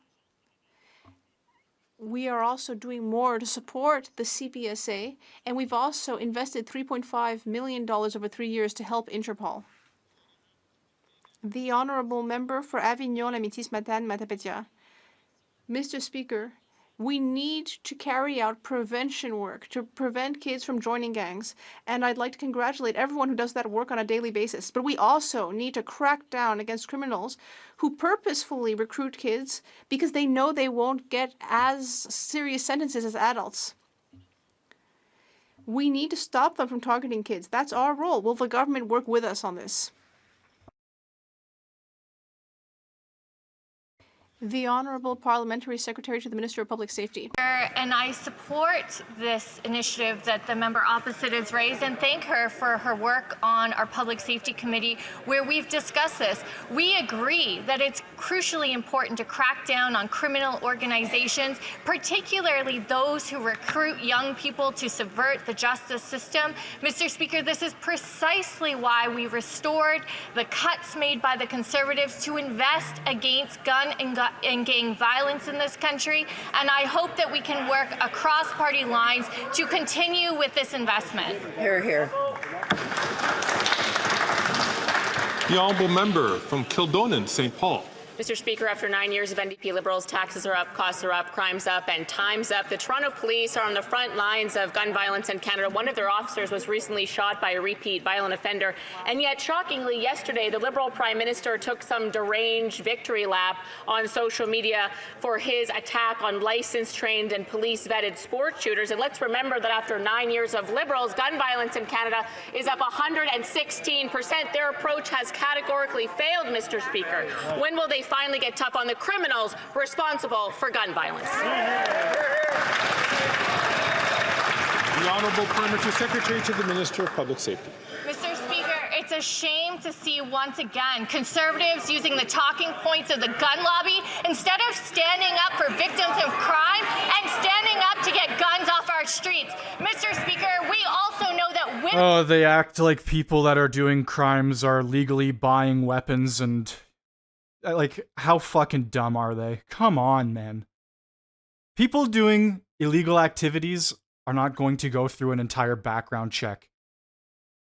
We are also doing more to support the CPSA, and we've also invested $3.5 million over 3 years to help Interpol. The Honourable Member for Avignon-Amitis-Matane-Matapédia. Mr. Speaker, we need to carry out prevention work to prevent kids from joining gangs, and I'd like to congratulate everyone who does that work on a daily basis. But we also need to crack down against criminals who purposefully recruit kids because they know they won't get as serious sentences as adults. We need to stop them from targeting kids. That's our role. Will the government work with us on this? The Honourable Parliamentary Secretary to the Minister of Public Safety. And I support this initiative that the member opposite has raised and thank her for her work on our Public Safety Committee where we've discussed this. We agree that it's crucially important to crack down on criminal organizations, particularly those who recruit young people to subvert the justice system. Mr. Speaker, this is precisely why we restored the cuts made by the Conservatives to invest against gun and gang violence in this country, and I hope that we can work across party lines to continue with this investment. Hear, hear. The Honourable Member from Kildonan, St. Paul. Mr. Speaker, after 9 years of NDP Liberals, taxes are up, costs are up, crime's up, and time's up. The Toronto Police are on the front lines of gun violence in Canada. One of their officers was recently shot by a repeat violent offender. And yet, shockingly, yesterday, the Liberal Prime Minister took some deranged victory lap on social media for his attack on licensed, trained, and police-vetted sports shooters. And let's remember that after 9 years of Liberals, gun violence in Canada is up 116%. Their approach has categorically failed, Mr. Speaker. When will they finally get tough on the criminals responsible for gun violence? The Honourable Parliamentary Secretary to the Minister of Public Safety. Mr. Speaker, it's a shame to see once again Conservatives using the talking points of the gun lobby instead of standing up for victims of crime and standing up to get guns off our streets. Mr. Speaker, we also know that women... Oh, they act like people that are doing crimes are legally buying weapons and... Like, how fucking dumb are they? Come on, man. People doing illegal activities are not going to go through an entire background check.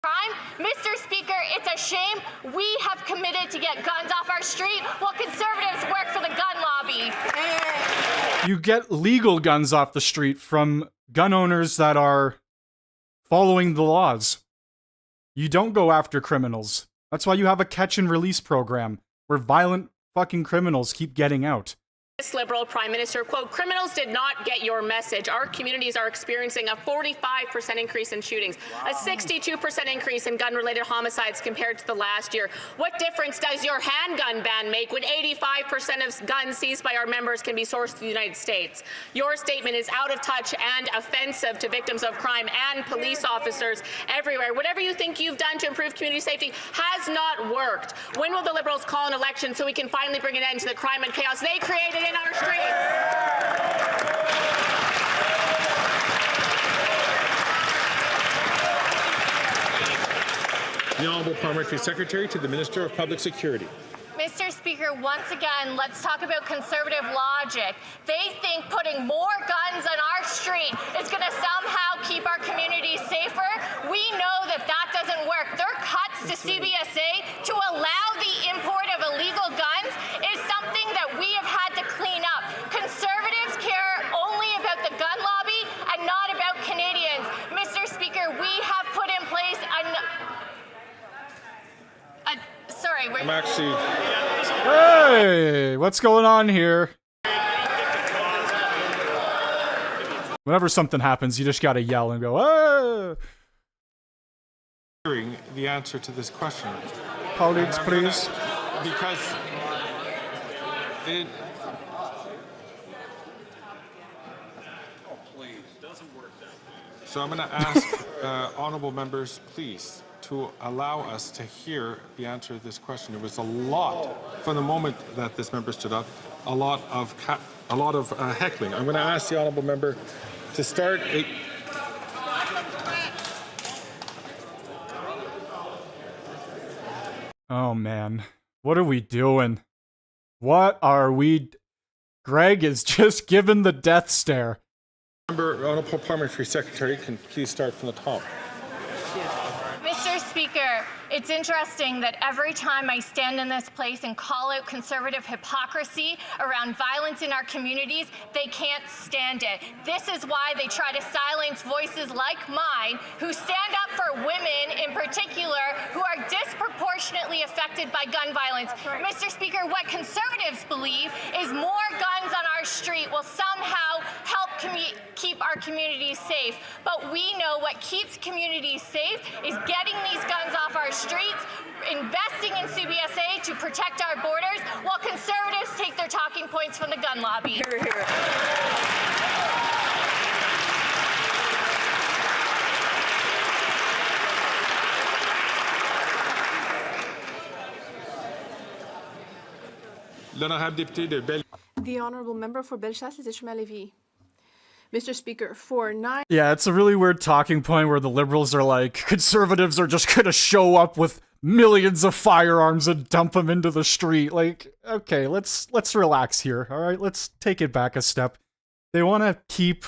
Crime? Mr. Speaker, it's a shame we have committed to get guns off our street while Conservatives work for the gun lobby. You get legal guns off the street from gun owners that are following the laws. You don't go after criminals. That's why you have a catch and release program where violent fucking criminals keep getting out. This Liberal Prime Minister, quote, "Criminals did not get your message. Our communities are experiencing a 45% increase in shootings, a 62% increase in gun-related homicides compared to the last year. What difference does your handgun ban make when 85% of guns seized by our members can be sourced to the United States? Your statement is out of touch and offensive to victims of crime and police officers everywhere. Whatever you think you've done to improve community safety has not worked. When will the Liberals call an election so we can finally bring an end to the crime and chaos they created in our streets?" The Honourable Parliamentary Secretary to the Minister of Public Security. Mr. Speaker, once again, let's talk about Conservative logic. They think putting more guns on our street is going to somehow keep our communities safer. We know that that doesn't work. Their cuts to CBS CBSA to allow the import of illegal guns is something that we have had to clean up. Conservatives care only about the gun lobby and not about Canadians. Mr. Speaker, we have put in place I'm actually... Hey, what's going on here? Whenever something happens, you just gotta yell and go, ah! Hearing the answer to this question. Colleagues, please. Because it... So I'm going to ask honourable members, please, to allow us to hear the answer to this question. There was a lot, from the moment that this member stood up, a lot of heckling. I'm going to ask the honourable member to start a... Oh man, what are we doing? What are we... Greg is just given the death stare. Member, Honourable Parliamentary Secretary, can please start from the top. Mr. Speaker, it's interesting that every time I stand in this place and call out conservative hypocrisy around violence in our communities, they can't stand it. This is why they try to silence voices like mine who stand up for women in particular who are disproportionately affected by gun violence. Right. Mr. Speaker, what conservatives believe is more guns on our street will somehow help keep our communities safe. But we know what keeps communities safe is getting these guns off our streets, investing in CBSA to protect our borders, while conservatives take their talking points from the gun lobby. Hear, hear. The Honourable Member for Bellechasse-les-Chemins-Lévis. Mr. Speaker, for 9... Yeah, it's a really weird talking point where the Liberals are like, conservatives are just gonna show up with millions of firearms and dump them into the street. Like, okay, let's relax here, alright? Let's take it back a step. They want to keep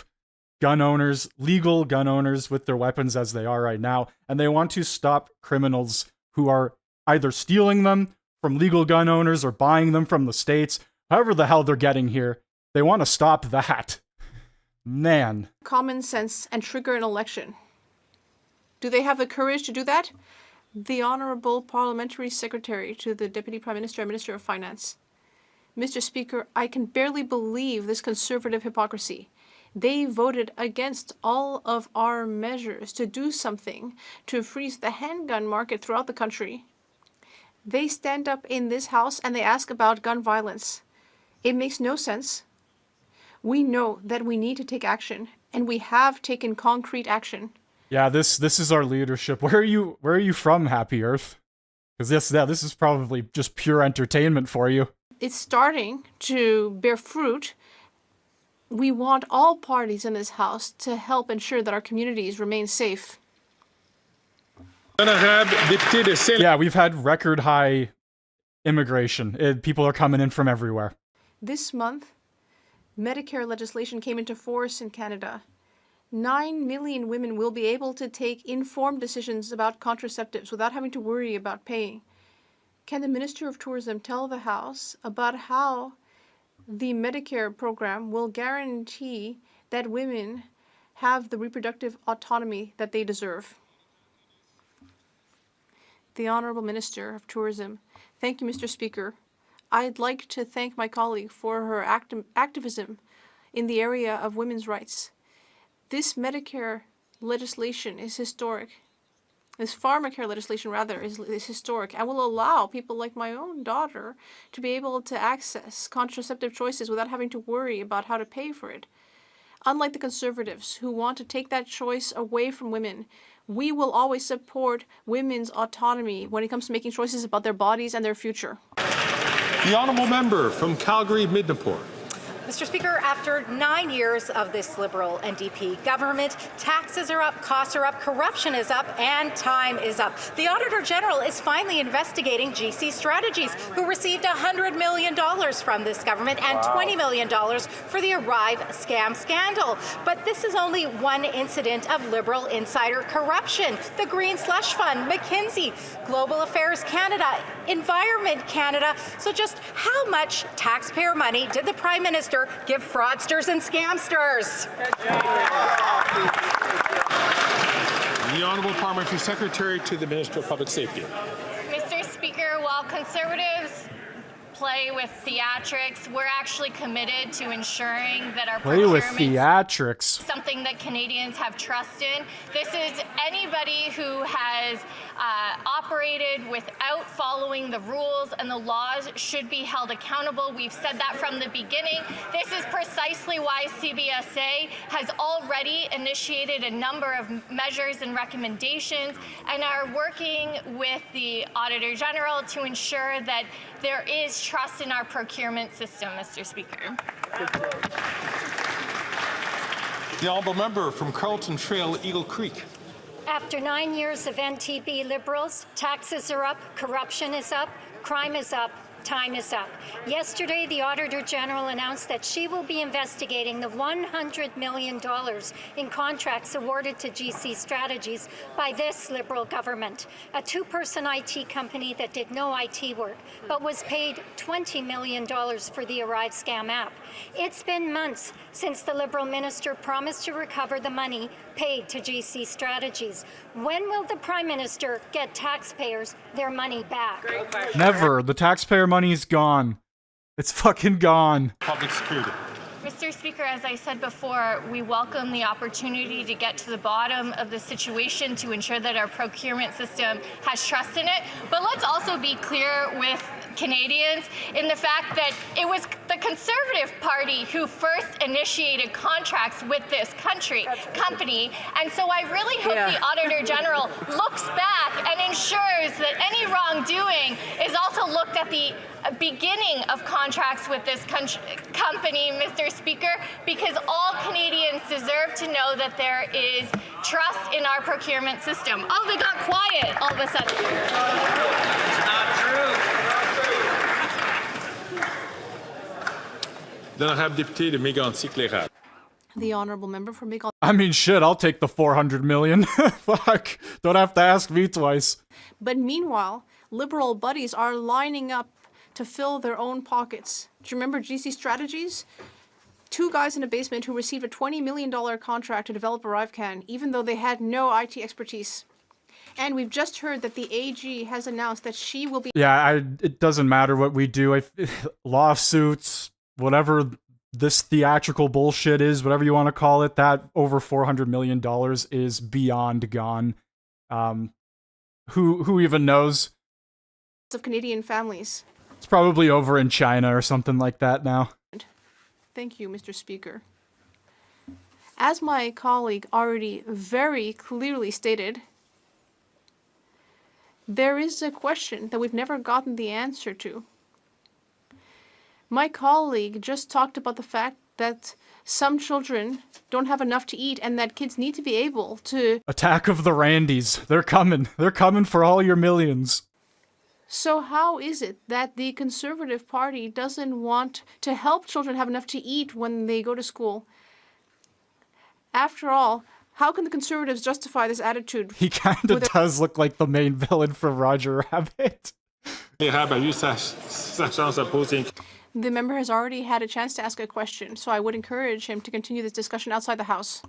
gun owners, legal gun owners, with their weapons as they are right now, and they want to stop criminals who are either stealing them from legal gun owners or buying them from the states. However the hell they're getting here, they want to stop that. Man. Common sense and trigger an election. Do they have the courage to do that? The Honourable Parliamentary Secretary to the Deputy Prime Minister and Minister of Finance. Mr. Speaker, I can barely believe this conservative hypocrisy. They voted against all of our measures to do something to freeze the handgun market throughout the country. They stand up in this House and they ask about gun violence. It makes no sense. We know that we need to take action, and we have taken concrete action. Yeah, this is our leadership. Where are you from, Happy Earth? Because this is probably just pure entertainment for you. It's starting to bear fruit. We want all parties in this House to help ensure that our communities remain safe. Yeah, we've had record high immigration. People are coming in from everywhere. This month, Medicare legislation came into force in Canada. 9 million women will be able to take informed decisions about contraceptives without having to worry about paying. Can the Minister of Tourism tell the House about how the Medicare program will guarantee that women have the reproductive autonomy that they deserve? The Honourable Minister of Tourism. Thank you, Mr. Speaker. I'd like to thank my colleague for her activism in the area of women's rights. This Medicare legislation is historic. This pharmacare legislation, rather, is historic and will allow people like my own daughter to be able to access contraceptive choices without having to worry about how to pay for it. Unlike the Conservatives, who want to take that choice away from women, we will always support women's autonomy when it comes to making choices about their bodies and their future. The Honourable Member from Calgary-Midnapore. Mr. Speaker, after 9 years of this Liberal NDP government, taxes are up, costs are up, corruption is up, and time is up. The Auditor General is finally investigating GC Strategies, who received $100 million from this government and $20 million for the Arrive scam scandal. But this is only one incident of Liberal insider corruption. The Green Slush Fund, McKinsey, Global Affairs Canada, Environment Canada. So just how much taxpayer money did the Prime Minister give fraudsters and scamsters? The Honourable Parliamentary Secretary to the Minister of Public Safety. Mr. Speaker, while Conservatives play with theatrics, we're actually committed to ensuring that our Play with procurement theatrics. something that Canadians have trust in. This is anybody who has operated without following the rules and the laws should be held accountable. We've said that from the beginning. This is precisely why CBSA has already initiated a number of measures and recommendations and are working with the Auditor General to ensure that there is trust in our procurement system, Mr. Speaker. The Honourable Member from Carlton Trail, Eagle Creek. After 9 years of NTB Liberals, taxes are up, corruption is up, crime is up, time is up. Yesterday, the Auditor General announced that she will be investigating the $100 million in contracts awarded to GC Strategies by this Liberal government, a two-person IT company that did no IT work, but was paid $20 million for the Arrive scam app. It's been months since the Liberal minister promised to recover the money paid to GC Strategies. When will the Prime Minister get taxpayers their money back? Never. The taxpayer money's gone. It's fucking gone. Public security. Mr. Speaker, as I said before, we welcome the opportunity to get to the bottom of the situation to ensure that our procurement system has trust in it. But let's also be clear with Canadians in the fact that it was the Conservative Party who first initiated contracts with this company. And so I really hope the Auditor General looks back and ensures that any wrongdoing is also looked at the beginning of contracts with this company, Mr. Speaker, because all Canadians deserve to know that there is trust in our procurement system. Oh, they got quiet all of a sudden. It's not true. L'honorable député de Mégantic-Lérable. The Honourable Member for Mégantic. I mean, shit, I'll take the 400 million. Fuck. Don't have to ask me twice. But meanwhile, Liberal buddies are lining up to fill their own pockets. Do you remember GC Strategies? Two guys in a basement who received a $20 million contract to develop ArriveCan, even though they had no IT expertise. And we've just heard that the AG has announced that she will be... Yeah, it doesn't matter what we do. Lawsuits, whatever this theatrical bullshit is, whatever you want to call it, that over $400 million is beyond gone. Who even knows? ...of Canadian families. It's probably over in China or something like that now. Thank you, Mr. Speaker. As my colleague already very clearly stated, there is a question that we've never gotten the answer to. My colleague just talked about the fact that some children don't have enough to eat and that kids need to be able to... Attack of the Randys. They're coming. They're coming for all your millions. So how is it that the Conservative Party doesn't want to help children have enough to eat when they go to school? After all, how can the Conservatives justify this attitude? He kind of does look like the main villain from Roger Rabbit. The member has already had a chance to ask a question, so I would encourage him to continue this discussion outside the House.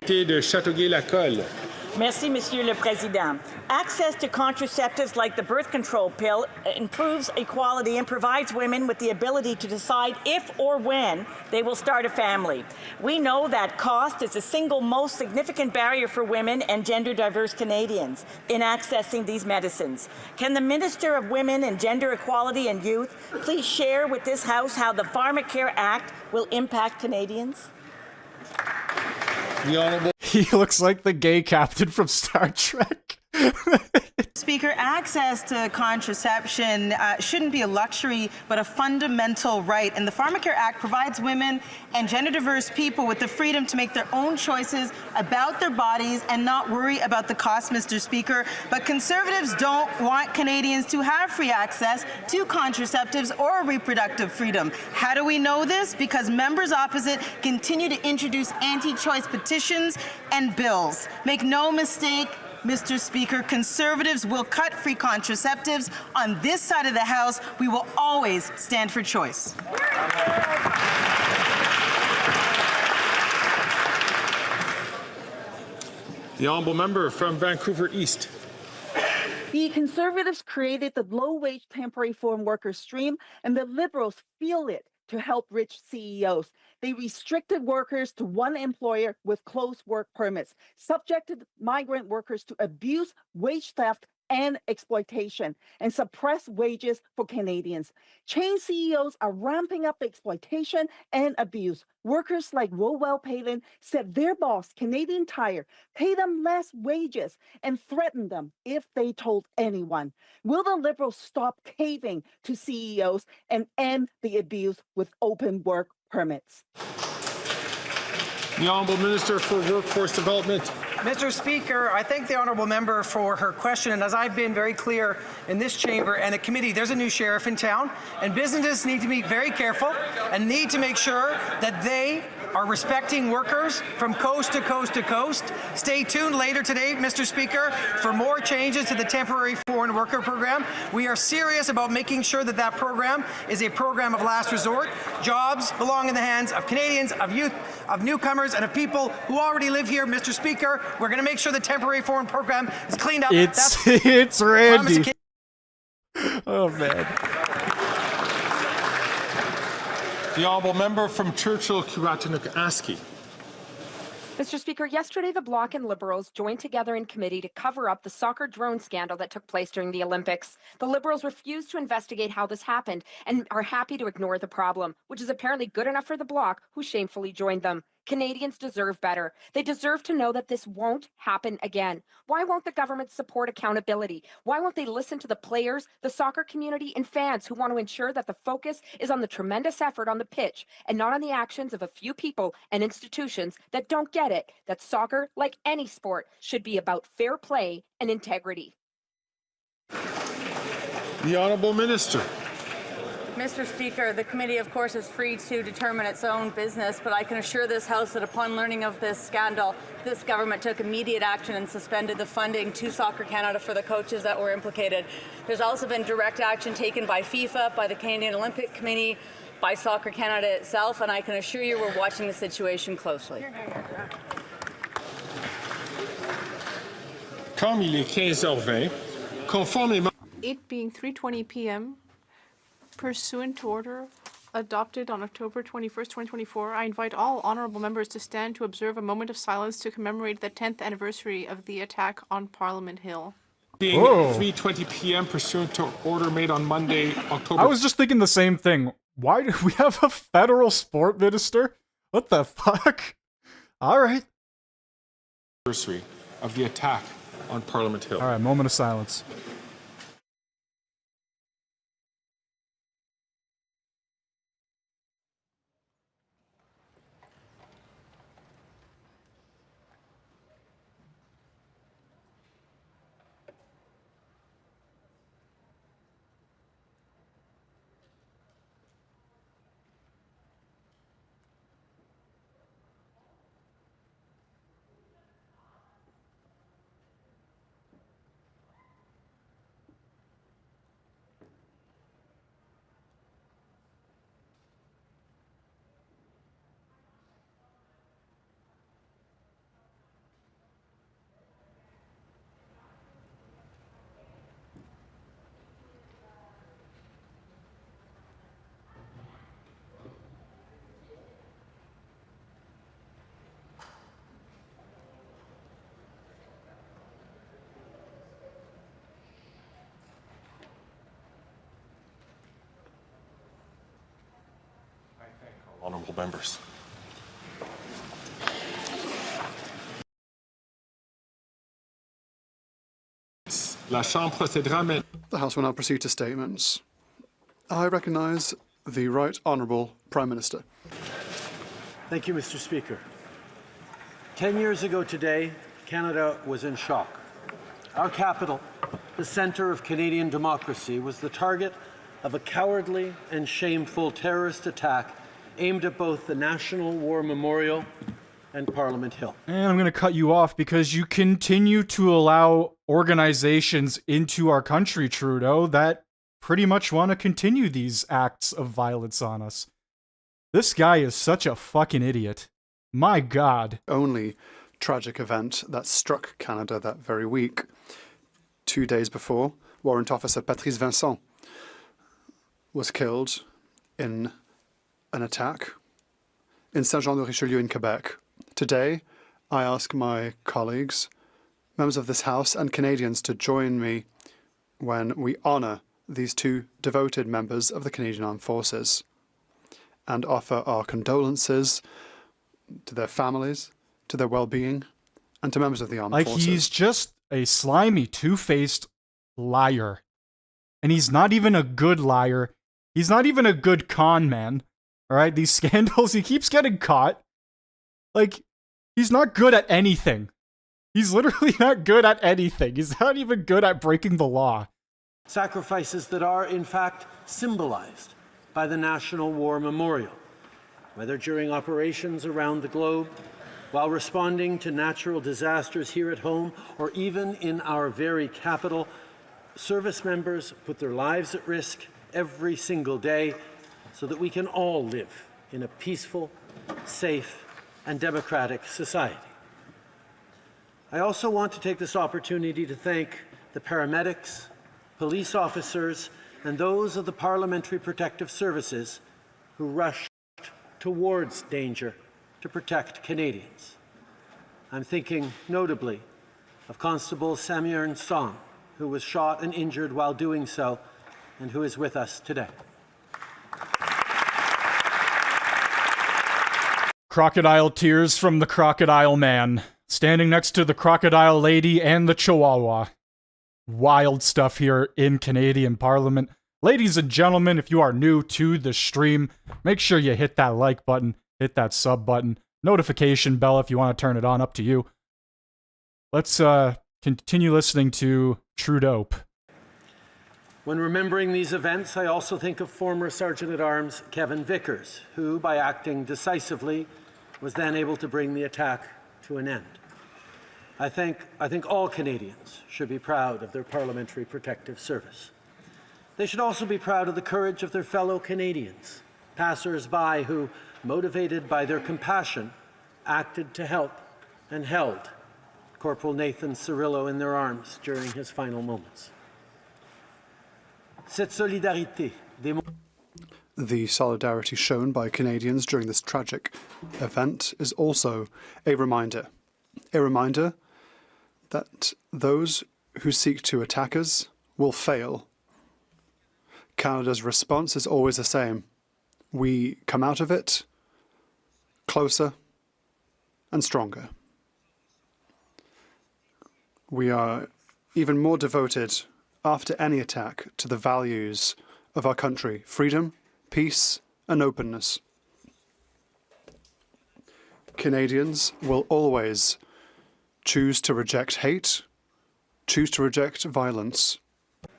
Merci, Monsieur le Président. Access to contraceptives like the birth control pill improves equality and provides women with the ability to decide if or when they will start a family. We know that cost is the single most significant barrier for women and gender-diverse Canadians in accessing these medicines. Can the Minister of Women and Gender Equality and Youth please share with this House how the Pharmacare Act will impact Canadians? He looks like the gay captain from Star Trek. Speaker, access to contraception shouldn't be a luxury, but a fundamental right. And the Pharmacare Act provides women and gender-diverse people with the freedom to make their own choices about their bodies and not worry about the cost, Mr. Speaker. But Conservatives don't want Canadians to have free access to contraceptives or reproductive freedom. How do we know this? Because members opposite continue to introduce anti-choice petitions and bills. Make no mistake, Mr. Speaker, Conservatives will cut free contraceptives. On this side of the House, we will always stand for choice. The honourable member from Vancouver East. The Conservatives created the low-wage temporary foreign worker stream, and the Liberals feel it to help rich CEOs. They restricted workers to one employer with closed work permits, subjected migrant workers to abuse, wage theft, and exploitation, and suppressed wages for Canadians. Chain CEOs are ramping up exploitation and abuse. Workers like Rowell Palin said their boss, Canadian Tire, paid them less wages and threatened them if they told anyone. Will the Liberals stop caving to CEOs and end the abuse with open work permits? The Honourable Minister for Workforce Development. Mr. Speaker, I thank the honourable member for her question, and as I've been very clear in this chamber and the committee, there's a new sheriff in town, and businesses need to be very careful and need to make sure that they are respecting workers from coast to coast to coast. Stay tuned later today, Mr. Speaker, for more changes to the temporary foreign worker program. We are serious about making sure that that program is a program of last resort. Jobs belong in the hands of Canadians, of youth, of newcomers, and of people who already live here. Mr. Speaker, we're going to make sure the temporary foreign program is cleaned up. It's Randy. Oh, man. The honourable member from Churchill-Kiwatanuk-Aski. Mr. Speaker, yesterday the Bloc and Liberals joined together in committee to cover up the soccer drone scandal that took place during the Olympics. The Liberals refused to investigate how this happened and are happy to ignore the problem, which is apparently good enough for the Bloc, who shamefully joined them. Canadians deserve better. They deserve to know that this won't happen again. Why won't the government support accountability? Why won't they listen to the players, the soccer community, and fans who want to ensure that the focus is on the tremendous effort on the pitch and not on the actions of a few people and institutions that don't get it, that soccer, like any sport, should be about fair play and integrity? The Honourable Minister. Mr. Speaker, the committee, of course, is free to determine its own business, but I can assure this House that upon learning of this scandal, this government took immediate action and suspended the funding to Soccer Canada for the coaches that were implicated. There's also been direct action taken by FIFA, by the Canadian Olympic Committee, by Soccer Canada itself, and I can assure you we're watching the situation closely. Comme il est 15h20, conformément. It being 3:20 p.m., pursuant to order adopted on October 21st, 2024, I invite all honourable members to stand to observe a moment of silence to commemorate the 10th anniversary of the attack on Parliament Hill. Being 3:20 p.m. pursuant to order made on Monday, October. I was just thinking the same thing. Why do we have a federal sport minister? What the fuck? All right. Anniversary of the attack on Parliament Hill. All right, moment of silence. Honourable members. La Chambre procédera maintenant. The House will now proceed to statements. I recognise the Right Honourable Prime Minister. Thank you, Mr. Speaker. 10 years ago today, Canada was in shock. Our capital, the centre of Canadian democracy, was the target of a cowardly and shameful terrorist attack aimed at both the National War Memorial and Parliament Hill. And I'm going to cut you off because you continue to allow organizations into our country, Trudeau, that pretty much want to continue these acts of violence on us. This guy is such a fucking idiot. My God. Only tragic event that struck Canada that very week. 2 days before, Warrant Officer Patrice Vincent was killed in an attack in Saint-Jean-de-Richelieu in Quebec. Today, I ask my colleagues, members of this House and Canadians to join me when we honour these two devoted members of the Canadian Armed Forces and offer our condolences to their families, to their well-being, and to members of the armed forces. He's just a slimy, two-faced liar. And he's not even a good liar. He's not even a good con man. All right, these scandals, he keeps getting caught. He's not good at anything. He's literally not good at anything. He's not even good at breaking the law. Sacrifices that are, in fact, symbolized by the National War Memorial, whether during operations around the globe, while responding to natural disasters here at home, or even in our very capital. Service members put their lives at risk every single day so that we can all live in a peaceful, safe, and democratic society. I also want to take this opportunity to thank the paramedics, police officers, and those of the Parliamentary Protective Services who rushed towards danger to protect Canadians. I'm thinking notably of Constable Samuel Song, who was shot and injured while doing so, and who is with us today. Crocodile tears from the crocodile man, standing next to the crocodile lady and the chihuahua. Wild stuff here in Canadian Parliament. Ladies and gentlemen, if you are new to the stream, make sure you hit that like button, hit that sub button, notification bell if you want to turn it on, up to you. Let's continue listening to Trudeau. When remembering these events, I also think of former Sergeant-at-Arms Kevin Vickers, who, by acting decisively, was then able to bring the attack to an end. I think all Canadians should be proud of their Parliamentary Protective Service. They should also be proud of the courage of their fellow Canadians, passers-by who, motivated by their compassion, acted to help and held Corporal Nathan Cirillo in their arms during his final moments. Cette solidarité The solidarity shown by Canadians during this tragic event is also a reminder that those who seek to attack us will fail. Canada's response is always the same. We come out of it closer and stronger. We are even more devoted after any attack to the values of our country: freedom, peace, and openness. Canadians will always choose to reject hate, choose to reject violence.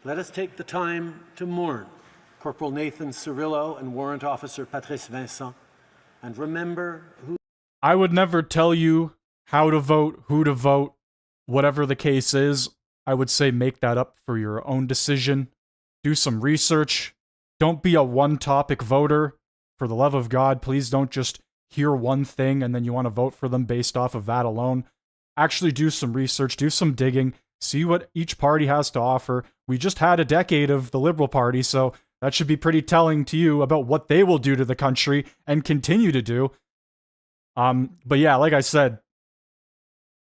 Let us take the time to mourn Corporal Nathan Cirillo and Warrant Officer Patrice Vincent, and remember who... I would never tell you how to vote, who to vote, whatever the case is. I would say make that up for your own decision. Do some research. Don't be a one-topic voter. For the love of God, please don't just hear one thing and then you want to vote for them based off of that alone. Actually do some research, do some digging, see what each party has to offer. We just had a decade of the Liberal Party, so that should be pretty telling to you about what they will do to the country and continue to do. But yeah, like I said,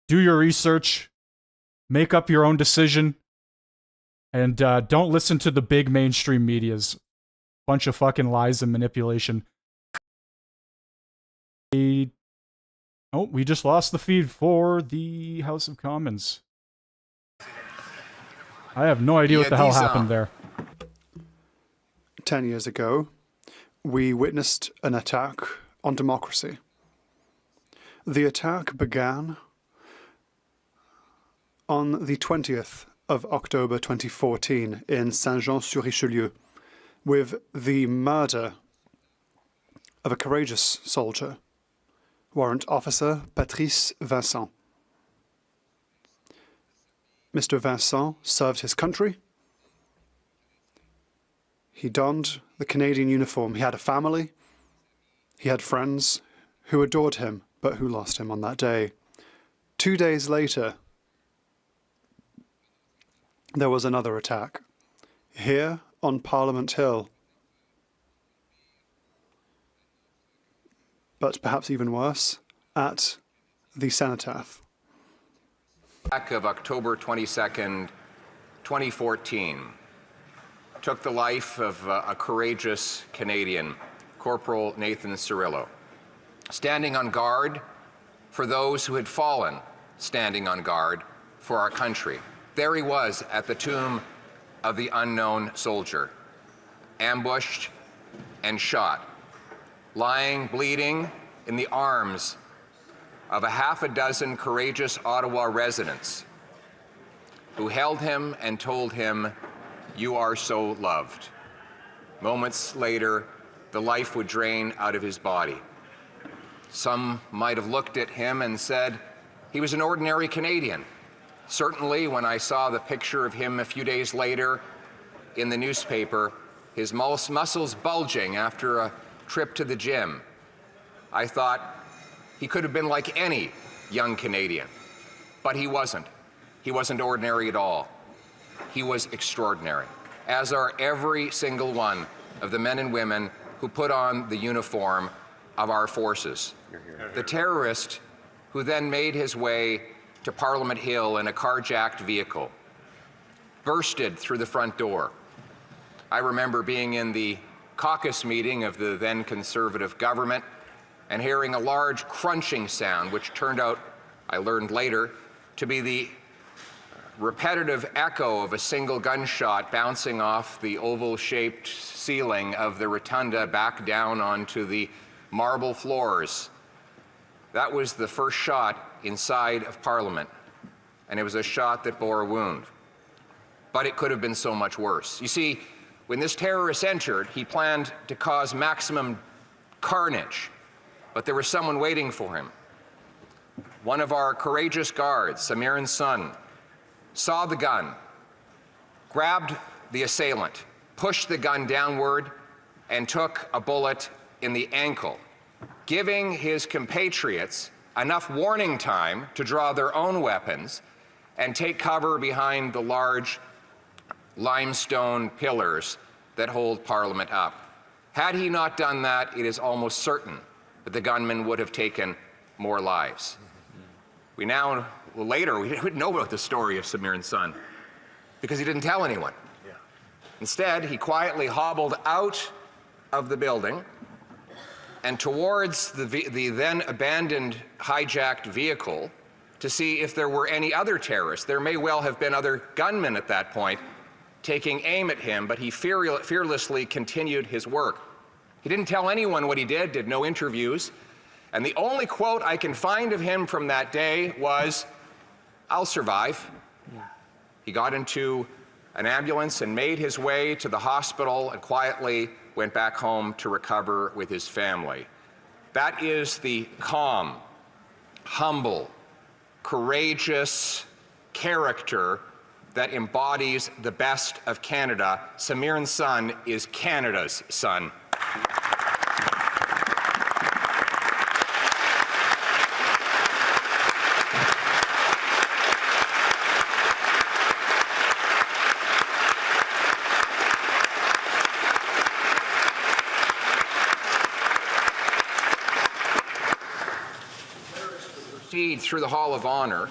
do your research, make up your own decision, and don't listen to the big mainstream medias. Bunch of fucking lies and manipulation. Oh, we just lost the feed for the House of Commons. I have no idea what the hell happened there. 10 years ago, we witnessed an attack on democracy. The attack began on the 20th of October 2014 in Saint-Jean-sur-Richelieu with the murder of a courageous soldier, Warrant Officer Patrice Vincent. Mr. Vincent served his country. He donned the Canadian uniform. He had a family. He had friends who adored him, but who lost him on that day. 2 days later, there was another attack, here on Parliament Hill. But perhaps even worse, at the cenotaph. Attack of October 22nd, 2014 took the life of a courageous Canadian, Corporal Nathan Cirillo, standing on guard for those who had fallen, standing on guard for our country. There he was at the tomb of the unknown soldier, ambushed and shot, lying bleeding in the arms of a half a dozen courageous Ottawa residents who held him and told him, "You are so loved." Moments later, the life would drain out of his body. Some might have looked at him and said he was an ordinary Canadian. Certainly, when I saw the picture of him a few days later in the newspaper, his muscles bulging after a trip to the gym, I thought he could have been like any young Canadian. But he wasn't. He wasn't ordinary at all. He was extraordinary, as are every single one of the men and women who put on the uniform of our forces. The terrorist who then made his way to Parliament Hill in a carjacked vehicle, bursted through the front door. I remember being in the caucus meeting of the then Conservative government and hearing a large crunching sound, which turned out, I learned later, to be the repetitive echo of a single gunshot bouncing off the oval-shaped ceiling of the rotunda back down onto the marble floors. That was the first shot inside of Parliament, and it was a shot that bore a wound. But it could have been so much worse. You see, when this terrorist entered, he planned to cause maximum carnage, but there was someone waiting for him. One of our courageous guards, Samiran's son, saw the gun, grabbed the assailant, pushed the gun downward, and took a bullet in the ankle, giving his compatriots enough warning time to draw their own weapons and take cover behind the large limestone pillars that hold Parliament up. Had he not done that, it is almost certain that the gunman would have taken more lives. We now, later, we didn't know about the story of Samiran's son because he didn't tell anyone. Instead, he quietly hobbled out of the building and towards the then abandoned hijacked vehicle to see if there were any other terrorists. There may well have been other gunmen at that point taking aim at him, but he fearlessly continued his work. He didn't tell anyone what he did no interviews, and the only quote I can find of him from that day was, "I'll survive." He got into an ambulance and made his way to the hospital and quietly went back home to recover with his family. That is the calm, humble, courageous character that embodies the best of Canada. Samiran's son is Canada's son. Through the Hall of Honor,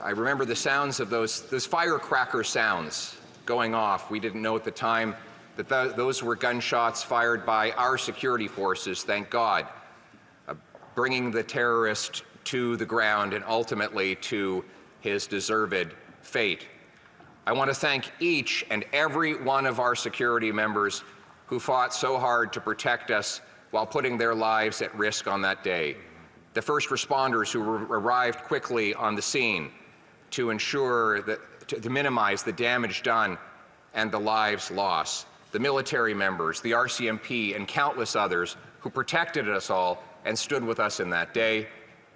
I remember the sounds of those firecracker sounds going off. We didn't know at the time that those were gunshots fired by our security forces, thank God, bringing the terrorist to the ground and ultimately to his deserved fate. I want to thank each and every one of our security members who fought so hard to protect us while putting their lives at risk on that day. The first responders who arrived quickly on the scene to ensure that, to minimize the damage done and the lives lost. The military members, the RCMP, and countless others who protected us all and stood with us in that day.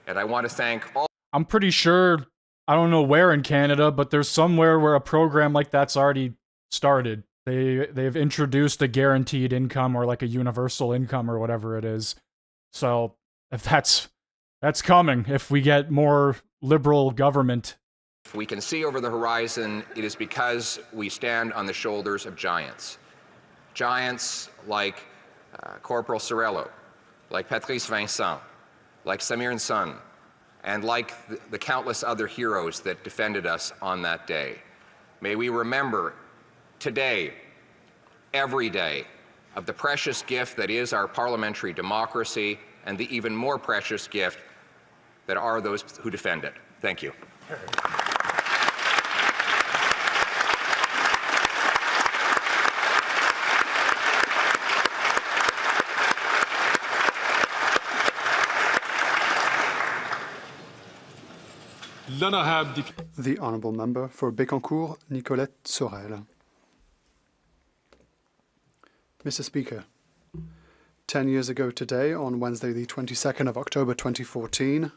And I want to thank all. I'm pretty sure, I don't know where in Canada, but there's somewhere where a program like that's already started. They've introduced a guaranteed income or like a universal income or whatever it is. So if that's coming, if we get more liberal government. If we can see over the horizon, it is because we stand on the shoulders of giants. Giants like Corporal Cirillo, like Patrice Vincent, like Samir and Son, and like the countless other heroes that defended us on that day. May we remember today, every day, of the precious gift that is our parliamentary democracy and the even more precious gift that are those who defend it. Thank you. The Honourable Member for Bécancour, Nicolette Sorel. Mr. Speaker, 10 years ago today, on Wednesday the 22nd of October 2014,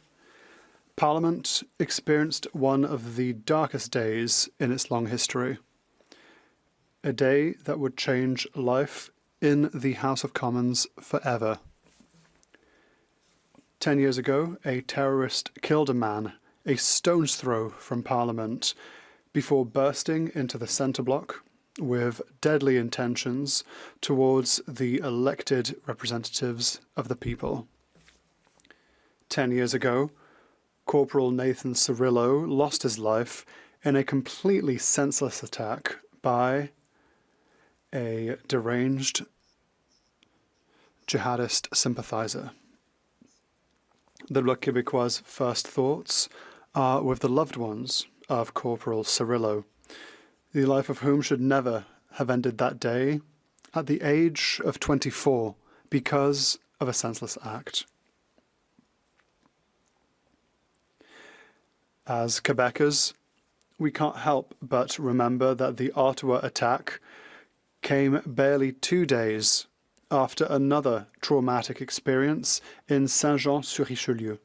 Parliament experienced one of the darkest days in its long history. A day that would change life in the House of Commons forever. 10 years ago, a terrorist killed a man a stone's throw from Parliament before bursting into the centre block with deadly intentions towards the elected representatives of the people. 10 years ago, Corporal Nathan Cirillo lost his life in a completely senseless attack by a deranged jihadist sympathizer. The Bloc Québécois' first thoughts are with the loved ones of Corporal Cirillo, the life of whom should never have ended that day at the age of 24 because of a senseless act. As Quebecers, we can't help but remember that the Ottawa attack came barely 2 days after another traumatic experience in Saint-Jean-sur-Richelieu.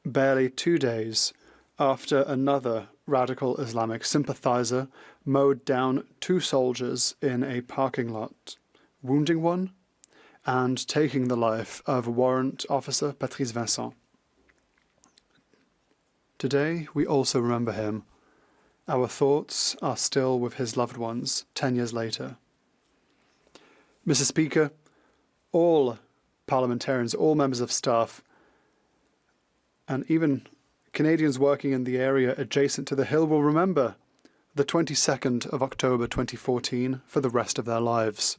Barely 2 days after another radical Islamic sympathizer mowed down 2 soldiers in a parking lot, wounding one and taking the life of Warrant Officer Patrice Vincent. Today, we also remember him. Our thoughts are still with his loved ones 10 years later. Mr. Speaker, all parliamentarians, all members of staff, and even Canadians working in the area adjacent to the Hill will remember the 22nd of October 2014 for the rest of their lives.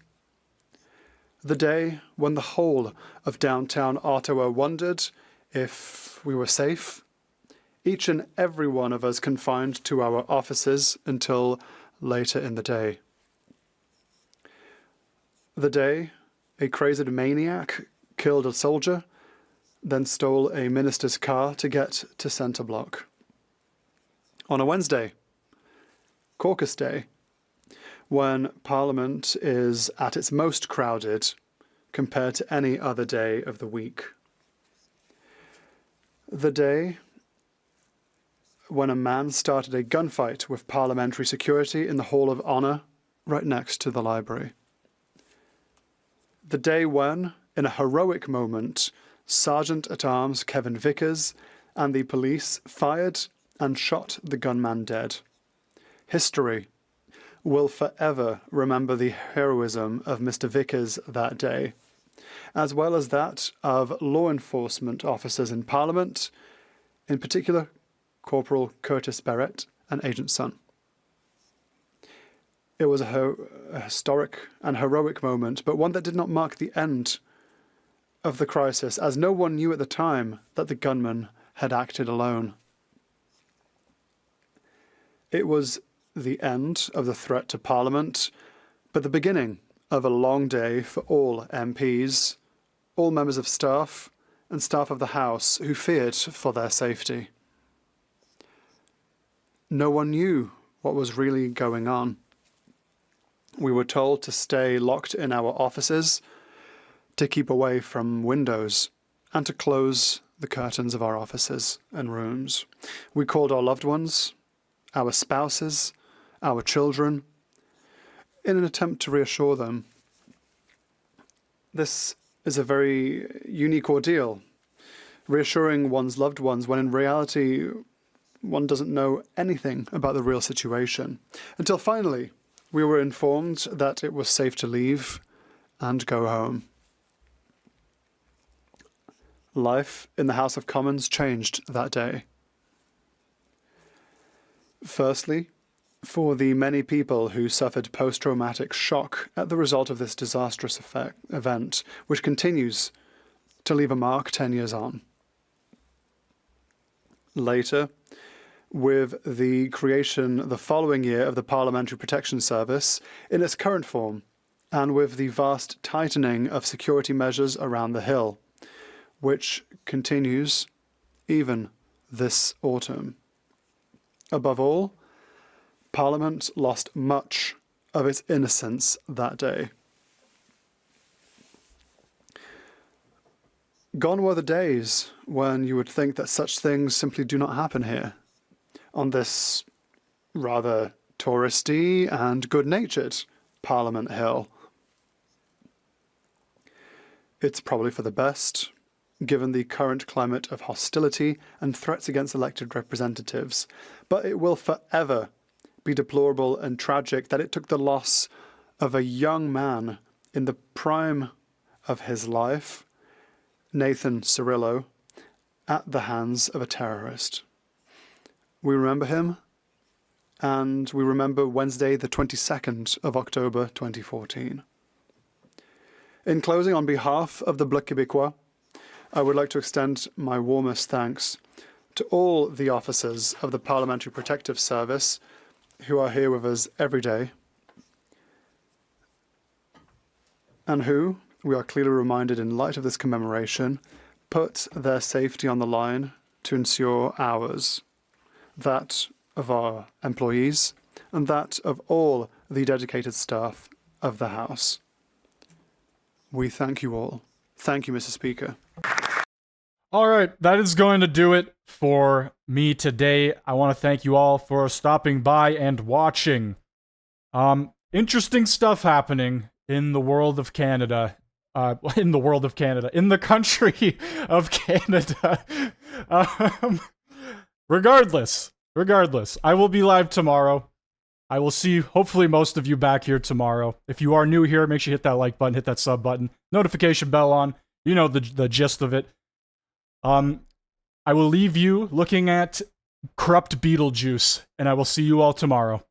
The day when the whole of downtown Ottawa wondered if we were safe, each and every one of us confined to our offices until later in the day. The day a crazed maniac killed a soldier, then stole a minister's car to get to Centre Block. On a Wednesday, caucus day, when Parliament is at its most crowded compared to any other day of the week. The day when a man started a gunfight with parliamentary security in the Hall of Honour right next to the library. The day when, in a heroic moment, Sergeant-at-Arms Kevin Vickers and the police fired and shot the gunman dead. History will forever remember the heroism of Mr. Vickers that day, as well as that of law enforcement officers in Parliament, in particular Corporal Curtis Barrett and Agent Sun. It was a historic and heroic moment, but one that did not mark the end of the crisis, as no one knew at the time that the gunman had acted alone. It was the end of the threat to Parliament, but the beginning of a long day for all MPs, all members of staff, and staff of the House who feared for their safety. No one knew what was really going on. We were told to stay locked in our offices, to keep away from windows, and to close the curtains of our offices and rooms. We called our loved ones, our spouses, our children, in an attempt to reassure them. This is a very unique ordeal, reassuring one's loved ones when in reality one doesn't know anything about the real situation, until finally we were informed that it was safe to leave and go home. Life in the House of Commons changed that day. Firstly, for the many people who suffered post-traumatic shock at the result of this disastrous event, which continues to leave a mark 10 years on. Later, with the creation the following year of the Parliamentary Protection Service in its current form, and with the vast tightening of security measures around the Hill, which continues even this autumn. Above all, Parliament lost much of its innocence that day. Gone were the days when you would think that such things simply do not happen here, on this rather touristy and good-natured Parliament Hill. It's probably for the best, given the current climate of hostility and threats against elected representatives, but it will forever be deplorable and tragic that it took the loss of a young man in the prime of his life, Nathan Cirillo, at the hands of a terrorist. We remember him, and we remember Wednesday, the 22nd of October 2014. In closing, on behalf of the Bloc Québécois, I would like to extend my warmest thanks to all the officers of the Parliamentary Protective Service who are here with us every day, and who, we are clearly reminded in light of this commemoration, put their safety on the line to ensure ours, that of our employees, and that of all the dedicated staff of the House. We thank you all. Thank you, Mr. Speaker. All right, that is going to do it for me today. I want to thank you all for stopping by and watching. Interesting stuff happening in the world of Canada. In the country of Canada. Regardless, I will be live tomorrow. I will see, hopefully, most of you back here tomorrow. If you are new here, make sure you hit that like button, hit that sub button, notification bell on. You know the gist of it. I will leave you looking at corrupt Beetlejuice, and I will see you all tomorrow.